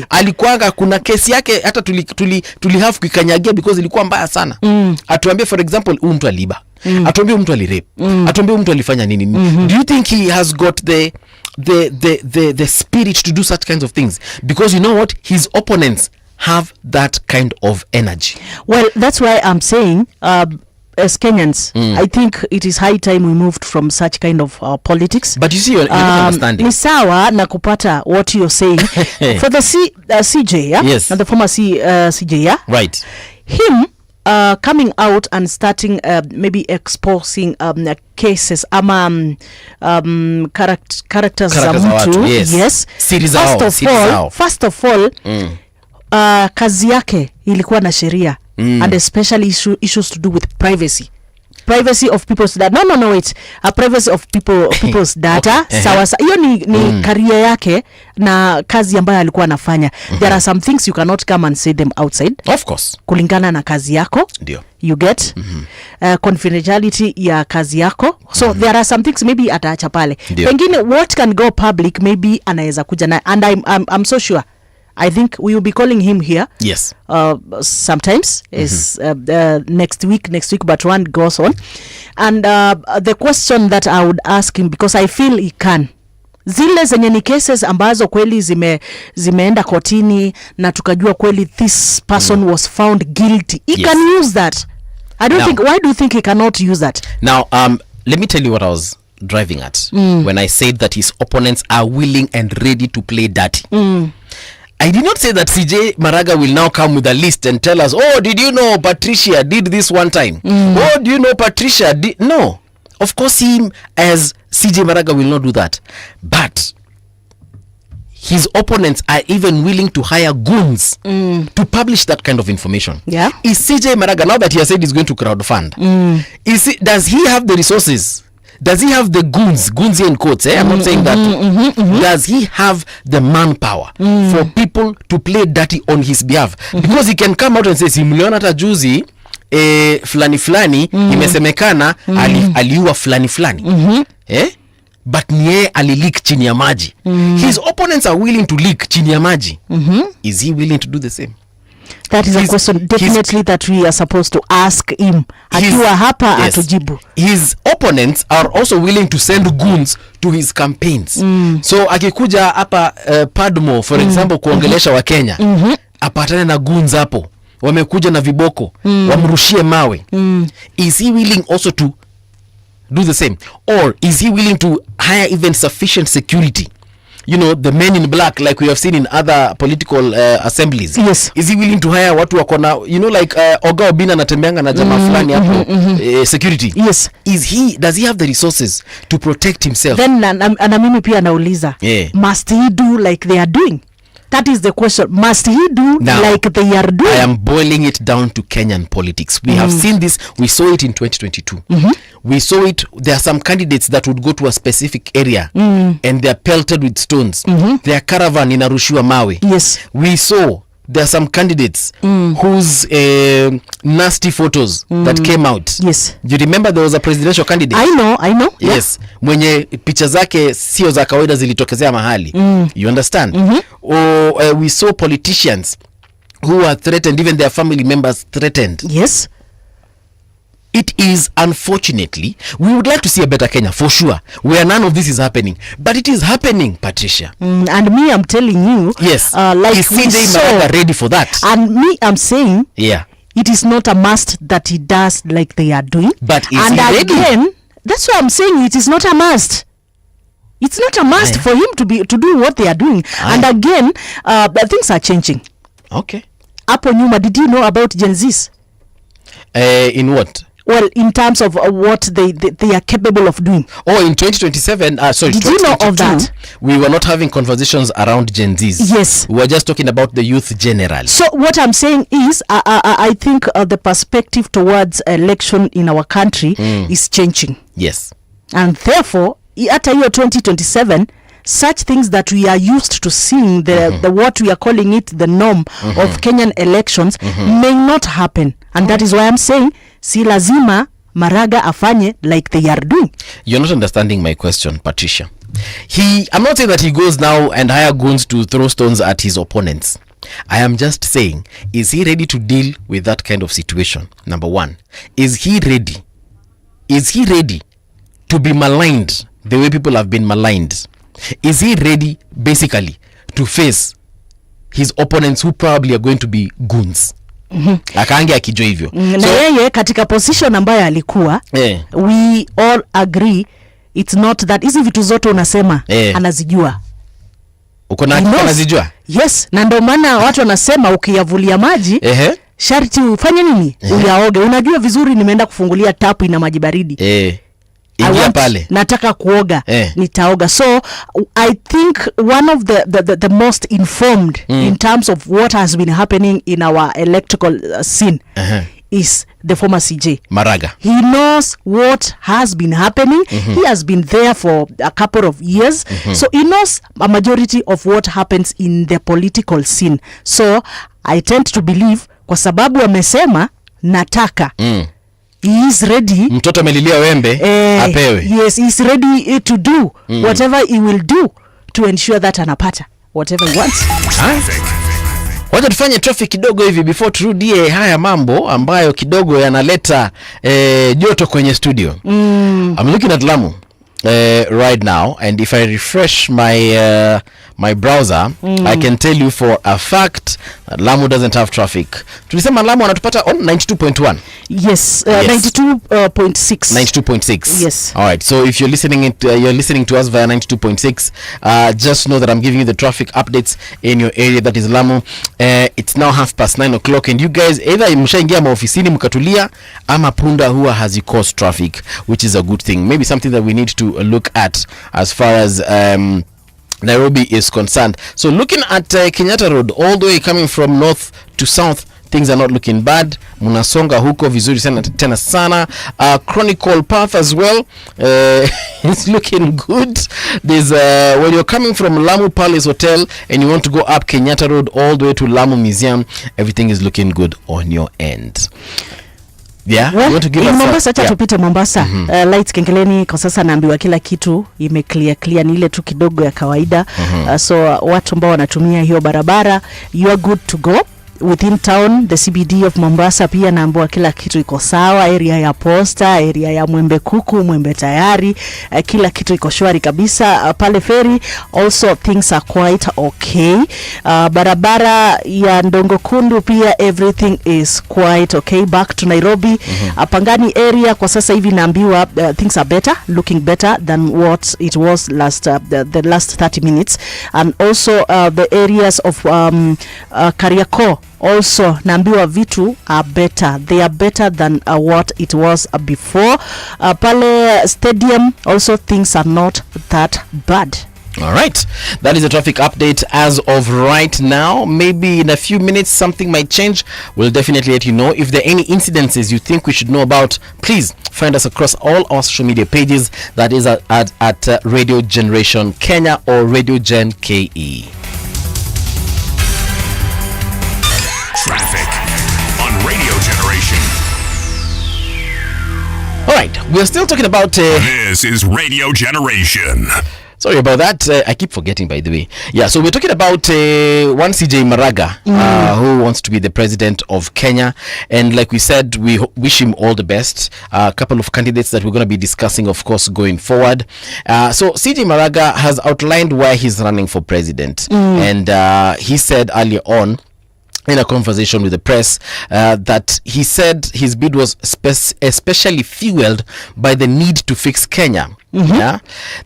alikuanga kuna kesi yake hata tuli have kukanyagia because ilikuwa mbaya sana. Atuambie for example huyu mtu aliba. Atuambie mtu alirape. Atuambie mtu alifanya nini. Do you think he has got the spirit to do such kinds of things? Because you know what, his opponents have that kind of energy. Well, that's why I'm saying as Kenyans, I think it is high time we moved from such kind of politics. But you see, you're not understanding. Ni sawa na kupata what you're saying. For the CJ, yes, and the former CJ, right? Him coming out and starting maybe exposing cases ama characters za mtu. Yes. First of all, kazi yake ilikuwa na sheria. And especially issues to do with privacy of people's data. Wait, privacy of people's data. Okay. Sawa, hiyo ni career yake na kazi ambayo alikuwa anafanya. There are some things you cannot come and say them outside, of course, kulingana na kazi yako. Ndio you get confidentiality ya kazi yako. So there are some things maybe ataacha pale. Pengine what can go public maybe anaweza kuja na, and I'm so sure I think we will be calling him here. Yes. Sometimes is next week, but one goes on. And the question that I would ask him, because I feel he can. Zile zenye ni cases ambazo kweli zimeenda kotini na tukajua kweli this person was found guilty. He can use that. I don't think, why do you think he cannot use that? Now, let me tell you what I was driving at when I said that his opponents are willing and ready to play dirty. I did not say that CJ Maraga will now come with a list and tell us, oh, did you know Patricia did this one time? Oh, do you know Patricia did? No. Of course, him as CJ Maraga will not do that. But his opponents are even willing to hire goons to publish that kind of information. Yeah. Is CJ Maraga, now that he has said he's going to crowdfund, does he have the resources? Does he have the goons in quotes? I'm not saying that. Does he have the manpower for people to play dirty on his behalf? Because he can come out and say, simliona hata juzi fulani imesemekana aliua fulani. But niye alileak chini ya maji. His opponents are willing to leak chini ya maji. Is he willing to do the same? That is a question definitely that we are supposed to ask him. Akiwa hapa atujibu. His opponents are also willing to send goons to his campaigns. So akikuja hapa Padmo for example kuongelesha wa Kenya, apatane na goons hapo wamekuja na viboko wamrushie mawe. Is he willing also to do the same, or is he willing to hire even sufficient security? You know, the men in black, like we have seen in other political assemblies. Yes. Is he willing to hire watu wako na, you know, like Oga Obina anatembeanga na jamaa fulani hapo security? Yes. Does he have the resources to protect himself? Then na mimi pia nauliza, must he do like they are doing? That is the question. Must he do like they are doing? I am boiling it down to Kenyan politics. We have seen this. We saw it in 2022. We saw it. There are some candidates that would go to a specific area and they are pelted with stones. Their caravan inarushiwa mawe. Yes. We saw there are some candidates whose nasty photos that came out. Yes. Do you remember there was a presidential candidate? I know. Yes. Mwenye picha zake sio za kawaida zilitokezea mahali. You understand? Or we saw politicians who were threatened, even their family members threatened. Yes. It is, unfortunately, we would like to see a better Kenya, for sure, where none of this is happening. But it is happening, Patricia. And me, I'm telling you, yes, like is CJ Maraga ready for that? And me, I'm saying, it is not a must that he does like they are doing. But is and he ready? Again, that's why I'm saying it is not a must. It's not a must for him to do what they are doing. And again, things are changing. Okay. Hapo nyuma, did you know about Gen Zs? In what? Well, in terms of what they are capable of doing. Oh, in 2027, did you know of that? We were not having conversations around Gen Zs. Yes. We were just talking about the youth generally. So what I'm saying is, I think the perspective towards election in our country is changing. Yes. And therefore, at year 2027, such things that we are used to seeing, the what we are calling it the norm of Kenyan elections may not happen. And that is why I'm saying, si lazima Maraga afanye like they are doing. You're not understanding my question, Patricia. I'm not saying that he goes now and hire goons to throw stones at his opponents. I am just saying, is he ready to deal with that kind of situation? Number one, is he ready? Is he ready to be maligned the way people have been maligned? Is he ready, basically, to face his opponents who probably are going to be goons? Akaange akijua hivyo. Na yeye katika position ambayo alikuwa, we all agree it's not that hizi vitu zote unasema anazijua. Uko na anazijua? Yes, na ndio maana watu wanasema ukiyavulia maji sharti ufanye nini? Uyaoge. Unajua vizuri nimeenda kufungulia tapu ina maji baridi. Nataka kuoga, nitaoga. So I think one of the most informed in terms of what has been happening in our electoral scene is the former CJ Maraga. He knows what has been happening. He has been there for a couple of years. So he knows a majority of what happens in the political scene. So I tend to believe, kwa sababu amesema nataka, he is ready. Mtoto amelilia wembe apewe. Yes, he is ready to do whatever he will do to ensure that anapata whatever he wants. Wacha tufanye traffic kidogo hivi before turudie haya mambo ambayo kidogo yanaleta joto kwenye studio. I'm looking at Lamu right now, and if I refresh my browser, I can tell you for a fact that Lamu doesn't have traffic. Tulisema Lamu anatupata on 92.1. Yes, 92.6. 92.6. Yes. All right. So if you're listening to us via 92.6, just know that I'm giving you the traffic updates in your area, that is Lamu. It's now 9:30, and you guys either mshaingia maofisini mkatulia ama punda huwa has caused traffic, which is a good thing. Maybe something that we need to look at as far as Nairobi is concerned. So looking at Kenyatta Road all the way coming from north to south, things are not looking bad. Munasonga huko vizuri sana tena sana. Chronicle Path as well, it's looking good. There's when you're coming from Lamu Palace Hotel and you want to go up Kenyatta Road all the way to Lamu Museum, everything is looking good on your end. Yeah, well, you want to give us Mombasa, tupite Mombasa. Lights kengeleni kwa sasa naambiwa kila kitu clear, ni ile tu kidogo ya kawaida. So watu ambao wanatumia hiyo barabara, you are good to go. within town, the CBD of Mombasa pia naambiwa kila kitu iko sawa. Area ya Posta, area ya Mwembe Kuku, Mwembe Tayari, kila kitu iko shwari kabisa. Pale Ferry also things are quite okay. Barabara ya Ndongo Kundu pia everything is quite okay. Back to Nairobi, Pangani area kwa sasa hivi naambiwa things are better, looking better than what it was the last 30 minutes. And also the areas of Kariakoo also naambiwa vitu are better. They are better than what it was before. Pale stadium also things are not that bad. All right, that is the traffic update as of right now. Maybe in a few minutes something might change. We'll definitely let you know. If there are any incidences you think we should know about, please find us across all our social media pages. That is at Radio Generation Kenya or Radio Gen KE. Traffic on Radio Generation. All right, we're still talking about this is Radio Generation. Sorry about that. I keep forgetting, by the way. Yeah, so we're talking about one CJ Maraga, who wants to be the president of Kenya. And like we said, we wish him all the best. A couple of candidates that we're going to be discussing, of course, going forward. So CJ Maraga has outlined why he's running for president. And he said earlier on, in a conversation with the press, that he said his bid was especially fueled by the need to fix Kenya. Yeah,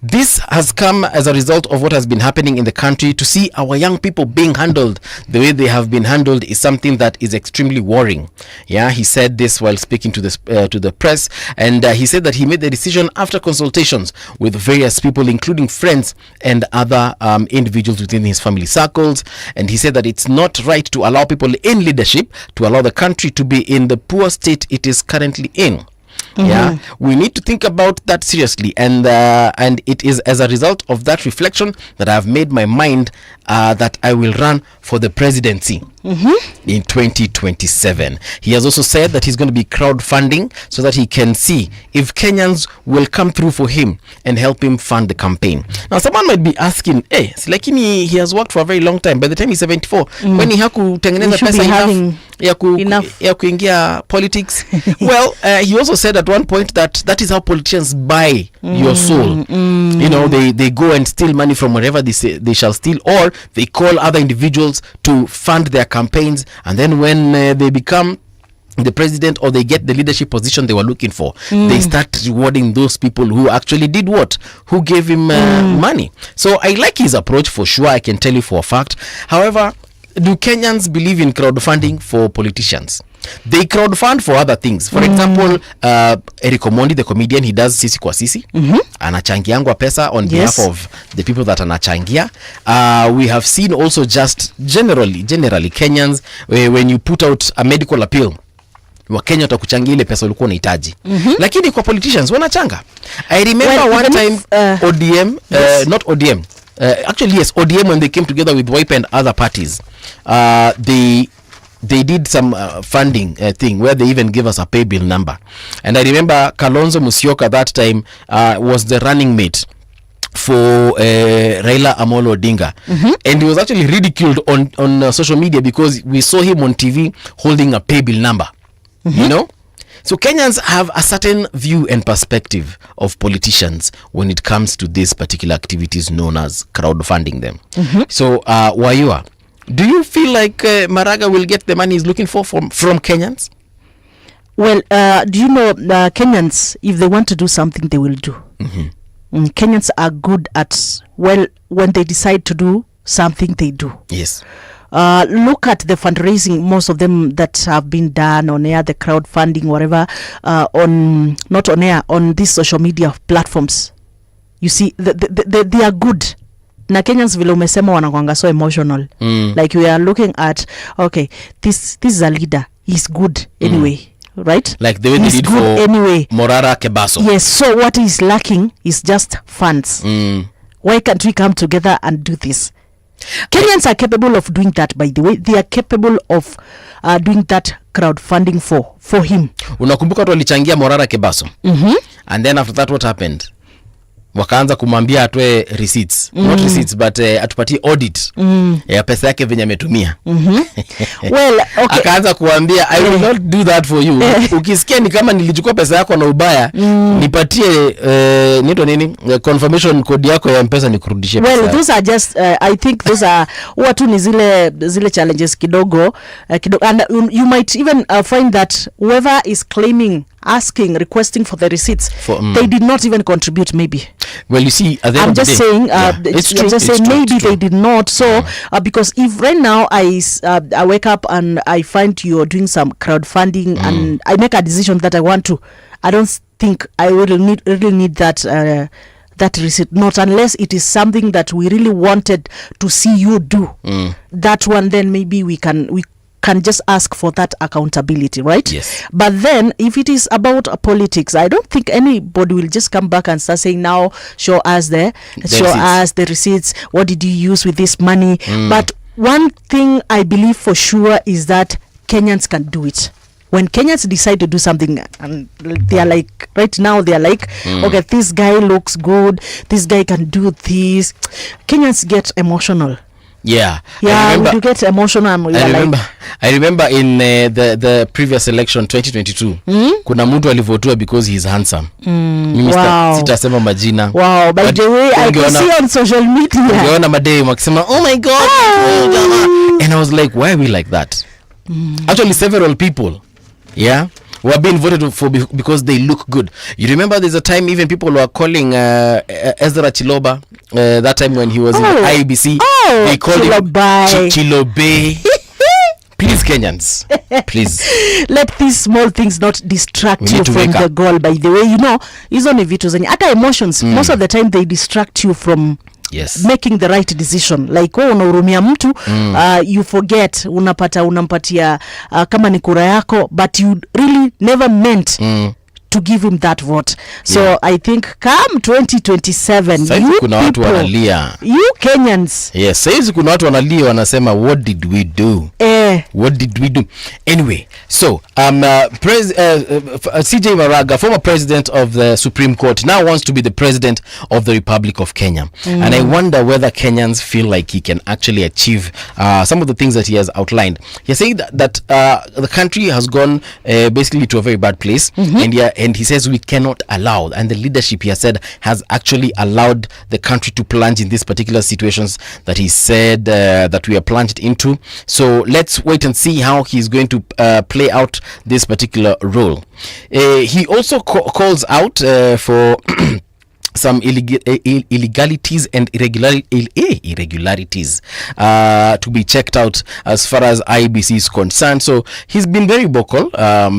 this has come as a result of what has been happening in the country. To see our young people being handled the way they have been handled is something that is extremely worrying. Yeah, he said this while speaking to the press, and he said that he made the decision after consultations with various people, including friends and other individuals within his family circles. And he said that it's not right to allow people in leadership to allow the country to be in the poor state it is currently in. Yeah, we need to think about that seriously, and it is as a result of that reflection that I have made my mind that I will run for the presidency in 2027. He has also said that he's going to be crowdfunding so that he can see if Kenyans will come through for him and help him fund the campaign. Now, someone might be asking, hey, lakini he has worked for a very long time. By the time he's 74, when he hakutengeneza pesa enough ya kuingia politics. Well, he also said at one point that is how politicians buy your soul. You know, they go and steal money from wherever they shall steal, or they call other individuals to fund their campaigns, and then when they become the president or they get the leadership position they were looking for, they start rewarding those people who actually did what? Who gave him money. So I like his approach for sure, I can tell you for a fact. However, do Kenyans believe in crowdfunding for politicians? They crowdfund for other things. For example, Eric Omondi, the comedian, he does sisi kwa sisi. Anachangiangwa pesa on behalf of the people that anachangia. We have seen also just generally Kenyans, when you put out a medical appeal, Wakenya watakuchangia ile pesa ulikuwa unahitaji. Lakini kwa politicians wanachanga. I remember one time ODM, not ODM. Actually yes, ODM, when they came together with Wayua and other parties, they did some funding thing where they even gave us a pay bill number. And I remember Kalonzo Musyoka that time was the running mate for Raila Amolo Odinga, and he was actually ridiculed on social media because we saw him on TV holding a pay bill number. You know, so Kenyans have a certain view and perspective of politicians when it comes to these particular activities known as crowdfunding them. So Wayua, do you feel like Maraga will get the money he's looking for from Kenyans? Well, do you know Kenyans, if they want to do something, they will do. Kenyans are good at, well, when they decide to do something, they do. Yes. Look at the fundraising, most of them that have been done on air, the crowdfunding, whatever, not on air, on these social media platforms. You see, they are good. Na Kenyans vile umesema wanakwanga so emotional. Like we are looking at, okay, this is a leader. He's good anyway. Right? Like the way they did for anyway. Morara Kebaso. Yes, so what is lacking is just funds. Why can't we come together and do this? Kenyans are capable of doing that, by the way. They are capable of doing that crowdfunding for him. Unakumbuka watu walichangia Morara Kebaso? And then after that, what happened? wakaanza kumwambia atoe receipts, not receipts but atupatie audit ya pesa yake venye ametumia. Well, okay. Akaanza kuambia I will not do that for you. Ukisikia ni kama nilichukua pesa yako na ubaya, nipatie nito nini confirmation code yako ya M-Pesa nikurudishie pesa. Well, those are just I think those are watu ni zile challenges kidogo and you might even find that whoever is claiming, asking, requesting for the receipts, they did not even contribute maybe. Well, you see, at the end I'm of the just day, saying, it's true, I'm just saying maybe they did not. So, because if right now I wake up and I find you're doing some crowdfunding and I make a decision that I want to, I don't think I really need that that receipt. Not unless it is something that we really wanted to see you do. That one, then maybe we can just ask for that accountability, right? Yes. But then if it is about politics, I don't think anybody will just come back and start saying, now show us the receipts, what did you use with this money? But one thing I believe for sure is that Kenyans can do it. When Kenyans decide to do something, and they are like, right now they are like, okay, this guy looks good, this guy can do this. Kenyans get emotional. Yeah, when you get emotional, I remember in the previous election 2022, kuna mtu alivotua because he's handsome. Wow. Sitasema majina. Wow, by the way, I can see on social media. Ungeona madem wakisema, oh my god. And I was like, why are we like that? Actually, several people, were being voted for because they look good. You remember there's a time even people were calling Ezra Chiloba, that time when he was in the IEBC. They called him Chilobe. Please, Kenyans, please. Let these small things not distract you from the goal. By the way, hizo ni vitu zenye hata emotions most of the time they distract you from making the right decision. Like unahurumia mtu, you forget, unampatia kama ni kura yako, but you really never meant to give him that vote. So I think come 2027, you Kenyans. Yes, saizi kuna watu wanalia wanasema, what did we do? What did we do? Anyway, so CJ Maraga, former president of the Supreme Court, now wants to be the president of the Republic of Kenya. And I wonder whether Kenyans feel like he can actually achieve some of the things that he has outlined. He's saying that the country has gone basically to a very bad place, and he says we cannot allow, and the leadership, he has said, has actually allowed the country to plunge in these particular situations that he said that we are plunged into. So let's wait and see how he's going to play out this particular role. He also calls out for some illegalities and irregularities to be checked out as far as IBC is concerned. So he's been very vocal as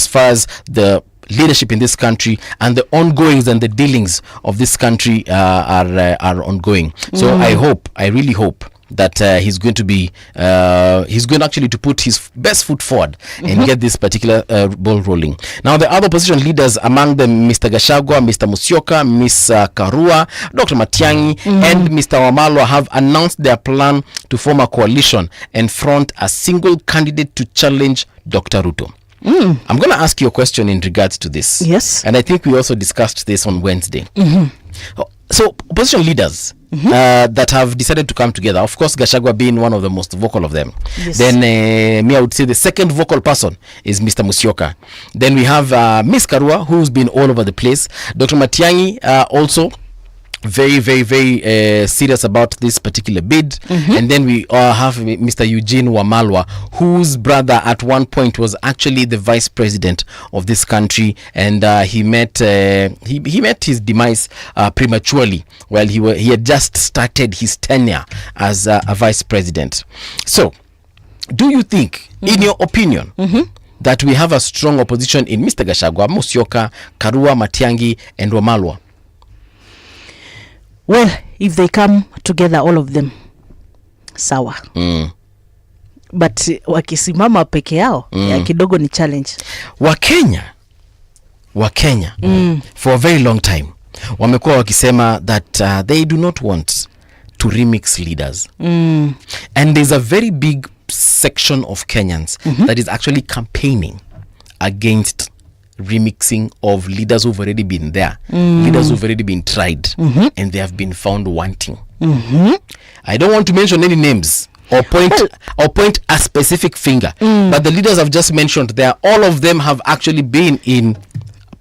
far as the leadership in this country and the ongoings and the dealings of this country are ongoing. So I really hope that he's going to be he's going actually to put his best foot forward and get this particular ball rolling. Now the other opposition leaders, among them Mr. Gachagua, Mr. Musyoka, Ms. Karua, Dr. Matiang'i and Mr. Wamalwa, have announced their plan to form a coalition and front a single candidate to challenge Dr. Ruto. I'm going to ask you a question in regards to this. Yes. And I think we also discussed this on Wednesday. So opposition leaders that have decided to come together, of course Gachagua being one of the most vocal of them. Yes. Then me, I would say the second vocal person is Mr. Musyoka. Then we have Ms. Karua, who's been all over the place. Dr. Matiang'i also very serious about this particular bid. And then we have Mr. Eugene Wamalwa, whose brother at one point was actually the vice president of this country, and he met his demise prematurely while he had just started his tenure as a vice president. So do you think, in your opinion, that we have a strong opposition in Mr. Gachagua, Musyoka, Karua, Matiang'i and Wamalwa? Well, if they come together, all of them, sawa. But wakisimama peke yao, ya kidogo ni challenge. Wakenya for a very long time wamekuwa wakisema that they do not want to remix leaders. And there's a very big section of Kenyans that is actually campaigning against remixing of leaders who've already been there, leaders who've already been tried, and they have been found wanting. I don't want to mention any names or point a specific finger, but the leaders I've just mentioned there, all of them have actually been in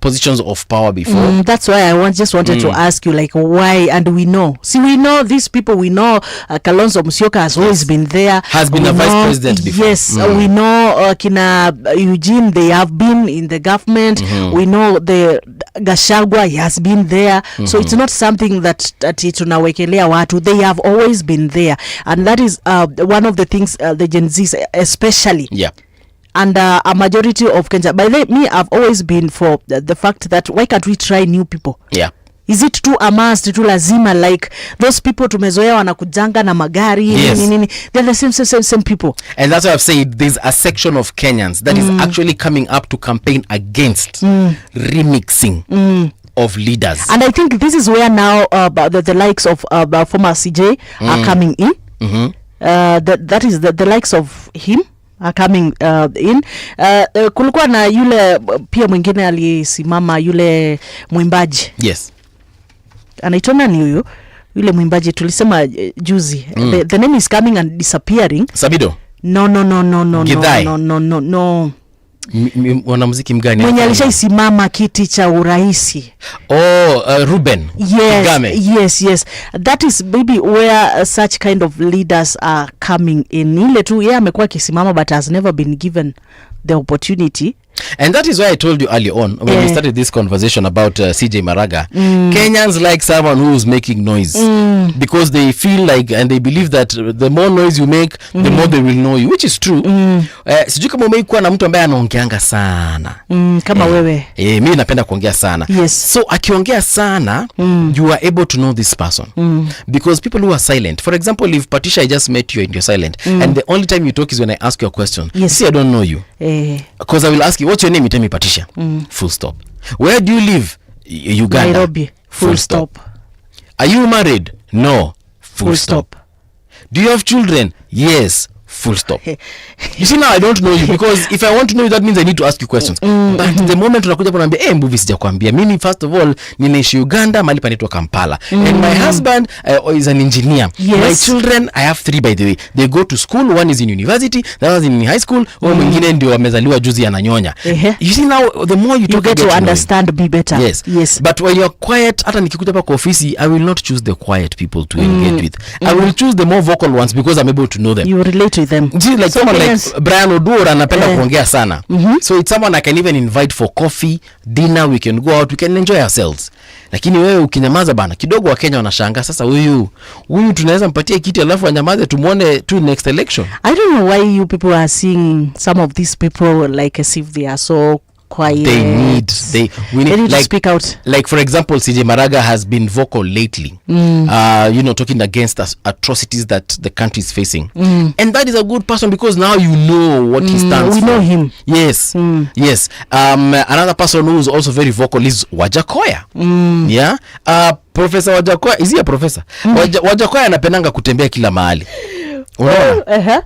positions of power before. That's why I just wanted to ask you, like, why? And we know these people. We know Kalonzo Musyoka has always been there, has been a vice president before. Yes, we know Kina Eugene, they have been in the government. We know the Gachagua, he has been there. So it's not something that tunawekelea watu. They have always been there, and that is one of the things the Gen Zs especially. Yeah. And a majority of Kenya. By the way, I've always been for the fact that why can't we try new people? Yeah. Is it too amassed, too lazima, like those people tumezoea wanakujanga na magari, nini, they're the same people. And that's why I've said there's a section of Kenyans that is actually coming up to campaign against remixing of leaders. And I think this is where now the likes of former CJ are coming in. That is the likes of him are coming in. Kulikuwa na yule pia mwingine alisimama, yule mwimbaji. Yes. Anaitwa nani huyo? Yule mwimbaji tulisema juzi. The name is coming and disappearing. Sabido? No. Githai? No. Mwanamuziki mgani? Mwenye alishaisimama kiti cha uraisi. Ruben. Yes. That is maybe where such kind of leaders are coming in. Ile tu yeye amekuwa kisimama but has never been given the opportunity. And that is why I told you early on when we started this conversation about CJ Maraga. Kenyans like someone who's making noise because they feel like and they believe that the more noise you make, the more they will know you, which is true. Sijui kama umeikuwa na mtu ambaye anaongeanga sana. Kama wewe. Mimi napenda kuongea sana. Yes. So akiongea sana, you are able to know this person. Because people who are silent, for example, if Patricia, I just met you and you're silent, and the only time you talk is when I ask you a question. Yes. See, I don't know you. Because I will ask you, what's your name? You tell me Patricia. Full stop. Where do you live? Uganda. Nairobi. Full stop. Are you married? No. Full stop. Do you have children? Yes. Full stop. You see, now I don't know you because if I want to know you, that means I need to ask you questions. But the moment unakuja panaambia Mbuvi sijakwambia mimi, first of all ninaishi Uganda, mahali panaitwa Kampala, and my husband is an engineer. My children, I have 3 by the way, they go to school. One is in university, the other is in high school. Mwingine ndio amezaliwa juzi ananyonya. You see, now the more you talk, you get to understand me better. Yes. But when you're quiet, hata nikikuja hapa kwa ofisi, I will not choose the quiet people to engage with. I will choose the more vocal ones because I'm able to know them. You relate to them. Like someone like Brian Odura anapenda kuongea sana. So it's someone I can even invite for coffee, dinner, we can go out, we can enjoy ourselves. Lakini wewe ukinyamaza bana kidogo, wa Kenya wanashanga sasa, huyu tunaweza mpatie kiti alafu anyamaze tumuone tu next election. I don't know why you people are seeing some of these people like as if they are so quiet. We need like, to speak out. Like for example, CJ Maraga has been vocal lately, talking against atrocities that the country is facing, and that is a good person because now you know what he stands for. We know him. Yes. Another person who is also very vocal is Wajakoya. Professor Wajakoya, is he a professor? Wajakoya anapendanga kutembea kila mahali.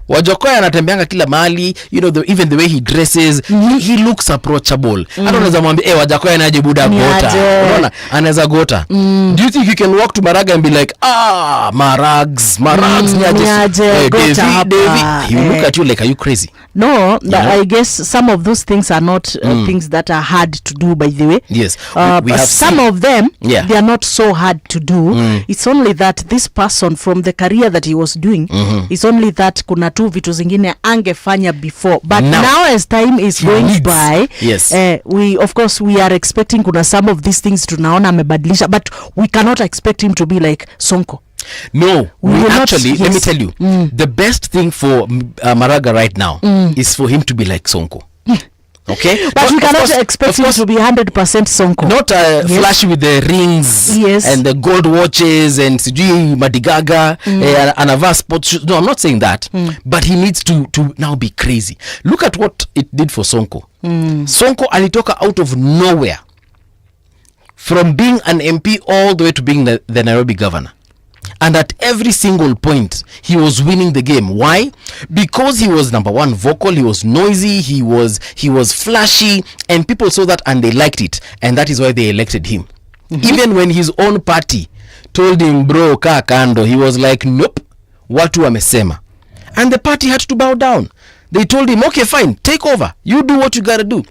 Wajakoya anatembeanga kila mahali, even the way he dresses, he looks approachable. Hata unaweza mwambia Wajakoya anaje buda gota. Unaona? Anaweza gota. Do you think you can walk to Maraga and be like, Marags niaje David? He will look at you like, are you crazy? No, I guess some of those things are not things that are hard to do, by the way. Yes. We have some of them, they are not so hard to do. It's only that this person, from the career that he was doing, it's only that kuna tu vitu zingine angefanya before. But now as time is going by, we are expecting kuna some of these things tunaona amebadilisha, but we cannot expect him to be like Sonko. No, let me tell you, the best thing for Maraga right now is for him to be like Sonko. Okay, but we cannot expect him to be 100% Sonko. Not flashy with the rings and the gold watches and sijui madigaga anavaa sports shoes. No, I'm not saying that, but he needs to now be crazy. Look at what it did for Sonko. Sonko alitoka out of nowhere from being an MP all the way to being the Nairobi governor. and at every single point he was winning the game. Why? Because he was number one vocal, he was noisy, he was flashy, and people saw that and they liked it, and that is why they elected him. Even when his own party told him, bro, kaa kando, he was like, nope, watu wamesema, and the party had to bow down. They told him, okay, fine, take over, you do what you gotta do.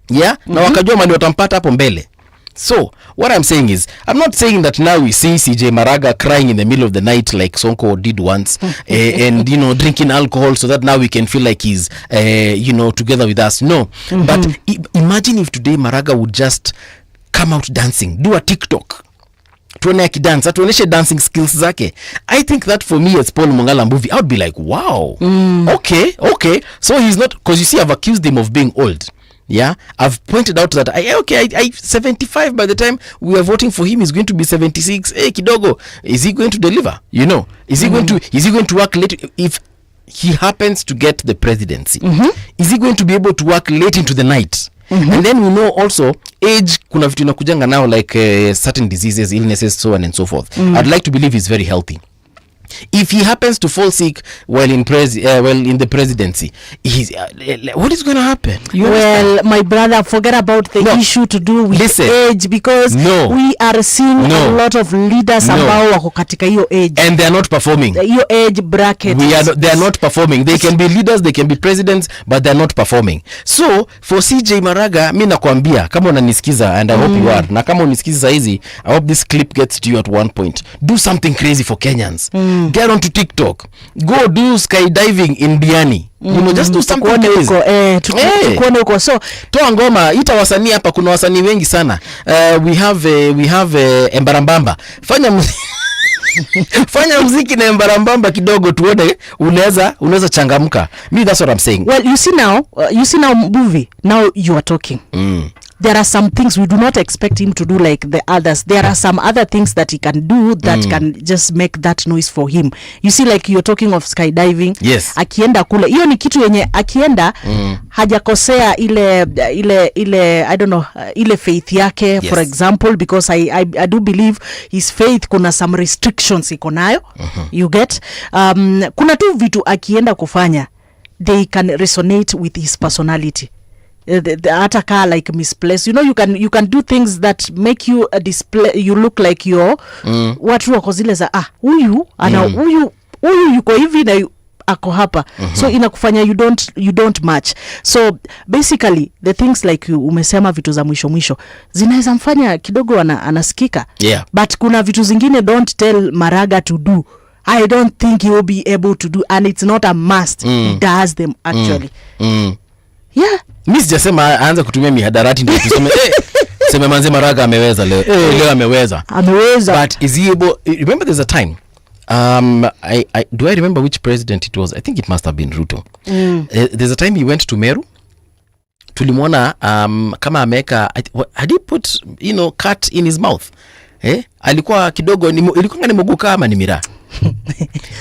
Yeah, na wakajua mali watampata hapo mbele. So what I'm saying is, I'm not saying that now we see CJ Maraga crying in the middle of the night like Sonko did once, and drinking alcohol so that now we can feel like he's together with us. No, but imagine if today Maraga would just come out dancing, do a TikTok, tuone akidance, atuoneshe dancing skills zake. I think that for me as Paul Mungala Mbuvi, I would be like, wow, okay, so he's not, because you see, I've accused him of being old. Yeah, I've pointed out that I 75 by the time we are voting for him, he's going to be 76. Hey, kidogo, is he going to deliver? Is he going to work late if he happens to get the presidency? Is he going to be able to work late into the night? And then we know also age, kuna vitu inakujanga now like certain diseases, illnesses, so on and so forth. I'd like to believe he's very healthy. If he happens to fall sick while in the presidency, what is going to happen? Well, my brother, forget about the issue to do with age, because we are seeing a lot of leaders ambao wako katika hiyo age, and they are not performing. Hiyo age bracket. They are not performing. They can be leaders, they can be presidents, but they are not performing. So for CJ Maraga, mimi nakwambia, kama unanisikiza, and I hope you are, na kama unisikiza saizi, I hope this clip gets to you at one point. Do something crazy for Kenyans. Get onto TikTok, go do skydiving in Diani, just do something crazy. Tukuone huko. So toa ngoma, ita wasanii hapa, kuna wasanii wengi sana. We have Embarambamba. Fanya muziki na Embarambamba kidogo, tuone unaweza changamka. Me, that's what I'm saying. Well, you see now Mbuvi, now you are talking. There are some things we do not expect him to do like the others. There are some other things that he can do that can just make that noise for him. You see, like you're talking of skydiving. Yes. Akienda kule, hiyo ni kitu yenye akienda hajakosea ile I don't know, ile faith yake. Yes. For example, because I do believe his faith kuna some restrictions iko nayo. You get kuna tu vitu akienda kufanya, they can resonate with his personality. The ataka like misplaced, you can do things that make you display, you look like you're watu wako zile za huyu ana huyu yuko hivi na ako hapa. So inakufanya you don't match. So basically the things like you umesema vitu za mwisho zinaweza mfanya kidogo anasikika. But kuna vitu zingine don't tell Maraga to do. I don't think he will be able to do, and it's not a must. He does them actually. Yeah. Mimi sijasema aanze kutumia mihadarati ndio tuseme sema manze Maraga ameweza leo. Leo ameweza. But is he able? Remember there's a time I remember which president it was. I think it must have been Ruto. There's a time he went to Meru. Tulimwona kama ameka, had he put cut in his mouth? Alikuwa kidogo ilikuwa ni moguka ama ni miraa.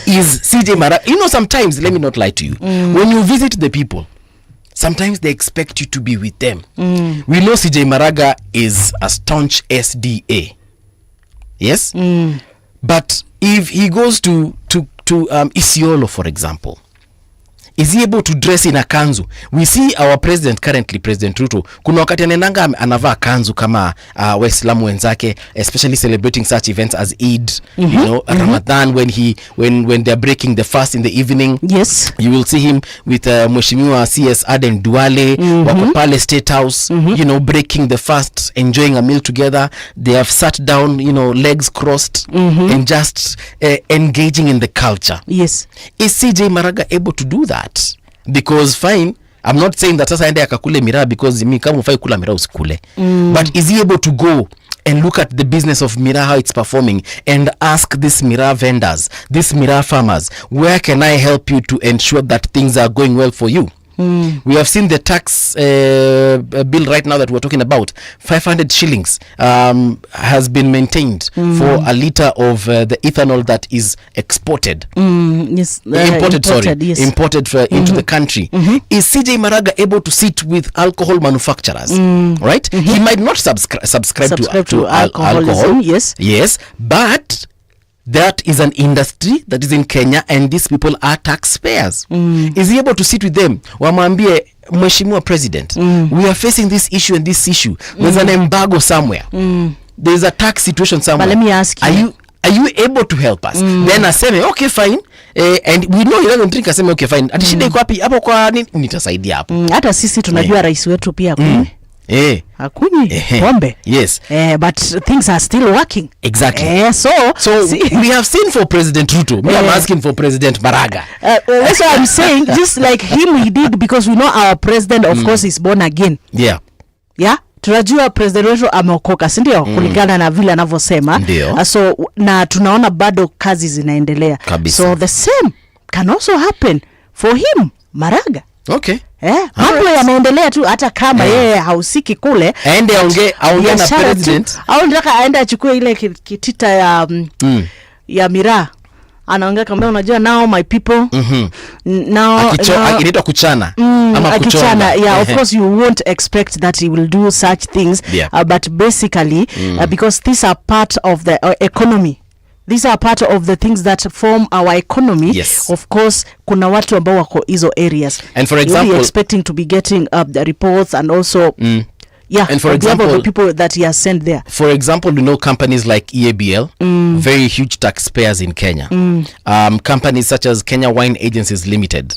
Is CJ Maraga, sometimes, let me not lie to you, when you visit the people, sometimes they expect you to be with them. We know CJ Maraga is a staunch SDA. Yes? But if he goes to Isiolo, for example, is he able to dress in a kanzu? We see our president currently, President Ruto, kuna wakati anenanga anavaa kanzu kama Waislamu wenzake, especially celebrating such events as Eid, Ramadan, when they're breaking the fast in the evening. Yes. You will see him with Mheshimiwa CS Aden Duale, wako pale State House, breaking the fast, enjoying a meal together. They have sat down, legs crossed, and just engaging in the culture. Yes. Is CJ Maraga able to do that? Because fine, I'm not saying that sasa ende akakule miraa, because mi kama ufai kula miraa usikule. But is he able to go and look at the business of miraa, how it's performing, and ask these miraa vendors, these miraa farmers, where can I help you to ensure that things are going well for you? We have seen the tax bill right now that we're talking about. 500 shillings has been maintained for a liter of the ethanol that is exported. Yes, imported into the country. Is CJ Maraga able to sit with alcohol manufacturers? Right? He might not subscribe to alcohol. Yes. Yes, but that is an industry that is in Kenya and these people are taxpayers. Is he able to sit with them? Wamwambie, Mheshimiwa President, we are facing this issue and this issue. There's an embargo somewhere. There's a tax situation somewhere. But let me ask you. Are you able to help us? Then aseme, okay, fine. And we know you don't drink, aseme, okay, fine. Atishida iko wapi? Hapo kwa nini? Nitasaidia hapo. Hata sisi tunajua rais wetu pia kunywe. Hakunywi pombe. Yes. But things are still working. Exactly. So we have seen for President Ruto. Me, I'm asking for President Maraga. That's what I'm saying. Just like him, we did, because we know our president, of course, is born again. Yeah. Tunajua president wetu ameokoka, si ndio? Kulingana na vile anavyosema. So na tunaona bado kazi zinaendelea. So the same can also happen for him, Maraga. Okay. Mambo yanaendelea tu hata kama yeye hausiki kule. Aende aongee na president. Au nataka aende achukue ile kitita ya miraa. Anaongea kama unajua, now my people. Now inaitwa kuchana ama kuchana. Yeah, of course you won't expect that he will do such things. But basically because these are part of the economy. These are part of the things that form our economy. Yes. Of course, kuna watu ambao wako hizo areas. And for example, you're expecting to be getting the reports and also and for example, the people that he has sent there. For example, you know, companies like EABL, very huge taxpayers in Kenya. Companies such as Kenya Wine Agencies Limited,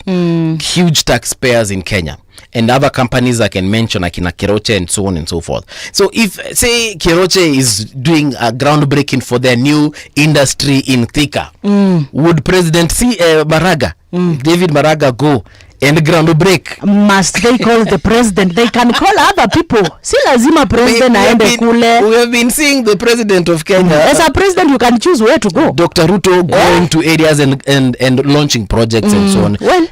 huge taxpayers in Kenya. And other companies I can mention, like Kiroche and so on and so forth. So if, say, Kiroche is doing a groundbreaking for their new industry in Thika, would President Maraga, David Maraga, go and ground break? Must they call the president? They can call other people. Si lazima president aende kule. We have been seeing the president of Kenya. As a president, you can choose where to go. Dr. Ruto going to areas and launching projects and so on. Well,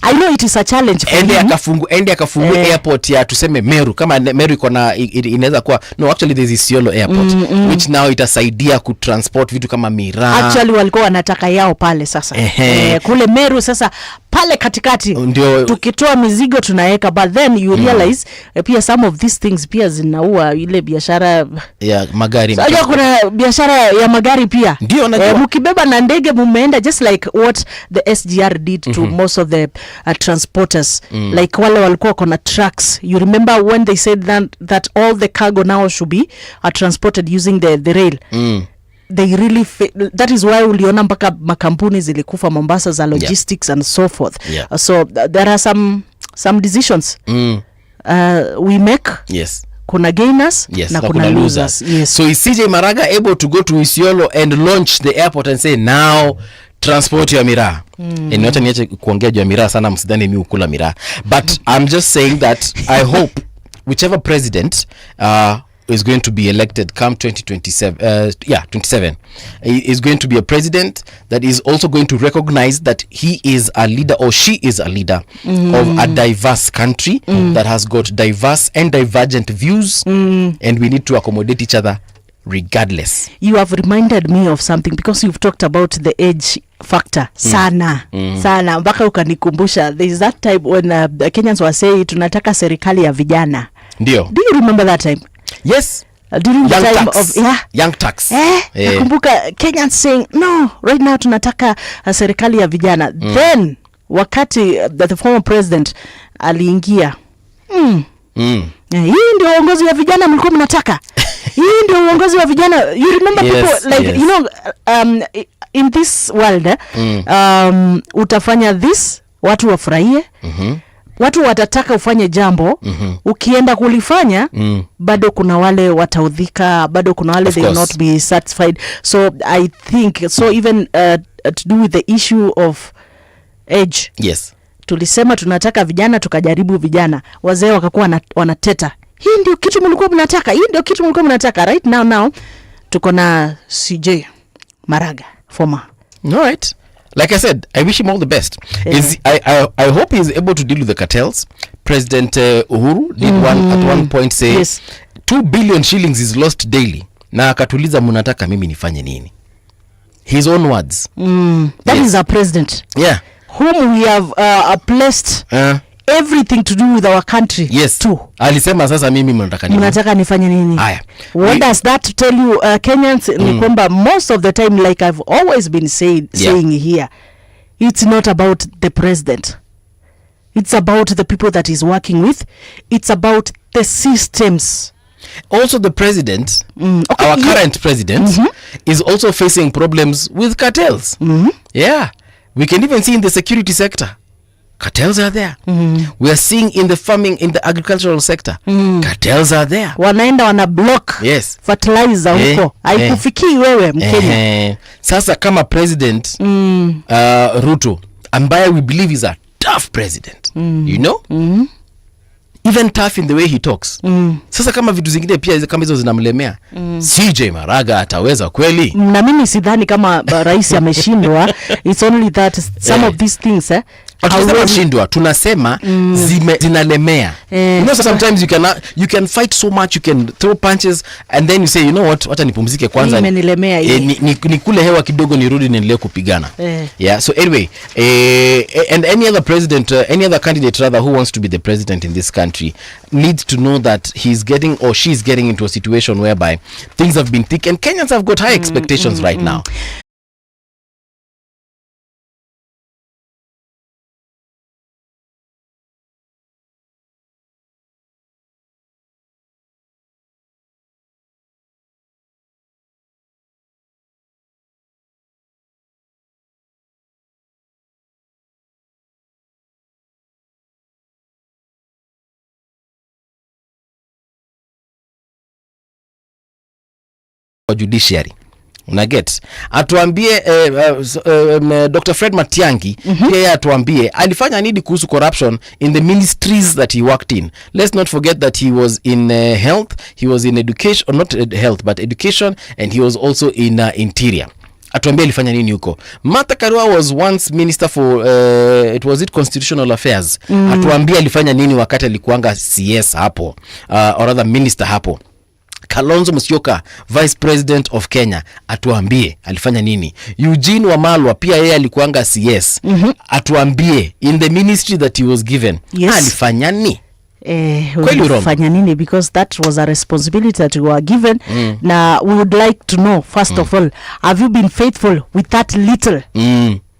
I know it is a challenge for him. Ende akafungue airport ya tuseme Meru, kama Meru iko na inaweza kuwa, no, actually there is Isiolo airport which now itasaidia kutransport vitu kama miraa. Actually walikuwa wanataka yao pale sasa. Kule Meru sasa pale katikati tukitoa mizigo tunaweka, but then you realize pia some of these things pia zinaua ile biashara ya magari. Sasa kuna biashara ya magari pia. Ndio najua. Mkibeba na ndege mumeenda, just like what the SGR did to most of the transporters. Like wale walikuwa kuna trucks. You remember when they said that all the cargo now should be transported using the rail. They really that is why uliona mpaka makampuni zilikufa Mombasa za logistics and so forth. So there are some decisions we make. Yes. Kuna gainers na kuna losers. Yes. So is CJ Maraga able to go to Isiolo and launch the airport and say now transport your miraa? And wacha niache kuongea juu ya miraa sana, msidhani mimi ukula miraa. But I'm just saying that I hope whichever president is going to be elected come 27 is going to be a president that is also going to recognize that he is a leader or she is a leader of a diverse country that has got diverse and divergent views, and we need to accommodate each other regardless. You have reminded me of something because you've talked about the age factor sana mpaka ukanikumbusha. There is that time when the Kenyans were saying tunataka serikali ya vijana. Ndio. Do you remember that time? Yes. During the time tax. of young tax. Nakumbuka Kenyans saying no, right now tunataka serikali ya vijana. Then wakati the former president aliingia, hii ndio uongozi wa vijana mlikuwa mnataka. Hii ndio uongozi wa vijana. You remember people like you know in this world utafanya this watu wafurahie. Watu watataka ufanye jambo, ukienda kulifanya bado kuna wale wataudhika, bado kuna wale they will not be satisfied. So I think so even to do with the issue of age. Yes. Tulisema tunataka vijana, tukajaribu vijana, wazee wakakuwa wanateta. Hii ndio kitu mlikuwa mnataka. Hii ndio kitu mlikuwa mnataka. Right now tuko na CJ Maraga former. All right. Like I said, I wish him all the best. I hope he's able to deal with the cartels. President Uhuru did at one point say 2 billion shillings is lost daily. Na akatuliza mnataka mimi nifanye nini? His own words. That is our president. Yeah. Whom we have placed everything to do with our country. Yes. Too. Alisema sasa mimi mnataka nifanye nini? Haya. What does that tell you, Kenyans? Ni kwamba most of the time, like I've always been saying here, it's not about the president. It's about the people that he's working with. It's about the systems. Also, the president, our current president, is also facing problems with cartels. Yeah. We can even see in the security sector. Cartels are there. We are seeing in the farming, in the agricultural sector. Cartels are there. Wana block fertilizer huko. Haikufikii wewe Mkenya. Sasa kama president Ruto, ambaye we believe is a tough president. You know? Even tough in the way he talks. Sasa kama vitu zingine pia kama hizo zinamlemea, CJ Maraga ataweza kweli? Na mimi sidhani kama rais ameshindwa. It's only that some of these things shindwa, tunasema zinalemea. You know, sometimes you can fight so much, you can throw punches, and then you say, you know what, wacha nipumzike kwanza, nikule hewa kidogo nirudi niendelee kupigana. Yeah, so anyway, and any other president, any other candidate rather, who wants to be the president in this country needs to know that he's getting or she's getting into a situation whereby things have been thick, and Kenyans have got high expectations right now. Judiciary unaget atuambie Dr. Fred Matiang'i pia atuambie alifanya nini kuhusu corruption in the ministries that he worked in. Let's not forget that he was in health, he was in education, or not health but education, and he was also in interior. Atuambie alifanya nini huko. Martha Karua was once minister for constitutional affairs. Atuambie alifanya nini wakati alikuanga CS hapo, or rather minister hapo. Kalonzo Musyoka, Vice President of Kenya, atuambie alifanya nini. Eugene Wamalwa pia yeye alikuanga CS. Atuambie in the ministry that he was given, alifanya nini? Alifanya nini, because that was a responsibility that you were given. Now we would like to know, first of all, have you been faithful with that little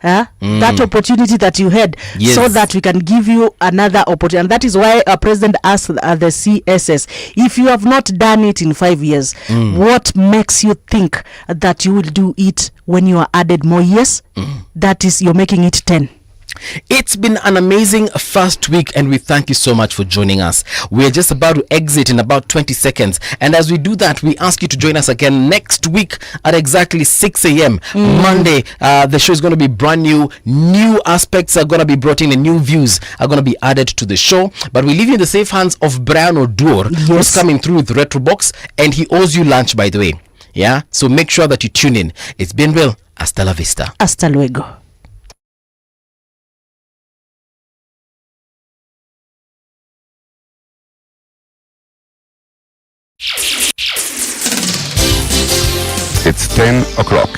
that opportunity that you had, so that we can give you another opportunity? And that is why our president asked the CSS, if you have not done it in 5 years, what makes you think that you will do it when you are added more years? That is, you're making it 10. It's been an amazing first week, and we thank you so much for joining us. We are just about to exit in about 20 seconds, and as we do that, we ask you to join us again next week at exactly 6 a.m. Monday. The show is going to be brand new. New aspects are going to be brought in, and new views are going to be added to the show. But we leave you in the safe hands of Brian Odur, who's coming through with Retrobox, and he owes you lunch, by the way. Yeah, so make sure that you tune in. It's been real. Hasta la vista. Hasta luego. It's 10 o'clock.